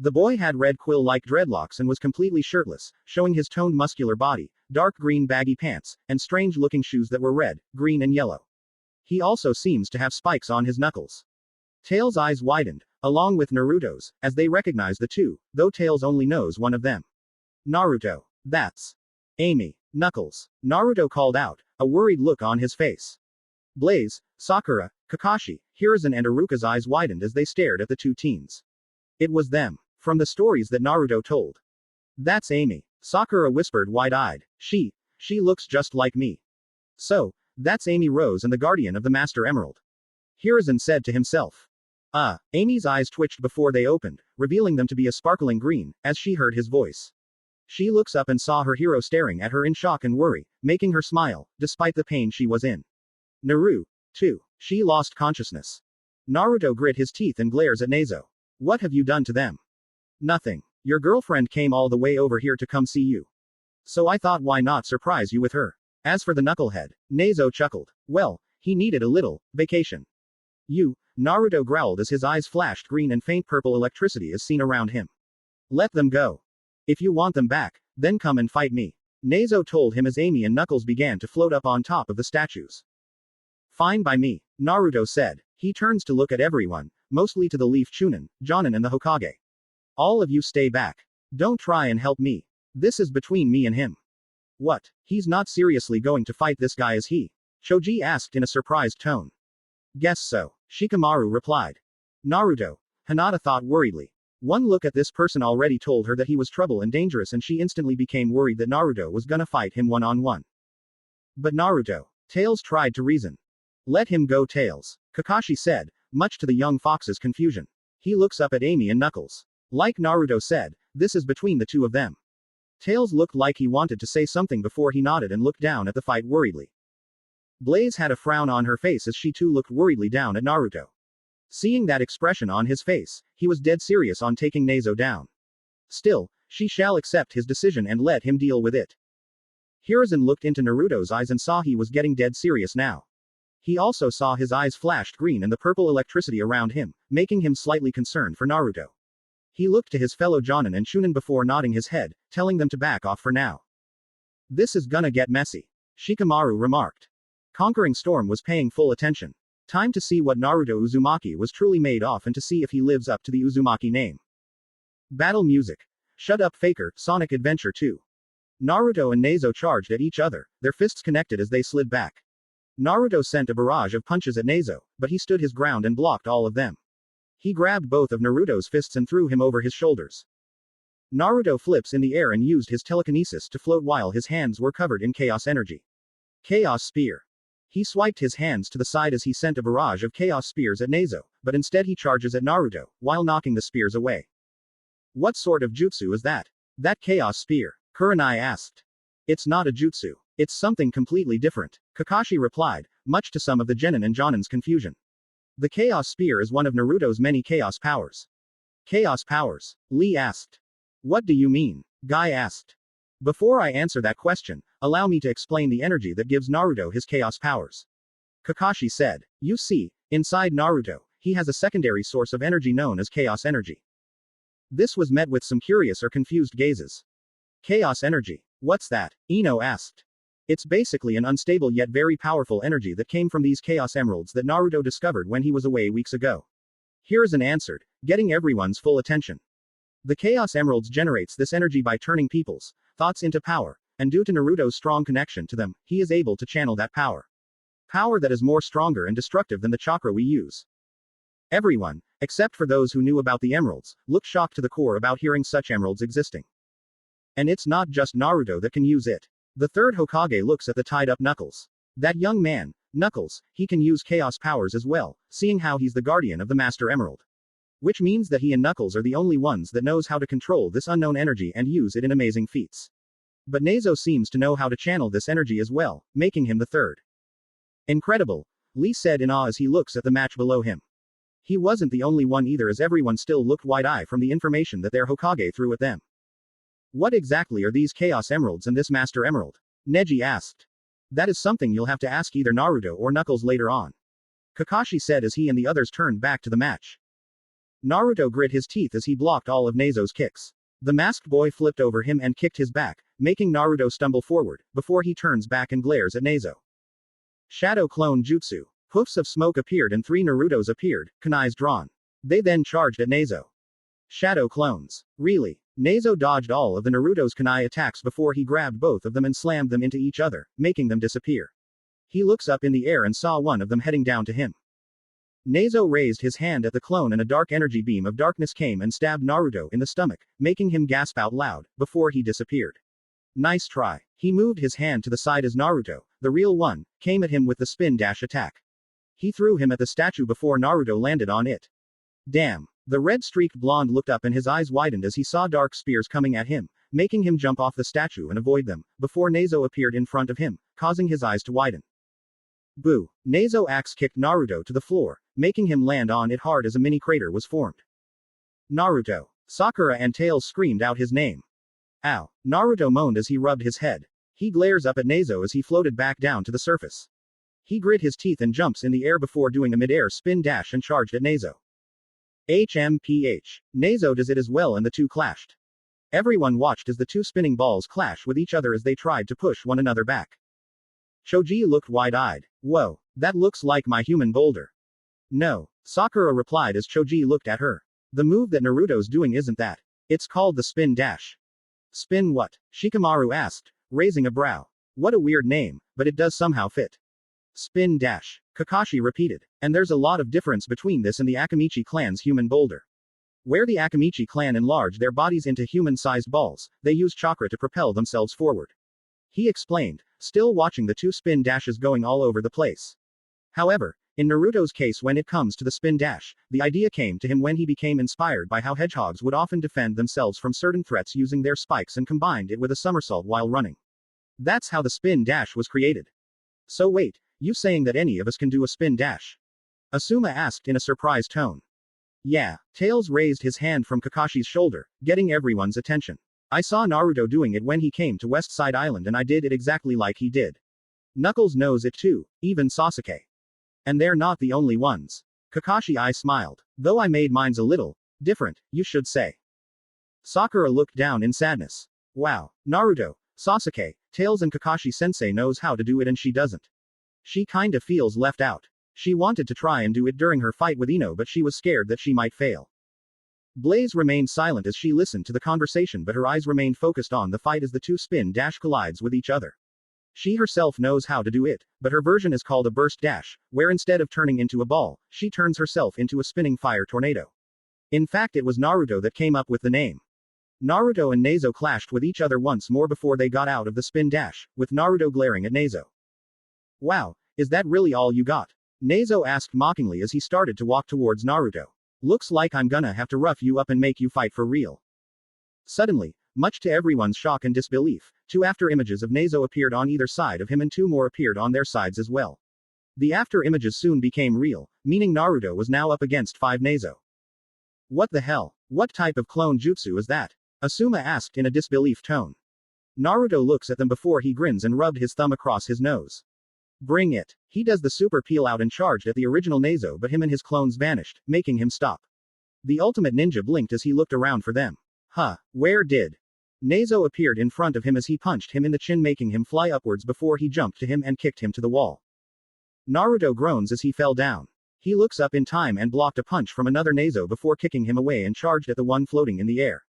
Speaker 1: The boy had red quill-like dreadlocks and was completely shirtless, showing his toned muscular body, dark green baggy pants, and strange-looking shoes that were red, green and yellow. He also seems to have spikes on his knuckles. Tails' eyes widened, along with Naruto's, as they recognized the two, though Tails only knows one of them. Naruto. That's Amy. Knuckles. Naruto called out, a worried look on his face. Blaze, Sakura, Kakashi, Hiruzen and Iruka's eyes widened as they stared at the two teens. It was them. From the stories that Naruto told. That's Amy. Sakura whispered wide-eyed. She looks just like me. So, that's Amy Rose and the guardian of the Master Emerald. Hiruzen said to himself. Amy's eyes twitched before they opened, revealing them to be a sparkling green, as she heard his voice. She looks up and saw her hero staring at her in shock and worry, making her smile, despite the pain she was in. Naru, too. She lost consciousness. Naruto grit his teeth and glares at Nezo. What have you done to them? Nothing. Your girlfriend came all the way over here to come see you. So I thought why not surprise you with her. As for the knucklehead, Nezo chuckled. Well, he needed a little vacation. You, Naruto growled as his eyes flashed green and faint purple electricity as seen around him. Let them go. If you want them back, then come and fight me. Nezo told him as Amy and Knuckles began to float up on top of the statues. Fine by me, Naruto said. He turns to look at everyone, mostly to the Leaf Chunin, Jonin and the Hokage. All of you stay back. Don't try and help me. This is between me and him. What? He's not seriously going to fight this guy, is he? Choji asked in a surprised tone. Guess so, Shikamaru replied. Naruto. Hinata thought worriedly. One look at this person already told her that he was trouble and dangerous, and she instantly became worried that Naruto was gonna fight him one-on-one. But Naruto. Tails tried to reason. Let him go, Tails, Kakashi said, much to the young fox's confusion. He looks up at Amy and Knuckles. Like Naruto said, this is between the two of them. Tails looked like he wanted to say something before he nodded and looked down at the fight worriedly. Blaze had a frown on her face as she too looked worriedly down at Naruto. Seeing that expression on his face, he was dead serious on taking Nezo down. Still, she shall accept his decision and let him deal with it. Hiruzen looked into Naruto's eyes and saw he was getting dead serious now. He also saw his eyes flashed green and the purple electricity around him, making him slightly concerned for Naruto. He looked to his fellow Jonin and Chunin before nodding his head, telling them to back off for now. This is gonna get messy, Shikamaru remarked. Conquering Storm was paying full attention. Time to see what Naruto Uzumaki was truly made of and to see if he lives up to the Uzumaki name. Battle music. Shut up, Faker, Sonic Adventure 2. Naruto and Nezo charged at each other, their fists connected as they slid back. Naruto sent a barrage of punches at Nezo, but he stood his ground and blocked all of them. He grabbed both of Naruto's fists and threw him over his shoulders. Naruto flips in the air and used his telekinesis to float while his hands were covered in chaos energy. Chaos Spear. He swiped his hands to the side as he sent a barrage of chaos spears at Nezo, but instead he charges at Naruto, while knocking the spears away. What sort of jutsu is that? That chaos spear? Kurenai asked. It's not a jutsu. It's something completely different, Kakashi replied, much to some of the Genin and Jonin's confusion. The chaos spear is one of Naruto's many chaos powers. Chaos powers? Lee asked. What do you mean? Guy asked. Before I answer that question, allow me to explain the energy that gives Naruto his chaos powers. Kakashi said. You see, inside Naruto, he has a secondary source of energy known as chaos energy. This was met with some curious or confused gazes. Chaos energy? What's that? Ino asked. It's basically an unstable yet very powerful energy that came from these chaos emeralds that Naruto discovered when he was away weeks ago. Hiruzen answered, getting everyone's full attention. The chaos emeralds generates this energy by turning people's thoughts into power, and due to Naruto's strong connection to them, he is able to channel that power. Power that is more stronger and destructive than the chakra we use. Everyone, except for those who knew about the emeralds, looked shocked to the core about hearing such emeralds existing. And it's not just Naruto that can use it. The third Hokage looks at the tied-up Knuckles. That young man, Knuckles, he can use chaos powers as well, seeing how he's the guardian of the Master Emerald. Which means that he and Knuckles are the only ones that knows how to control this unknown energy and use it in amazing feats. But Nezo seems to know how to channel this energy as well, making him the third. Incredible, Lee said in awe as he looks at the match below him. He wasn't the only one either, as everyone still looked wide-eyed from the information that their Hokage threw at them. What exactly are these Chaos Emeralds and this Master Emerald? Neji asked. That is something you'll have to ask either Naruto or Knuckles later on, Kakashi said as he and the others turned back to the match. Naruto grit his teeth as he blocked all of Nezo's kicks. The masked boy flipped over him and kicked his back, making Naruto stumble forward, before he turns back and glares at Nezo. Shadow Clone Jutsu. Hoofs of smoke appeared and 3 Narutos appeared, kunais drawn. They then charged at Nezo. Shadow clones. Really? Nezo dodged all of the Naruto's kunai attacks before he grabbed both of them and slammed them into each other, making them disappear. He looks up in the air and saw one of them heading down to him. Nezo raised his hand at the clone and a dark energy beam of darkness came and stabbed Naruto in the stomach, making him gasp out loud, before he disappeared. Nice try. He moved his hand to the side as Naruto, the real one, came at him with the spin dash attack. He threw him at the statue before Naruto landed on it. Damn. The red-streaked blonde looked up and his eyes widened as he saw dark spears coming at him, making him jump off the statue and avoid them, before Nezo appeared in front of him, causing his eyes to widen. Boo. Nezo axe kicked Naruto to the floor, making him land on it hard as a mini crater was formed. Naruto. Sakura and Tails screamed out his name. Ow. Naruto moaned as he rubbed his head. He glares up at Nezo as he floated back down to the surface. He grit his teeth and jumps in the air before doing a mid-air spin dash and charged at Nezo. HMPH. Nezo does it as well and the two clashed. Everyone watched as the two spinning balls clash with each other as they tried to push one another back. Choji looked wide-eyed. Whoa, that looks like my human boulder. No, Sakura replied as Choji looked at her. The move that Naruto's doing isn't that. It's called the spin dash. Spin what? Shikamaru asked, raising a brow. What a weird name, but it does somehow fit. Spin dash. Kakashi repeated. And there's a lot of difference between this and the Akamichi clan's human boulder. Where the Akamichi clan enlarge their bodies into human-sized balls, they use chakra to propel themselves forward. He explained, still watching the two spin dashes going all over the place. However, in Naruto's case when it comes to the spin dash, the idea came to him when he became inspired by how hedgehogs would often defend themselves from certain threats using their spikes and combined it with a somersault while running. That's how the spin dash was created. So wait, you saying that any of us can do a spin dash? Asuma asked in a surprised tone. Yeah, Tails raised his hand from Kakashi's shoulder, getting everyone's attention. I saw Naruto doing it when he came to West Side Island and I did it exactly like he did. Knuckles knows it too, even Sasuke. And they're not the only ones. Kakashi I smiled. Though I made mine's a little different, you should say. Sakura looked down in sadness. Wow, Naruto, Sasuke, Tails and Kakashi-sensei knows how to do it and she doesn't. She kinda feels left out. She wanted to try and do it during her fight with Ino but she was scared that she might fail. Blaze remained silent as she listened to the conversation but her eyes remained focused on the fight as the two spin dash collides with each other. She herself knows how to do it, but her version is called a burst dash, where instead of turning into a ball, she turns herself into a spinning fire tornado. In fact it was Naruto that came up with the name. Naruto and Nezo clashed with each other once more before they got out of the spin dash, with Naruto glaring at Nezo. Wow, is that really all you got? Nezo asked mockingly as he started to walk towards Naruto. Looks like I'm gonna have to rough you up and make you fight for real. Suddenly, much to everyone's shock and disbelief, 2 after images of Nezo appeared on either side of him and 2 more appeared on their sides as well. The after images soon became real, meaning Naruto was now up against 5 Nezo. What the hell? What type of clone jutsu is that? Asuma asked in a disbelief tone. Naruto looks at them before he grins and rubbed his thumb across his nose. Bring it. He does the super peel out and charged at the original Nezo but him and his clones vanished, making him stop. The ultimate ninja blinked as he looked around for them. Huh, where did? Nezo appeared in front of him as he punched him in the chin making him fly upwards before he jumped to him and kicked him to the wall. Naruto groans as he fell down. He looks up in time and blocked a punch from another Nezo before kicking him away and charged at the one floating in the air.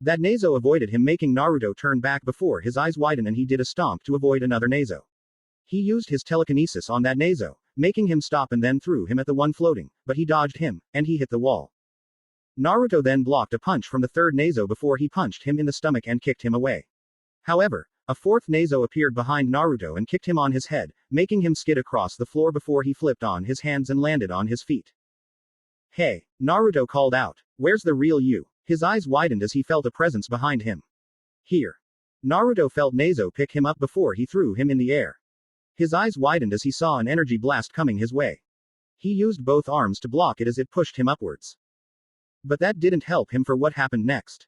Speaker 1: That Nezo avoided him making Naruto turn back before his eyes widen and he did a stomp to avoid another Nezo. He used his telekinesis on that Nezo, making him stop and then threw him at the one floating, but he dodged him, and he hit the wall. Naruto then blocked a punch from the third Nezo before he punched him in the stomach and kicked him away. However, a fourth Nezo appeared behind Naruto and kicked him on his head, making him skid across the floor before he flipped on his hands and landed on his feet. Hey, Naruto called out. Where's the real you? His eyes widened as he felt a presence behind him. Here. Naruto felt Nezo pick him up before he threw him in the air. His eyes widened as he saw an energy blast coming his way. He used both arms to block it as it pushed him upwards. But that didn't help him for what happened next.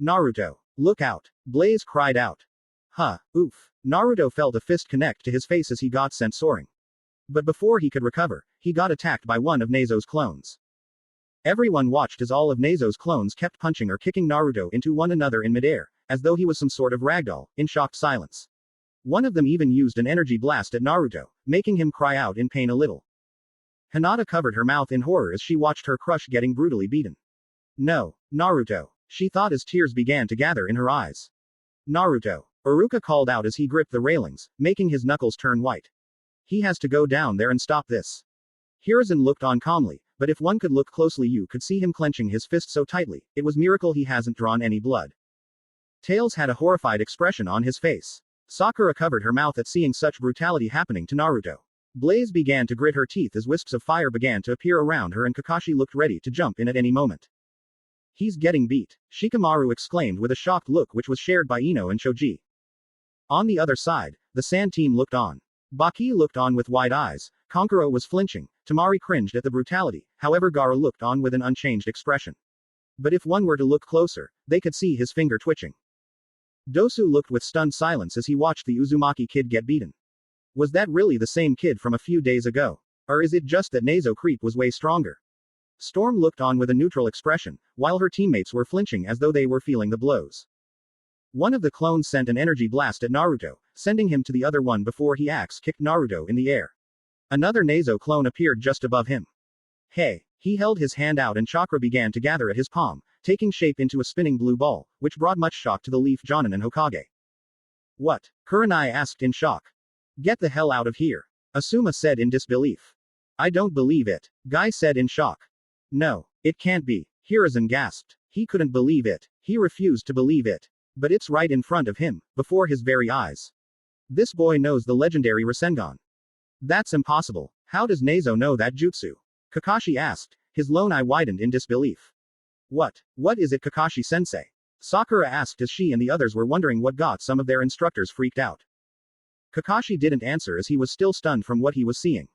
Speaker 1: Naruto, look out! Blaze cried out. Huh, oof. Naruto felt a fist connect to his face as he got sent soaring. But before he could recover, he got attacked by one of Nezo's clones. Everyone watched as all of Nezo's clones kept punching or kicking Naruto into one another in midair, as though he was some sort of ragdoll, in shocked silence. One of them even used an energy blast at Naruto, making him cry out in pain a little. Hinata covered her mouth in horror as she watched her crush getting brutally beaten. No, Naruto, she thought as tears began to gather in her eyes. Naruto, Iruka called out as he gripped the railings, making his knuckles turn white. He has to go down there and stop this. Hiruzen looked on calmly, but if one could look closely you could see him clenching his fist so tightly, it was miracle he hasn't drawn any blood. Tails had a horrified expression on his face. Sakura covered her mouth at seeing such brutality happening to Naruto. Blaze began to grit her teeth as wisps of fire began to appear around her and Kakashi looked ready to jump in at any moment. He's getting beat, Shikamaru exclaimed with a shocked look which was shared by Ino and Choji. On the other side, the Sand team looked on. Baki looked on with wide eyes, Kankuro was flinching, Tamari cringed at the brutality, however Gaara looked on with an unchanged expression. But if one were to look closer, they could see his finger twitching. Dosu looked with stunned silence as he watched the Uzumaki kid get beaten. Was that really the same kid from a few days ago? Or is it just that Nezo creep was way stronger? Storm looked on with a neutral expression, while her teammates were flinching as though they were feeling the blows. One of the clones sent an energy blast at Naruto, sending him to the other one before he axe-kicked Naruto in the air. Another Nezo clone appeared just above him. Hey! He held his hand out and chakra began to gather at his palm, taking shape into a spinning blue ball, which brought much shock to the Leaf Jonin and Hokage. What? Kurenai asked in shock. Get the hell out of here. Asuma said in disbelief. I don't believe it. Guy said in shock. No, it can't be. Hiruzen gasped. He couldn't believe it. He refused to believe it. But it's right in front of him, before his very eyes. This boy knows the legendary Rasengan. That's impossible. How does Nezo know that jutsu? Kakashi asked, his lone eye widened in disbelief. What is it, Kakashi-sensei? Sakura asked as she and the others were wondering what got some of their instructors freaked out. Kakashi didn't answer as he was still stunned from what he was seeing.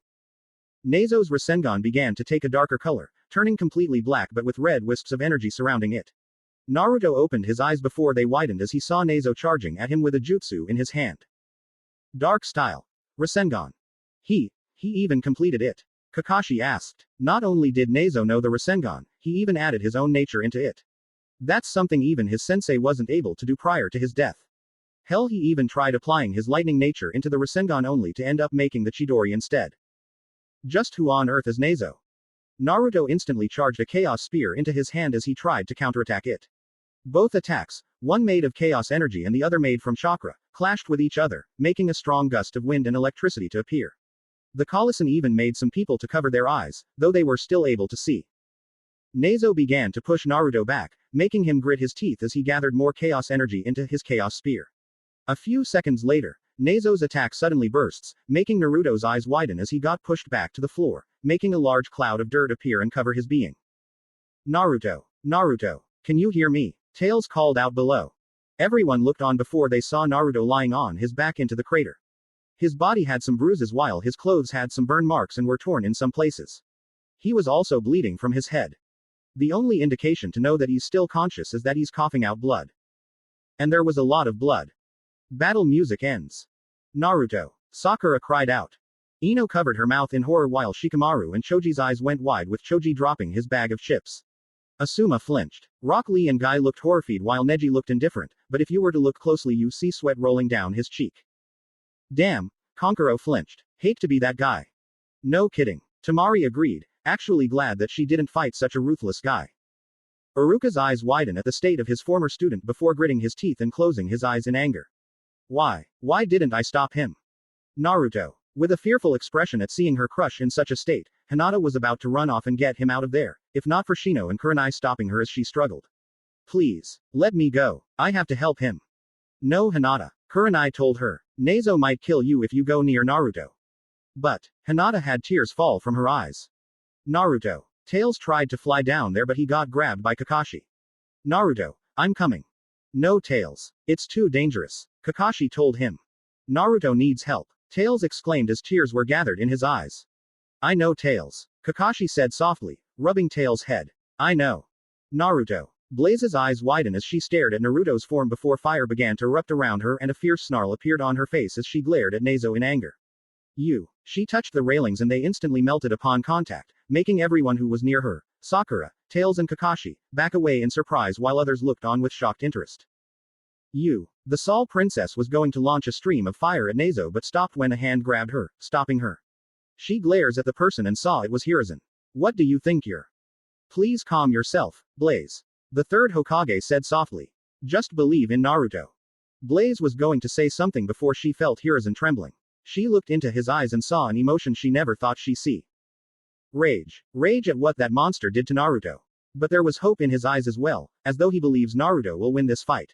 Speaker 1: Nezo's Rasengan began to take a darker color, turning completely black but with red wisps of energy surrounding it. Naruto opened his eyes before they widened as he saw Nezo charging at him with a jutsu in his hand. Dark style. Rasengan. He even completed it. Kakashi asked. Not only did Nezo know the Rasengan, he even added his own nature into it. That's something even his sensei wasn't able to do prior to his death. Hell, he even tried applying his lightning nature into the Rasengan only to end up making the Chidori instead. Just who on earth is Nezo? Naruto instantly charged a chaos spear into his hand as he tried to counterattack it. Both attacks, one made of chaos energy and the other made from chakra, clashed with each other, making a strong gust of wind and electricity to appear. The Colossal even made some people to cover their eyes, though they were still able to see. Nezo began to push Naruto back, making him grit his teeth as he gathered more chaos energy into his chaos spear. A few seconds later, Nezo's attack suddenly bursts, making Naruto's eyes widen as he got pushed back to the floor, making a large cloud of dirt appear and cover his being. Naruto, can you hear me? Tails called out below. Everyone looked on before they saw Naruto lying on his back into the crater. His body had some bruises while his clothes had some burn marks and were torn in some places. He was also bleeding from his head. The only indication to know that he's still conscious is that he's coughing out blood. And there was a lot of blood. Battle music ends. Naruto. Sakura cried out. Ino covered her mouth in horror while Shikamaru and Choji's eyes went wide with Choji dropping his bag of chips. Asuma flinched. Rock Lee and Guy looked horrified while Neji looked indifferent, but if you were to look closely you see sweat rolling down his cheek. Damn, Kankuro flinched. Hate to be that guy. No kidding. Tamari agreed, actually glad that she didn't fight such a ruthless guy. Iruka's eyes widen at the state of his former student before gritting his teeth and closing his eyes in anger. Why didn't I stop him? Naruto. With a fearful expression at seeing her crush in such a state, Hinata was about to run off and get him out of there, if not for Shino and Kurenai stopping her as she struggled. Please, let me go. I have to help him. No, Hinata. Kurenai told her. Nezo might kill you if you go near Naruto. But, Hinata had tears fall from her eyes. Naruto. Tails tried to fly down there but he got grabbed by Kakashi. Naruto, I'm coming. No, Tails. It's too dangerous. Kakashi told him. Naruto needs help. Tails exclaimed as tears were gathered in his eyes. I know, Tails. Kakashi said softly, rubbing Tails' head. I know. Naruto. Blaze's eyes widened as she stared at Naruto's form before fire began to erupt around her and a fierce snarl appeared on her face as she glared at Nezo in anger. She touched the railings and they instantly melted upon contact, making everyone who was near her Sakura, Tails and Kakashi, back away in surprise while others looked on with shocked interest. The Sol princess was going to launch a stream of fire at Nezo but stopped when a hand grabbed her, stopping her. She glares at the person and saw it was Hiruzen. What do you think you're? Please calm yourself, Blaze. The third Hokage said softly. Just believe in Naruto. Blaze was going to say something before she felt Hiruzen trembling. She looked into his eyes and saw an emotion she never thought she'd see. Rage. Rage at what that monster did to Naruto. But there was hope in his eyes as well, as though he believes Naruto will win this fight.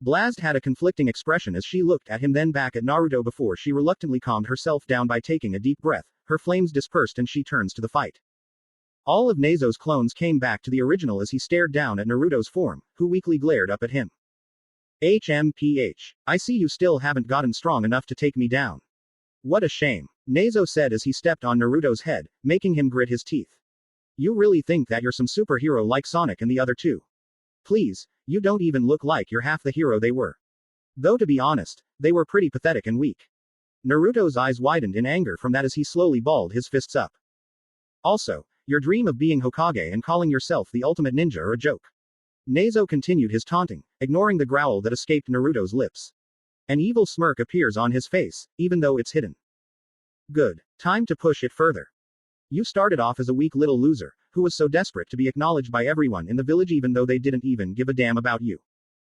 Speaker 1: Blast had a conflicting expression as she looked at him then back at Naruto before she reluctantly calmed herself down by taking a deep breath. Her flames dispersed and she turns to the fight. All of Nezo's clones came back to the original as he stared down at Naruto's form, who weakly glared up at him. HMPH. I see you still haven't gotten strong enough to take me down. What a shame. Nezo said as he stepped on Naruto's head, making him grit his teeth. You really think that you're some superhero like Sonic and the other two? Please, you don't even look like you're half the hero they were. Though to be honest, they were pretty pathetic and weak. Naruto's eyes widened in anger from that as he slowly balled his fists up. Also, your dream of being Hokage and calling yourself the ultimate ninja are a joke. Nezo continued his taunting, ignoring the growl that escaped Naruto's lips. An evil smirk appears on his face, even though it's hidden. Good. Time to push it further. You started off as a weak little loser, who was so desperate to be acknowledged by everyone in the village even though they didn't even give a damn about you.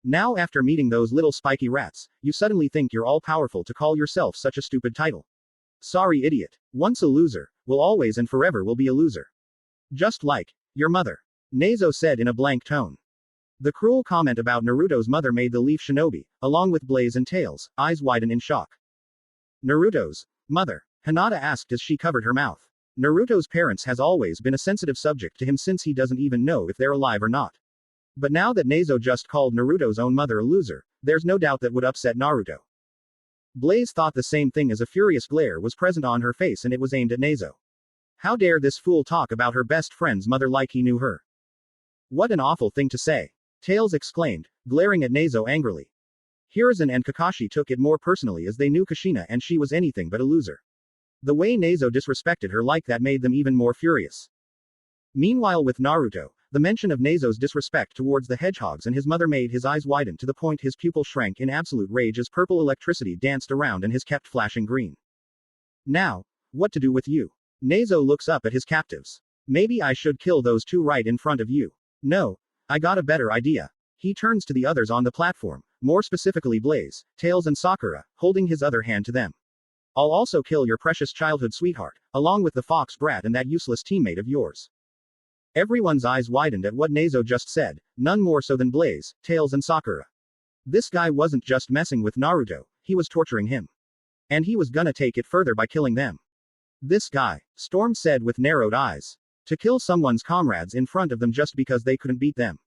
Speaker 1: Now after meeting those little spiky rats, you suddenly think you're all powerful to call yourself such a stupid title. Sorry idiot. Once a loser, will always and forever will be a loser. Just like your mother. Nezo said in a blank tone. The cruel comment about Naruto's mother made the Leaf Shinobi, along with Blaze and Tails, eyes widen in shock. Naruto's mother? Hinata asked as she covered her mouth. Naruto's parents has always been a sensitive subject to him since he doesn't even know if they're alive or not. But now that Nezo just called Naruto's own mother a loser, there's no doubt that would upset Naruto. Blaze thought the same thing as a furious glare was present on her face and it was aimed at Nezo. How dare this fool talk about her best friend's mother like he knew her? What an awful thing to say. Tails exclaimed, glaring at Nezo angrily. Hiruzen and Kakashi took it more personally as they knew Kushina and she was anything but a loser. The way Nezo disrespected her like that made them even more furious. Meanwhile with Naruto, the mention of Nezo's disrespect towards the hedgehogs and his mother made his eyes widen to the point his pupil shrank in absolute rage as purple electricity danced around and his kept flashing green. Now, what to do with you? Nezo looks up at his captives. Maybe I should kill those two right in front of you. No, I got a better idea. He turns to the others on the platform, more specifically Blaze, Tails and Sakura, holding his other hand to them. I'll also kill your precious childhood sweetheart, along with the fox brat and that useless teammate of yours. Everyone's eyes widened at what Nezo just said, none more so than Blaze, Tails and Sakura. This guy wasn't just messing with Naruto, he was torturing him. And he was gonna take it further by killing them. This guy, Storm said with narrowed eyes. To kill someone's comrades in front of them just because they couldn't beat them.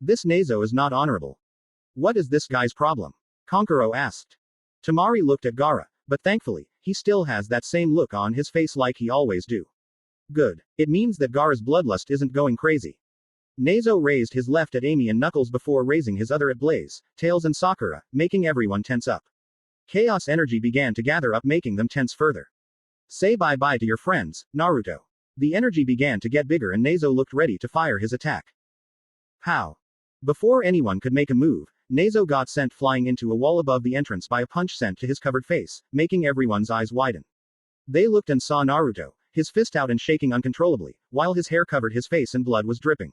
Speaker 1: This Nezo is not honorable. What is this guy's problem? Konkuro asked. Tamari looked at Gaara, but thankfully, he still has that same look on his face like he always do. Good. It means that Gaara's bloodlust isn't going crazy. Nezo raised his left at Amy and Knuckles before raising his other at Blaze, Tails and Sakura, making everyone tense up. Chaos energy began to gather up making them tense further. Say bye-bye to your friends, Naruto. The energy began to get bigger and Nezo looked ready to fire his attack. Pow! Before anyone could make a move, Nezo got sent flying into a wall above the entrance by a punch sent to his covered face, making everyone's eyes widen. They looked and saw Naruto, his fist out and shaking uncontrollably, while his hair covered his face and blood was dripping.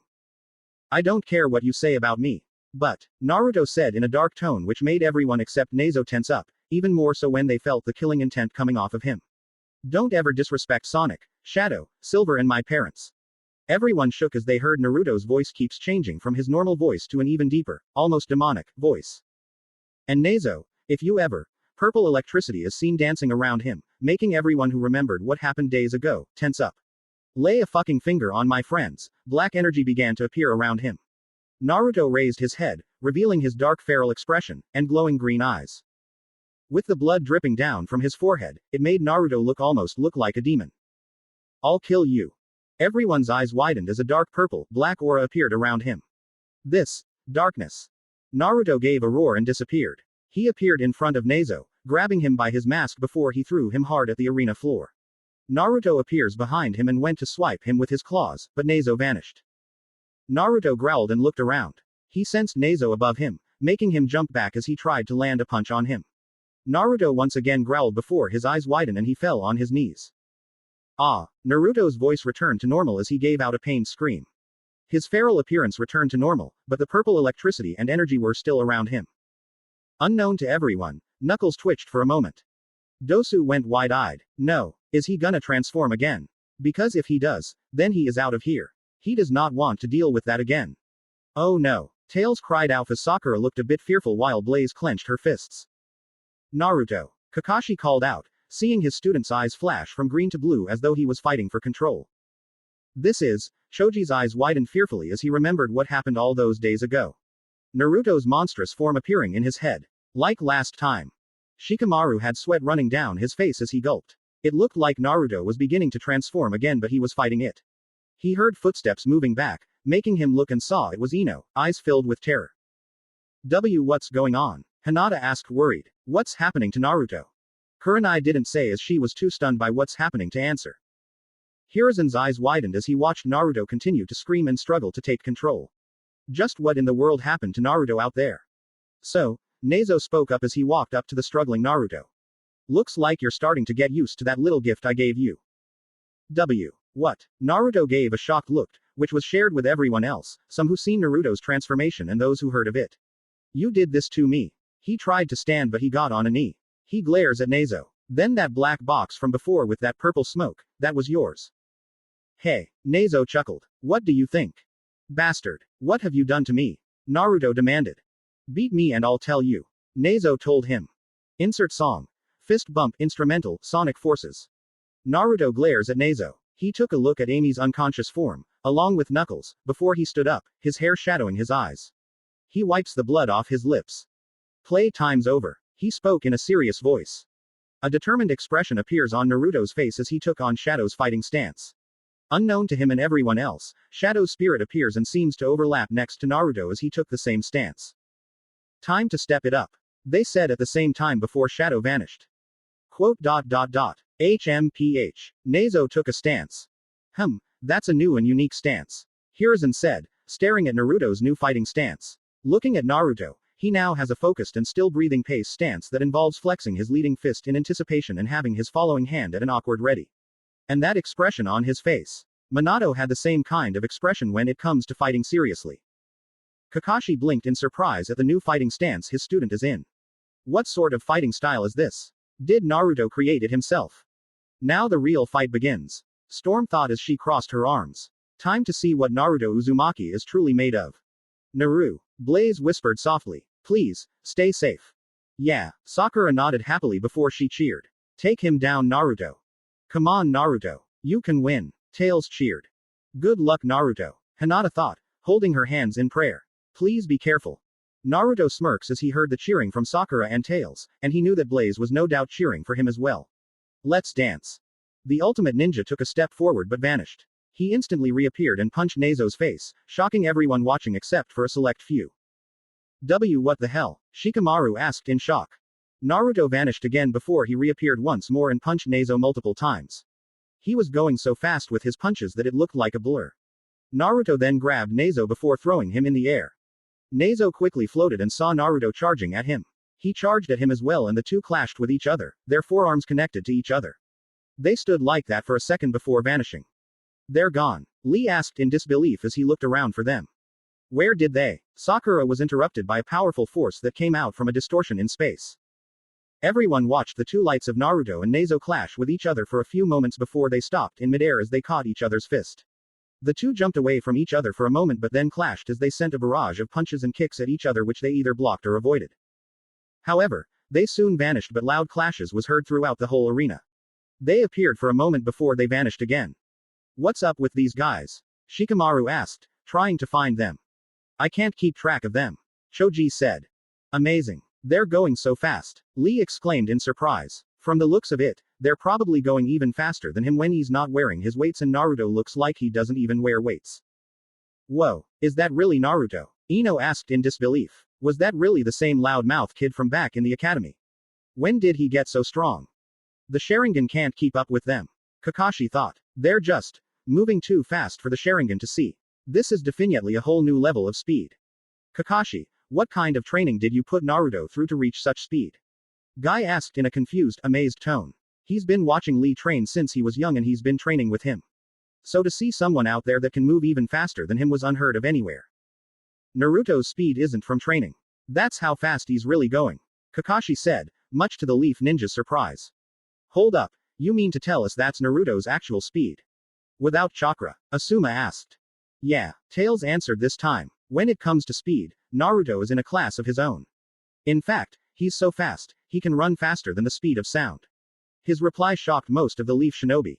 Speaker 1: I don't care what you say about me. But, Naruto said in a dark tone which made everyone except Nezo tense up, even more so when they felt the killing intent coming off of him. Don't ever disrespect Sonic, Shadow, Silver and my parents. Everyone shook as they heard Naruto's voice keeps changing from his normal voice to an even deeper, almost demonic, voice. And Nezo, if you ever, purple electricity is seen dancing around him, making everyone who remembered what happened days ago, tense up. Lay a fucking finger on my friends, black energy began to appear around him. Naruto raised his head, revealing his dark feral expression, and glowing green eyes. With the blood dripping down from his forehead, it made Naruto look like a demon. I'll kill you. Everyone's eyes widened as a dark purple, black aura appeared around him. This, darkness. Naruto gave a roar and disappeared. He appeared in front of Nezo, grabbing him by his mask before he threw him hard at the arena floor. Naruto appears behind him and went to swipe him with his claws, but Nezo vanished. Naruto growled and looked around. He sensed Nezo above him, making him jump back as he tried to land a punch on him. Naruto once again growled before his eyes widened and he fell on his knees. Ah! Naruto's voice returned to normal as he gave out a pained scream. His feral appearance returned to normal, but the purple electricity and energy were still around him. Unknown to everyone, Knuckles twitched for a moment. Dosu went wide-eyed. No, is he gonna transform again? Because if he does, then he is out of here. He does not want to deal with that again. Oh no, Tails cried out as Sakura looked a bit fearful while Blaze clenched her fists. Naruto. Kakashi called out, seeing his student's eyes flash from green to blue as though he was fighting for control. This is, Choji's eyes widened fearfully as he remembered what happened all those days ago. Naruto's monstrous form appearing in his head. Like last time. Shikamaru had sweat running down his face as he gulped. It looked like Naruto was beginning to transform again, but he was fighting it. He heard footsteps moving back, making him look and saw it was Ino, eyes filled with terror. What's going on? Hinata asked worried. What's happening to Naruto? Kurenai didn't say as she was too stunned by what's happening to answer. Hiruzen's eyes widened as he watched Naruto continue to scream and struggle to take control. Just what in the world happened to Naruto out there? So, Nezo spoke up as he walked up to the struggling Naruto. Looks like you're starting to get used to that little gift I gave you. What? Naruto gave a shocked look, which was shared with everyone else, some who seen Naruto's transformation and those who heard of it. You did this to me. He tried to stand but he got on a knee. He glares at Nezo. Then that black box from before with that purple smoke, that was yours. Hey, Nezo chuckled. What do you think? Bastard. What have you done to me? Naruto demanded. Beat me and I'll tell you. Nezo told him. Insert song. Fist bump instrumental, Sonic Forces. Naruto glares at Nezo. He took a look at Amy's unconscious form, along with Knuckles, before he stood up, his hair shadowing his eyes. He wipes the blood off his lips. Play time's over. He spoke in a serious voice. A determined expression appears on Naruto's face as he took on Shadow's fighting stance. Unknown to him and everyone else, Shadow's spirit appears and seems to overlap next to Naruto as he took the same stance. Time to step it up. They said at the same time before Shadow vanished. HMPH. Nezo took a stance. That's a new and unique stance. Hiruzen said, staring at Naruto's new fighting stance. Looking at Naruto, he now has a focused and still breathing pace stance that involves flexing his leading fist in anticipation and having his following hand at an awkward ready. And that expression on his face. Minato had the same kind of expression when it comes to fighting seriously. Kakashi blinked in surprise at the new fighting stance his student is in. What sort of fighting style is this? Did Naruto create it himself? Now the real fight begins. Storm thought as she crossed her arms. Time to see what Naruto Uzumaki is truly made of. Naru. Blaze whispered softly. Please, stay safe. Yeah, Sakura nodded happily before she cheered. Take him down Naruto. Come on Naruto. You can win. Tails cheered. Good luck Naruto. Hinata thought, holding her hands in prayer. Please be careful. Naruto smirks as he heard the cheering from Sakura and Tails, and he knew that Blaze was no doubt cheering for him as well. Let's dance. The ultimate ninja took a step forward but vanished. He instantly reappeared and punched Nezo's face, shocking everyone watching except for a select few. What the hell? Shikamaru asked in shock. Naruto vanished again before he reappeared once more and punched Nezo multiple times. He was going so fast with his punches that it looked like a blur. Naruto then grabbed Nezo before throwing him in the air. Nezo quickly floated and saw Naruto charging at him. He charged at him as well and the two clashed with each other, their forearms connected to each other. They stood like that for a second before vanishing. They're gone. Lee asked in disbelief as he looked around for them. Where did they? Sakura was interrupted by a powerful force that came out from a distortion in space. Everyone watched the two lights of Naruto and Nezo clash with each other for a few moments before they stopped in midair as they caught each other's fist. The two jumped away from each other for a moment but then clashed as they sent a barrage of punches and kicks at each other which they either blocked or avoided. However, they soon vanished but loud clashes was heard throughout the whole arena. They appeared for a moment before they vanished again. What's up with these guys? Shikamaru asked, trying to find them. I can't keep track of them. Choji said. Amazing. They're going so fast. Lee exclaimed in surprise. From the looks of it, they're probably going even faster than him when he's not wearing his weights and Naruto looks like he doesn't even wear weights. Whoa, is that really Naruto? Ino asked in disbelief. Was that really the same loudmouth kid from back in the academy? When did he get so strong? The Sharingan can't keep up with them. Kakashi thought. They're just moving too fast for the Sharingan to see. This is definitely a whole new level of speed. Kakashi, what kind of training did you put Naruto through to reach such speed? Guy asked in a confused, amazed tone. He's been watching Lee train since he was young and he's been training with him. So to see someone out there that can move even faster than him was unheard of anywhere. Naruto's speed isn't from training. That's how fast he's really going. Kakashi said, much to the Leaf Ninja's surprise. Hold up, you mean to tell us that's Naruto's actual speed? Without chakra? Asuma asked. Yeah, Tails answered this time. When it comes to speed, Naruto is in a class of his own. In fact, he's so fast, he can run faster than the speed of sound. His reply shocked most of the Leaf Shinobi.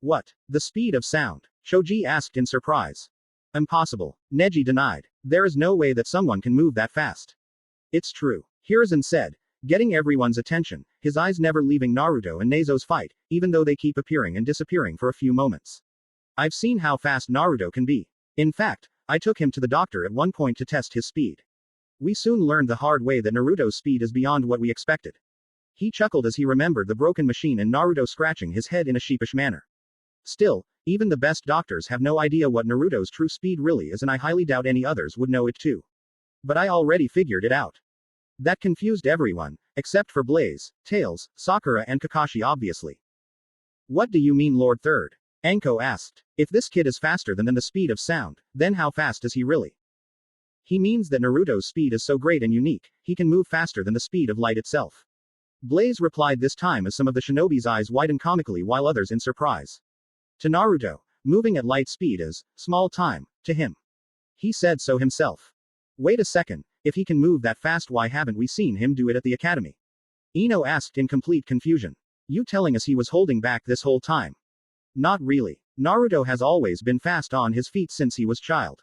Speaker 1: What? The speed of sound? Choji asked in surprise. Impossible. Neji denied. There is no way that someone can move that fast. It's true. Hiruzen said, getting everyone's attention, his eyes never leaving Naruto and Nezo's fight, even though they keep appearing and disappearing for a few moments. I've seen how fast Naruto can be. In fact, I took him to the doctor at one point to test his speed. We soon learned the hard way that Naruto's speed is beyond what we expected. He chuckled as he remembered the broken machine and Naruto scratching his head in a sheepish manner. Still, even the best doctors have no idea what Naruto's true speed really is, and I highly doubt any others would know it too. But I already figured it out. That confused everyone, except for Blaze, Tails, Sakura and Kakashi obviously. What do you mean, Lord Third? Anko asked. If this kid is faster than the speed of sound, then how fast is he really? He means that Naruto's speed is so great and unique, he can move faster than the speed of light itself. Blaze replied this time as some of the shinobi's eyes widened comically while others in surprise. To Naruto, moving at light speed is small time to him. He said so himself. Wait a second, if he can move that fast, why haven't we seen him do it at the academy? Ino asked in complete confusion. You telling us he was holding back this whole time? Not really. Naruto has always been fast on his feet since he was child.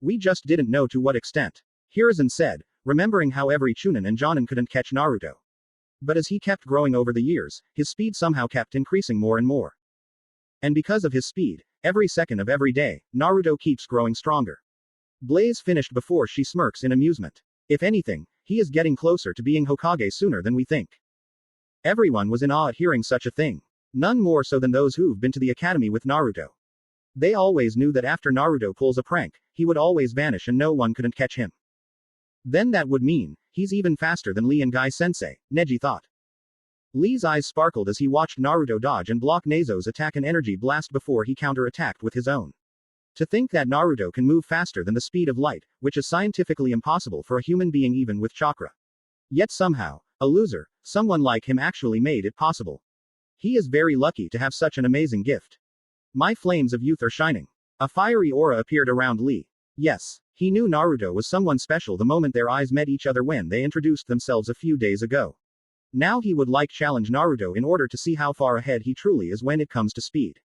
Speaker 1: We just didn't know to what extent. Hiruzen said, remembering how every Chunin and Jonin couldn't catch Naruto. But as he kept growing over the years, his speed somehow kept increasing more and more. And because of his speed, every second of every day, Naruto keeps growing stronger. Blaze finished before she smirks in amusement. If anything, he is getting closer to being Hokage sooner than we think. Everyone was in awe at hearing such a thing. None more so than those who've been to the academy with Naruto. They always knew that after Naruto pulls a prank, he would always vanish and no one couldn't catch him. Then that would mean, he's even faster than Lee and Guy Sensei, Neji thought. Lee's eyes sparkled as he watched Naruto dodge and block Nezo's attack and energy blast before he counter-attacked with his own. To think that Naruto can move faster than the speed of light, which is scientifically impossible for a human being even with chakra. Yet somehow, a loser, someone like him actually made it possible. He is very lucky to have such an amazing gift. My flames of youth are shining. A fiery aura appeared around Lee. Yes, he knew Naruto was someone special the moment their eyes met each other when they introduced themselves a few days ago. Now he would like challenge Naruto in order to see how far ahead he truly is when it comes to speed.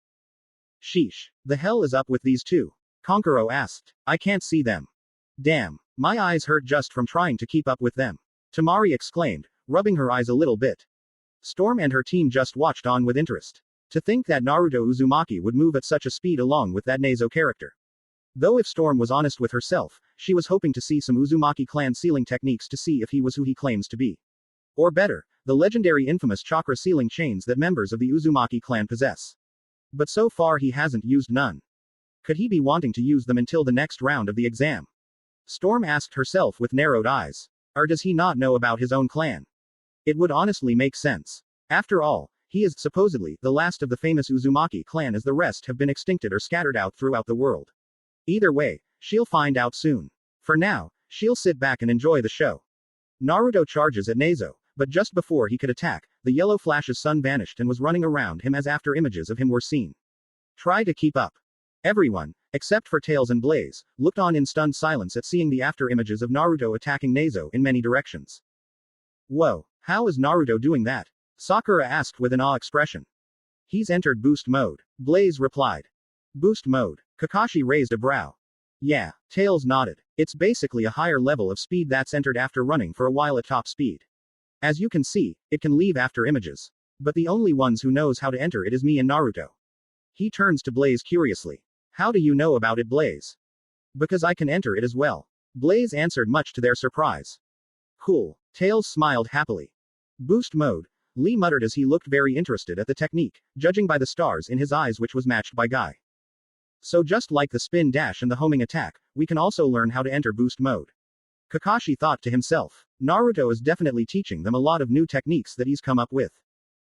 Speaker 1: Sheesh. The hell is up with these two? Konkuro asked. I can't see them. Damn. My eyes hurt just from trying to keep up with them. Tamari exclaimed, rubbing her eyes a little bit. Storm and her team just watched on with interest. To think that Naruto Uzumaki would move at such a speed along with that Nezo character. Though if Storm was honest with herself, she was hoping to see some Uzumaki clan sealing techniques to see if he was who he claims to be. Or better, the legendary infamous chakra sealing chains that members of the Uzumaki clan possess. But so far he hasn't used none. Could he be wanting to use them until the next round of the exam? Storm asked herself with narrowed eyes. Or does he not know about his own clan? It would honestly make sense. After all, he is supposedly the last of the famous Uzumaki clan, as the rest have been extincted or scattered out throughout the world. Either way, she'll find out soon. For now, she'll sit back and enjoy the show. Naruto charges at Nezo, but just before he could attack, the yellow flash's sun vanished and was running around him as after images of him were seen. Try to keep up. Everyone, except for Tails and Blaze, looked on in stunned silence at seeing the after images of Naruto attacking Nezo in many directions. Whoa, how is Naruto doing that? Sakura asked with an awe expression. He's entered boost mode. Blaze replied. Boost mode. Kakashi raised a brow. Yeah, Tails nodded. It's basically a higher level of speed that's entered after running for a while at top speed. As you can see, it can leave after images. But the only ones who knows how to enter it is me and Naruto. He turns to Blaze curiously. How do you know about it, Blaze? Because I can enter it as well. Blaze answered much to their surprise. Cool. Tails smiled happily. Boost mode. Lee muttered as he looked very interested at the technique, judging by the stars in his eyes, which was matched by Guy. So just like the spin dash and the homing attack, we can also learn how to enter boost mode. Kakashi thought to himself. Naruto is definitely teaching them a lot of new techniques that he's come up with.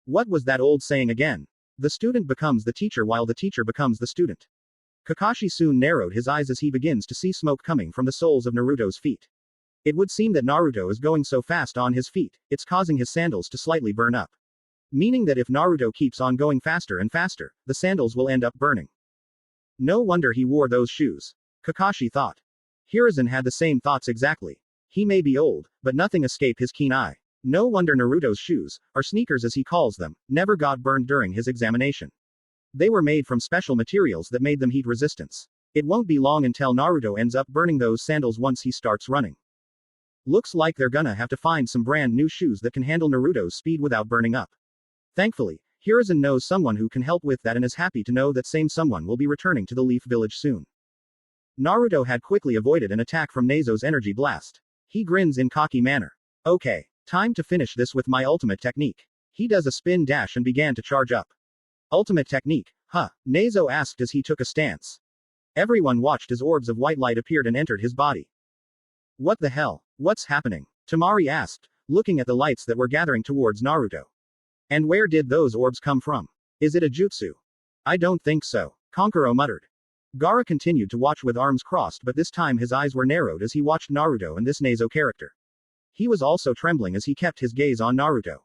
Speaker 1: What was that old saying again? The student becomes the teacher while the teacher becomes the student. Kakashi soon narrowed his eyes as he begins to see smoke coming from the soles of Naruto's feet. It would seem that Naruto is going so fast on his feet, it's causing his sandals to slightly burn up. Meaning that if Naruto keeps on going faster and faster, the sandals will end up burning. No wonder he wore those shoes. Kakashi thought. Hiruzen had the same thoughts exactly. He may be old, but nothing escaped his keen eye. No wonder Naruto's shoes, or sneakers as he calls them, never got burned during his examination. They were made from special materials that made them heat resistance. It won't be long until Naruto ends up burning those sandals once he starts running. Looks like they're gonna have to find some brand new shoes that can handle Naruto's speed without burning up. Thankfully, Hiruzen knows someone who can help with that and is happy to know that same someone will be returning to the Leaf Village soon. Naruto had quickly avoided an attack from Nezo's energy blast. He grins in cocky manner. Okay, time to finish this with my ultimate technique. He does a spin dash and began to charge up. Ultimate technique, huh? Nezo asked as he took a stance. Everyone watched as orbs of white light appeared and entered his body. What the hell? What's happening? Tamari asked, looking at the lights that were gathering towards Naruto. And where did those orbs come from? Is it a jutsu? I don't think so, Kankuro muttered. Gaara continued to watch with arms crossed, but this time his eyes were narrowed as he watched Naruto and this Nezo character. He was also trembling as he kept his gaze on Naruto.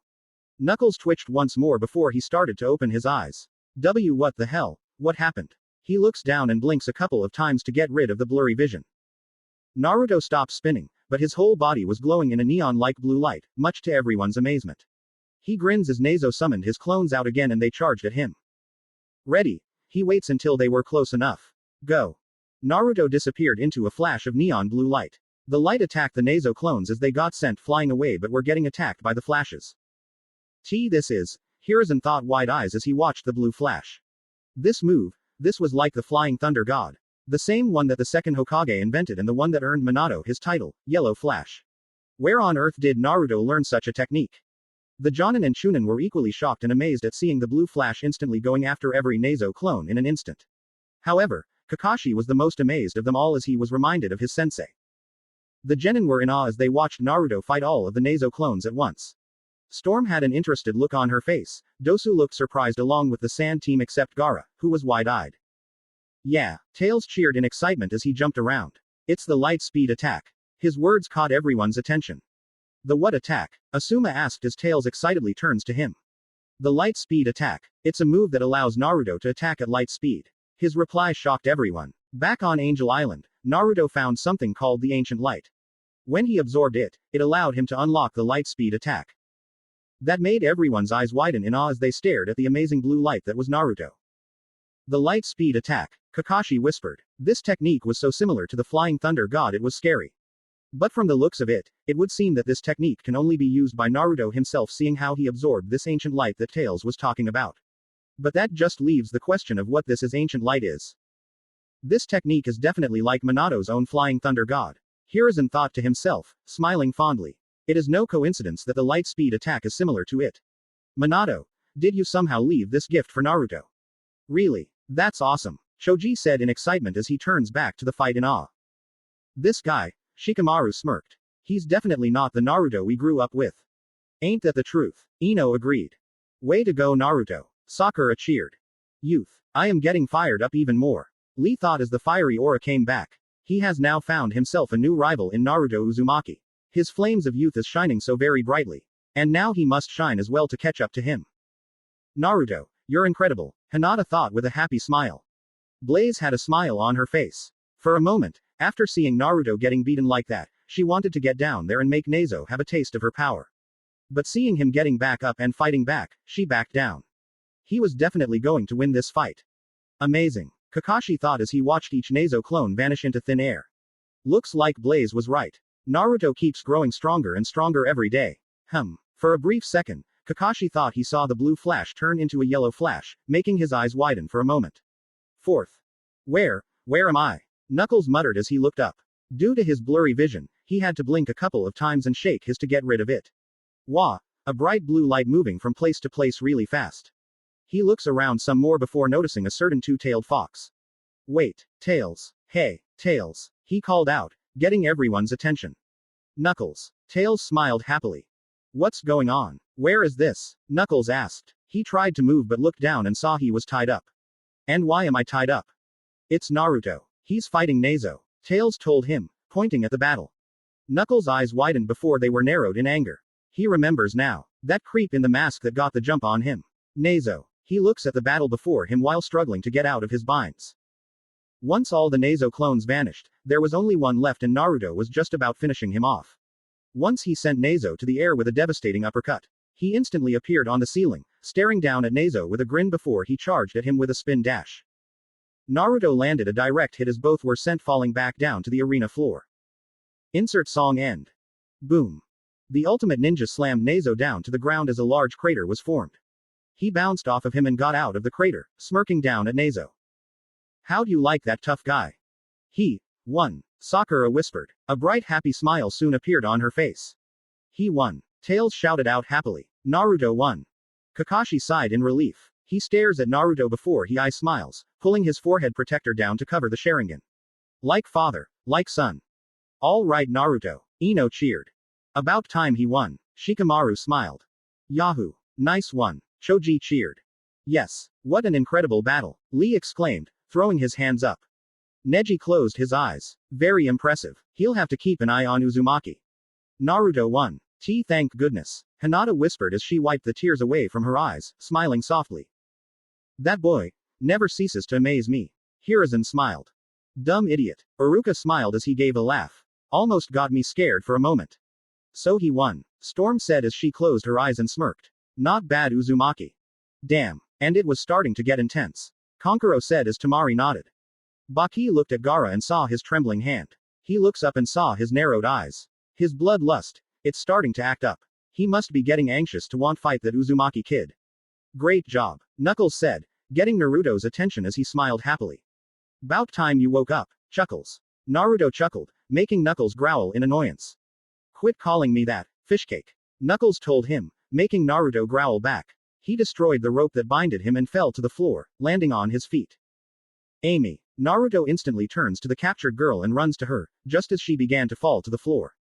Speaker 1: Knuckles twitched once more before he started to open his eyes. What the hell? What happened? He looks down and blinks a couple of times to get rid of the blurry vision. Naruto stopped spinning, but his whole body was glowing in a neon-like blue light, much to everyone's amazement. He grins as Nezo summoned his clones out again and they charged at him. Ready. He waits until they were close enough. Go. Naruto disappeared into a flash of neon blue light. The light attacked the Nezo clones as they got sent flying away but were getting attacked by the flashes. This is, Hiruzen thought wide eyes as he watched the blue flash. This was like the flying thunder god. The same one that the second Hokage invented and the one that earned Minato his title, Yellow Flash. Where on earth did Naruto learn such a technique? The Jonin and Chunin were equally shocked and amazed at seeing the blue flash instantly going after every Nezo clone in an instant. However, Kakashi was the most amazed of them all as he was reminded of his sensei. The genin were in awe as they watched Naruto fight all of the Nezo clones at once. Storm had an interested look on her face. Dosu looked surprised along with the Sand team except Gaara, who was wide-eyed. Yeah, Tails cheered in excitement as he jumped around. It's the light speed attack. His words caught everyone's attention. The what attack? Asuma asked as Tails excitedly turns to him. The light speed attack. It's a move that allows Naruto to attack at light speed. His reply shocked everyone. Back on Angel Island, Naruto found something called the Ancient Light. When he absorbed it, it allowed him to unlock the light speed attack. That made everyone's eyes widen in awe as they stared at the amazing blue light that was Naruto. The light speed attack, Kakashi whispered. This technique was so similar to the flying thunder god it was scary. But from the looks of it, it would seem that this technique can only be used by Naruto himself, seeing how he absorbed this ancient light that Tails was talking about. But that just leaves the question of what this ancient light is. This technique is definitely like Minato's own flying thunder god. Hiruzen thought to himself, smiling fondly. It is no coincidence that the light speed attack is similar to it. Minato, did you somehow leave this gift for Naruto? Really? That's awesome, Choji said in excitement as he turns back to the fight in awe. This guy, Shikamaru smirked. He's definitely not the Naruto we grew up with. Ain't that the truth? Ino agreed. Way to go Naruto, Sakura cheered. Youth, I am getting fired up even more. Lee thought as the fiery aura came back. He has now found himself a new rival in Naruto Uzumaki. His flames of youth is shining so very brightly. And now he must shine as well to catch up to him. Naruto, you're incredible, Hinata thought with a happy smile. Blaze had a smile on her face. For a moment, after seeing Naruto getting beaten like that, she wanted to get down there and make Nezo have a taste of her power. But seeing him getting back up and fighting back, she backed down. He was definitely going to win this fight. Amazing, Kakashi thought as he watched each Nezo clone vanish into thin air. Looks like Blaze was right. Naruto keeps growing stronger and stronger every day. For a brief second, Kakashi thought he saw the blue flash turn into a yellow flash, making his eyes widen for a moment. Fourth. Where am I? Knuckles muttered as he looked up. Due to his blurry vision, he had to blink a couple of times and shake his to get rid of it. A bright blue light moving from place to place really fast. He looks around some more before noticing a certain two-tailed fox. Wait, Tails. Hey, Tails. He called out, getting everyone's attention. Knuckles. Tails smiled happily. What's going on? Where is this? Knuckles asked. He tried to move but looked down and saw he was tied up. And why am I tied up? It's Naruto. He's fighting Nazo. Tails told him, pointing at the battle. Knuckles' eyes widened before they were narrowed in anger. He remembers now. That creep in the mask that got the jump on him. Nazo. He looks at the battle before him while struggling to get out of his binds. Once all the Nazo clones vanished, there was only one left and Naruto was just about finishing him off. Once he sent Nazo to the air with a devastating uppercut. He instantly appeared on the ceiling, staring down at Nazo with a grin before he charged at him with a spin dash. Naruto landed a direct hit as both were sent falling back down to the arena floor. Insert song end. Boom. The ultimate ninja slammed Nazo down to the ground as a large crater was formed. He bounced off of him and got out of the crater, smirking down at Nazo. How'd you like that tough guy? He won. Sakura whispered. A bright happy smile soon appeared on her face. He won. Tails shouted out happily. Naruto won. Kakashi sighed in relief. He stares at Naruto before he smiles, pulling his forehead protector down to cover the Sharingan. Like father, like son. All right Naruto. Ino cheered. About time he won. Shikamaru smiled. Yahoo! Nice one. Choji cheered. Yes. What an incredible battle, Lee exclaimed, throwing his hands up. Neji closed his eyes. Very impressive. He'll have to keep an eye on Uzumaki. Naruto won. Thank goodness. Hinata whispered as she wiped the tears away from her eyes, smiling softly. That boy never ceases to amaze me. Hiruzen smiled. Dumb idiot. Iruka smiled as he gave a laugh. Almost got me scared for a moment. So he won. Storm said as she closed her eyes and smirked. Not bad Uzumaki. Damn. And it was starting to get intense. Kankuro said as Tamari nodded. Baki looked at Gaara and saw his trembling hand. He looks up and saw his narrowed eyes. His bloodlust. It's starting to act up. He must be getting anxious to want fight that Uzumaki kid. Great job, Knuckles said, getting Naruto's attention as he smiled happily. About time you woke up, Chuckles. Naruto chuckled, making Knuckles growl in annoyance. Quit calling me that, fishcake. Knuckles told him, making Naruto growl back. He destroyed the rope that binded him and fell to the floor, landing on his feet. Amy. Naruto instantly turns to the captured girl and runs to her, just as she began to fall to the floor.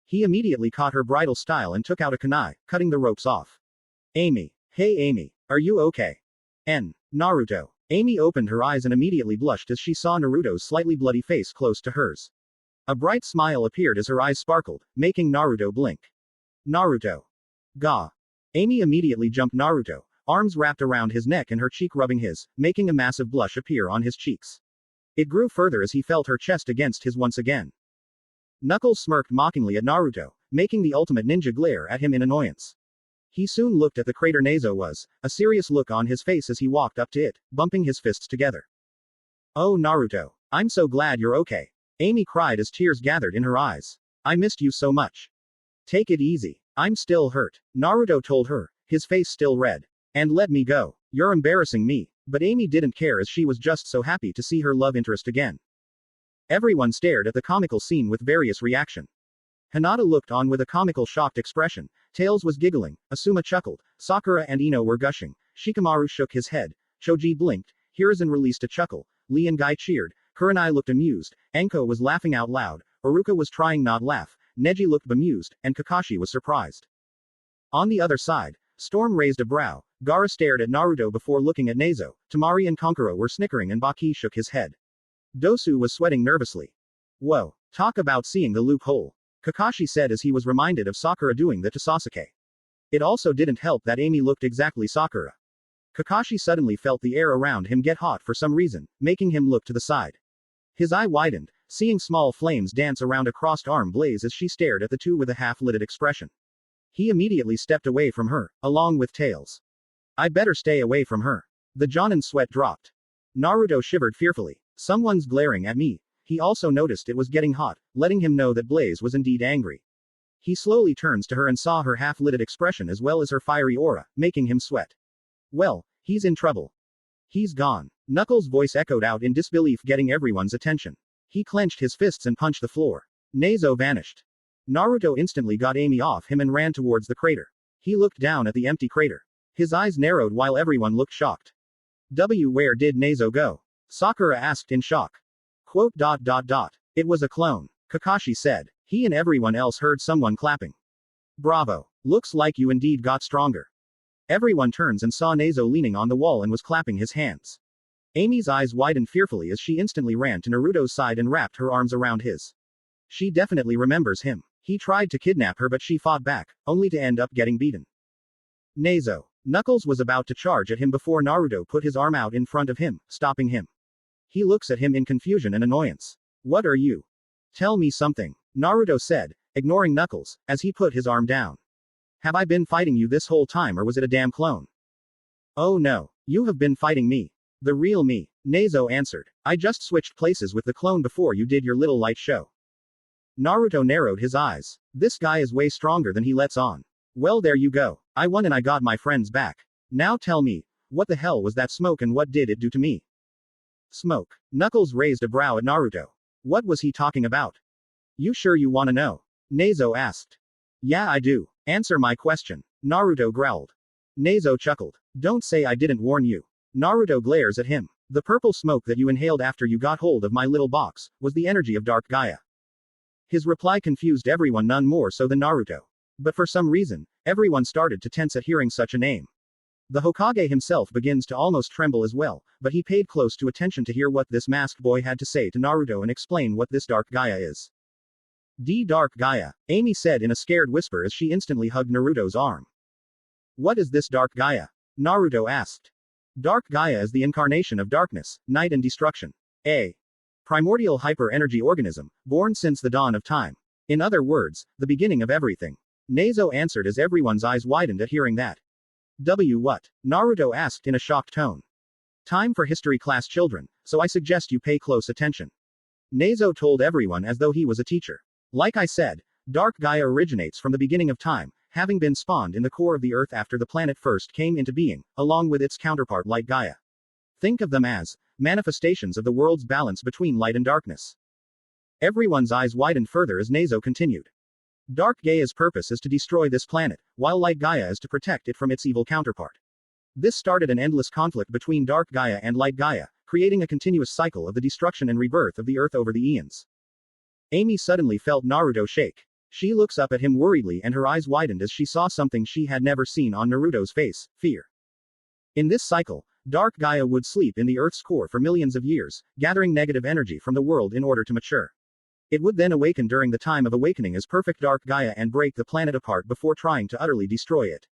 Speaker 1: He immediately caught her bridal style and took out a kunai, cutting the ropes off. Amy. Hey Amy. Are you okay? Naruto. Amy opened her eyes and immediately blushed as she saw Naruto's slightly bloody face close to hers. A bright smile appeared as her eyes sparkled, making Naruto blink. Naruto. Ga. Amy immediately jumped Naruto, arms wrapped around his neck and her cheek rubbing his, making a massive blush appear on his cheeks. It grew further as he felt her chest against his once again. Knuckles smirked mockingly at Naruto, making the ultimate ninja glare at him in annoyance. He soon looked at the crater Nazo was, a serious look on his face as he walked up to it, bumping his fists together. Oh Naruto. I'm so glad you're okay. Amy cried as tears gathered in her eyes. I missed you so much. Take it easy. I'm still hurt. Naruto told her, his face still red. And let me go. You're embarrassing me. But Amy didn't care as she was just so happy to see her love interest again. Everyone stared at the comical scene with various reaction. Hinata looked on with a comical shocked expression. Tails was giggling, Asuma chuckled, Sakura and Ino were gushing, Shikamaru shook his head, Choji blinked, Hiruzen released a chuckle, Lee and Guy cheered, Kurenai looked amused, Anko was laughing out loud, Iruka was trying not laugh, Neji looked bemused, and Kakashi was surprised. On the other side, Storm raised a brow, Gaara stared at Naruto before looking at Nazo, Tamari and Kankuro were snickering and Baki shook his head. Dosu was sweating nervously. Whoa, talk about seeing the loophole. Kakashi said as he was reminded of Sakura doing that to Sasuke. It also didn't help that Amy looked exactly Sakura. Kakashi suddenly felt the air around him get hot for some reason, making him look to the side. His eye widened, seeing small flames dance around a crossed arm blaze as she stared at the two with a half-lidded expression. He immediately stepped away from her, along with Tails. I'd better stay away from her. The Jonin's sweat dropped. Naruto shivered fearfully. Someone's glaring at me. He also noticed it was getting hot, letting him know that Blaze was indeed angry. He slowly turns to her and saw her half-lidded expression as well as her fiery aura, making him sweat. Well, he's in trouble. He's gone. Knuckles' voice echoed out in disbelief, getting everyone's attention. He clenched his fists and punched the floor. Nazo vanished. Naruto instantly got Amy off him and ran towards the crater. He looked down at the empty crater. His eyes narrowed while everyone looked shocked. Where did Nezo go? Sakura asked in shock. Quote. It was a clone, Kakashi said. He and everyone else heard someone clapping. Bravo. Looks like you indeed got stronger. Everyone turns and saw Nezo leaning on the wall and was clapping his hands. Amy's eyes widened fearfully as she instantly ran to Naruto's side and wrapped her arms around his. She definitely remembers him. He tried to kidnap her but she fought back, only to end up getting beaten. Nezo. Knuckles was about to charge at him before Naruto put his arm out in front of him, stopping him. He looks at him in confusion and annoyance. What are you? Tell me something, Naruto said, ignoring Knuckles, as he put his arm down. Have I been fighting you this whole time or was it a damn clone? Oh no, you have been fighting me. The real me, Nezo answered. I just switched places with the clone before you did your little light show. Naruto narrowed his eyes. This guy is way stronger than he lets on. Well, there you go. I won and I got my friends back. Now tell me, what the hell was that smoke and what did it do to me? Smoke. Knuckles raised a brow at Naruto. What was he talking about? You sure you wanna know? Nezo asked. Yeah, I do. Answer my question, Naruto growled. Nezo chuckled. Don't say I didn't warn you. Naruto glares at him. The purple smoke that you inhaled after you got hold of my little box was the energy of Dark Gaia. His reply confused everyone none more so than Naruto. But for some reason, everyone started to tense at hearing such a name. The Hokage himself begins to almost tremble as well, but he paid close to attention to hear what this masked boy had to say to Naruto and explain what this Dark Gaia is. Dark Gaia, Amy said in a scared whisper as she instantly hugged Naruto's arm. What is this Dark Gaia? Naruto asked. Dark Gaia is the incarnation of darkness, night and destruction. A primordial hyper-energy organism, born since the dawn of time. In other words, the beginning of everything. Nezo answered as everyone's eyes widened at hearing that. What? Naruto asked in a shocked tone. Time for history class, children, so I suggest you pay close attention. Nezo told everyone as though he was a teacher. Like I said, Dark Gaia originates from the beginning of time, having been spawned in the core of the earth after the planet first came into being, along with its counterpart Light Gaia. Think of them as manifestations of the world's balance between light and darkness. Everyone's eyes widened further as Nezo continued. Dark Gaia's purpose is to destroy this planet, while Light Gaia is to protect it from its evil counterpart. This started an endless conflict between Dark Gaia and Light Gaia, creating a continuous cycle of the destruction and rebirth of the earth over the eons. Amy suddenly felt Naruto shake. She looks up at him worriedly and her eyes widened as she saw something she had never seen on Naruto's face, fear. In this cycle, Dark Gaia would sleep in the Earth's core for millions of years, gathering negative energy from the world in order to mature. It would then awaken during the time of awakening as perfect Dark Gaia and break the planet apart before trying to utterly destroy it.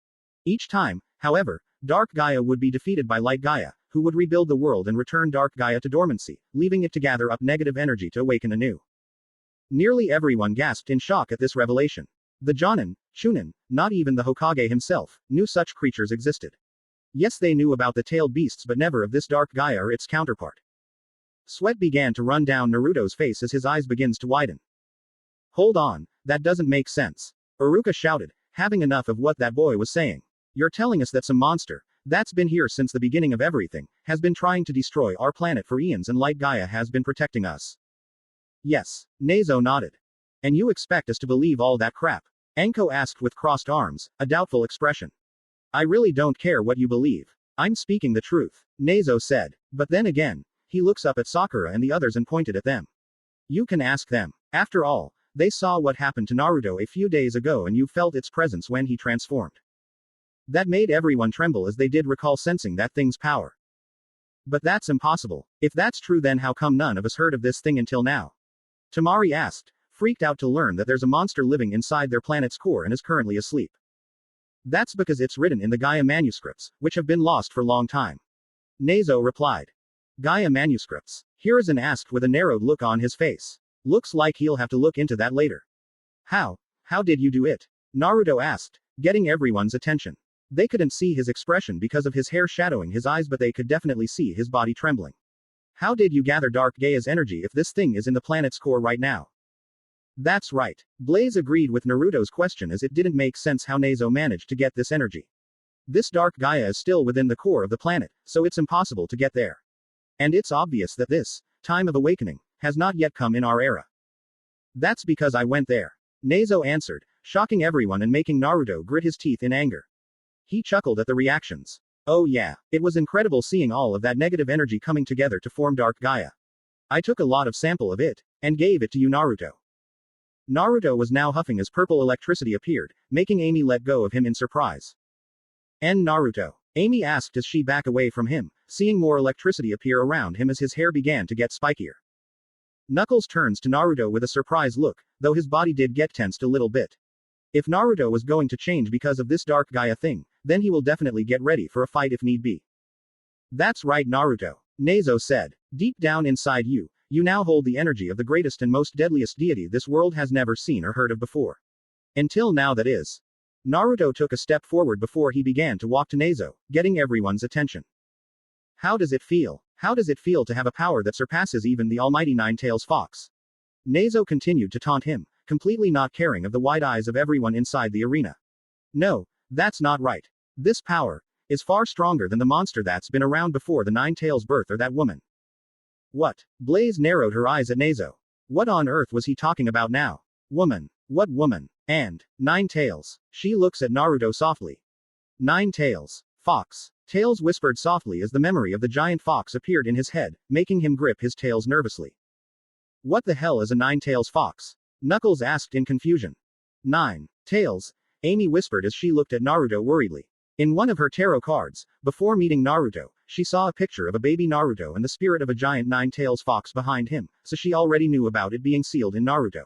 Speaker 1: Each time, however, Dark Gaia would be defeated by Light Gaia, who would rebuild the world and return Dark Gaia to dormancy, leaving it to gather up negative energy to awaken anew. Nearly everyone gasped in shock at this revelation. The Jonin, Chunin, not even the Hokage himself, knew such creatures existed. Yes, they knew about the tailed beasts but never of this Dark Gaia or its counterpart. Sweat began to run down Naruto's face as his eyes begins to widen. Hold on, that doesn't make sense. Iruka shouted, having enough of what that boy was saying. You're telling us that some monster, that's been here since the beginning of everything, has been trying to destroy our planet for eons and Light Gaia has been protecting us. Yes, Nezo nodded. And you expect us to believe all that crap? Anko asked with crossed arms, a doubtful expression. I really don't care what you believe. I'm speaking the truth, Nezo said. But then again, he looks up at Sakura and the others and pointed at them. You can ask them. After all, they saw what happened to Naruto a few days ago and you felt its presence when he transformed. That made everyone tremble as they did recall sensing that thing's power. But that's impossible. If that's true, then how come none of us heard of this thing until now? Tamari asked, freaked out to learn that there's a monster living inside their planet's core and is currently asleep. That's because it's written in the Gaia manuscripts, which have been lost for a long time. Nezo replied. Gaia manuscripts? Hiruzen asked with a narrowed look on his face. Looks like he'll have to look into that later. How did you do it? Naruto asked, getting everyone's attention. They couldn't see his expression because of his hair shadowing his eyes, but they could definitely see his body trembling. How did you gather Dark Gaia's energy if this thing is in the planet's core right now? That's right. Blaze agreed with Naruto's question as it didn't make sense how Nezo managed to get this energy. This Dark Gaia is still within the core of the planet, so it's impossible to get there. And it's obvious that this time of awakening has not yet come in our era. That's because I went there. Nezo answered, shocking everyone and making Naruto grit his teeth in anger. He chuckled at the reactions. Oh yeah, it was incredible seeing all of that negative energy coming together to form Dark Gaia. I took a lot of sample of it, and gave it to you, Naruto. Naruto was now huffing as purple electricity appeared, making Amy let go of him in surprise. "And Naruto?" Amy asked as she backed away from him, seeing more electricity appear around him as his hair began to get spikier. Knuckles turns to Naruto with a surprised look, though his body did get tensed a little bit. If Naruto was going to change because of this Dark Gaia thing, then he will definitely get ready for a fight if need be. "That's right, Naruto," Nezo said. "Deep down inside you, you now hold the energy of the greatest and most deadliest deity this world has never seen or heard of before. Until now, that is." Naruto took a step forward before he began to walk to Nezo, getting everyone's attention. "How does it feel? How does it feel to have a power that surpasses even the almighty Nine-Tails Fox?" Nezo continued to taunt him, completely not caring of the wide eyes of everyone inside the arena. "No, that's not right. This power is far stronger than the monster that's been around before the Nine-Tails birth or that woman." "What?" Blaze narrowed her eyes at Nezo. What on earth was he talking about now? Woman. What woman? And Nine-Tails. She looks at Naruto softly. Nine-Tails. Fox. Tails whispered softly as the memory of the giant fox appeared in his head, making him grip his tails nervously. "What the hell is a Nine-Tails Fox?" Knuckles asked in confusion. Nine-Tails, Amy whispered as she looked at Naruto worriedly. In one of her tarot cards, before meeting Naruto, she saw a picture of a baby Naruto and the spirit of a giant Nine-Tails Fox behind him, so she already knew about it being sealed in Naruto.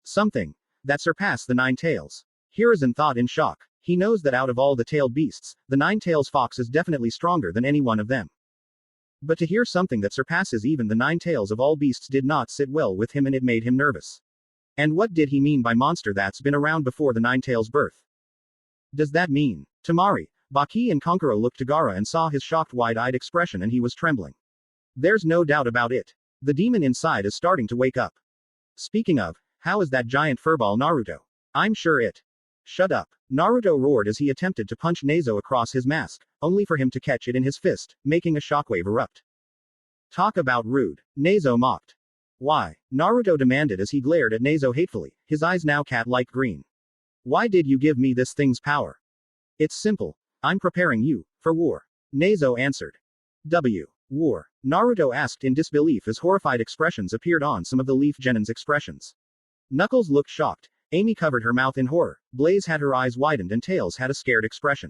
Speaker 1: Something that surpassed the Nine-Tails. Hiruzen thought in shock. He knows that out of all the tailed beasts, the Nine-Tails Fox is definitely stronger than any one of them. But to hear something that surpasses even the Nine-Tails of all beasts did not sit well with him and it made him nervous. And what did he mean by monster that's been around before the Nine-Tails birth? Does that mean? Tamari, Baki and Konkuro looked to Gaara and saw his shocked wide-eyed expression and he was trembling. There's no doubt about it. The demon inside is starting to wake up. Speaking of, how is that giant furball Naruto? I'm sure it. Shut up. Naruto roared as he attempted to punch Nezo across his mask, only for him to catch it in his fist, making a shockwave erupt. Talk about rude. Nezo mocked. Why? Naruto demanded as he glared at Nezo hatefully, his eyes now cat-like green. Why did you give me this thing's power? It's simple. I'm preparing you for war. Nezo answered. War? Naruto asked in disbelief as horrified expressions appeared on some of the Leaf Genin's expressions. Knuckles looked shocked. Amy covered her mouth in horror. Blaze had her eyes widened and Tails had a scared expression.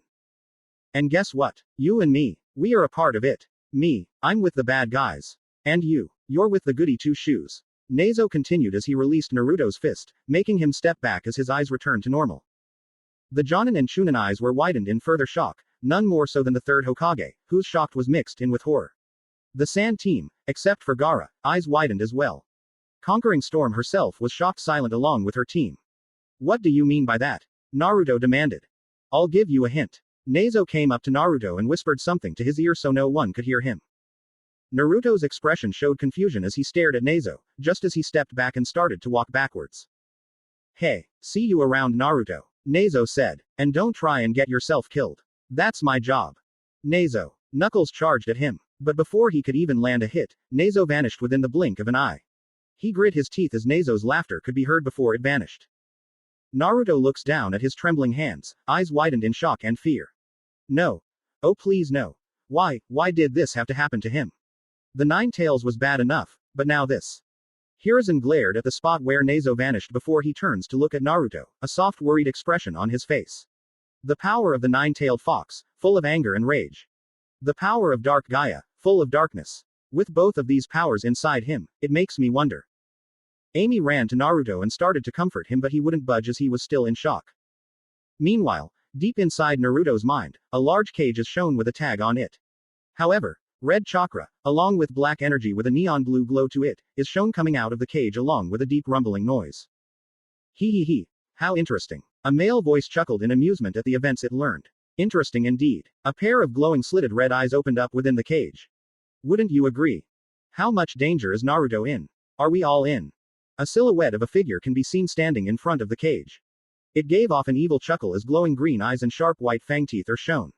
Speaker 1: And guess what? You and me, we are a part of it. Me, I'm with the bad guys. And you're with the goody two-shoes. Nezo continued as he released Naruto's fist, making him step back as his eyes returned to normal. The Jonin and Chunin eyes were widened in further shock, none more so than the third Hokage, whose shock was mixed in with horror. The Sand team, except for Gaara, eyes widened as well. Conquering Storm herself was shocked silent along with her team. What do you mean by that? Naruto demanded. I'll give you a hint. Nezo came up to Naruto and whispered something to his ear so no one could hear him. Naruto's expression showed confusion as he stared at Nezo, just as he stepped back and started to walk backwards. Hey, see you around, Naruto, Nezo said, and don't try and get yourself killed. That's my job. Nezo. Knuckles charged at him, but before he could even land a hit, Nezo vanished within the blink of an eye. He grit his teeth as Nezo's laughter could be heard before it vanished. Naruto looks down at his trembling hands, eyes widened in shock and fear. No. Oh please no. Why did this have to happen to him? The Nine-Tails was bad enough, but now this. Hiruzen glared at the spot where Nezo vanished before he turns to look at Naruto, a soft worried expression on his face. The power of the Nine-Tailed Fox, full of anger and rage. The power of Dark Gaia, full of darkness. With both of these powers inside him, it makes me wonder. Amy ran to Naruto and started to comfort him, but he wouldn't budge as he was still in shock. Meanwhile, deep inside Naruto's mind, a large cage is shown with a tag on it. However, red chakra, along with black energy with a neon blue glow to it, is shown coming out of the cage along with a deep rumbling noise. He. How interesting. A male voice chuckled in amusement at the events it learned. Interesting indeed. A pair of glowing slitted red eyes opened up within the cage. Wouldn't you agree? How much danger is Naruto in? Are we all in? A silhouette of a figure can be seen standing in front of the cage. It gave off an evil chuckle as glowing green eyes and sharp white fang teeth are shown.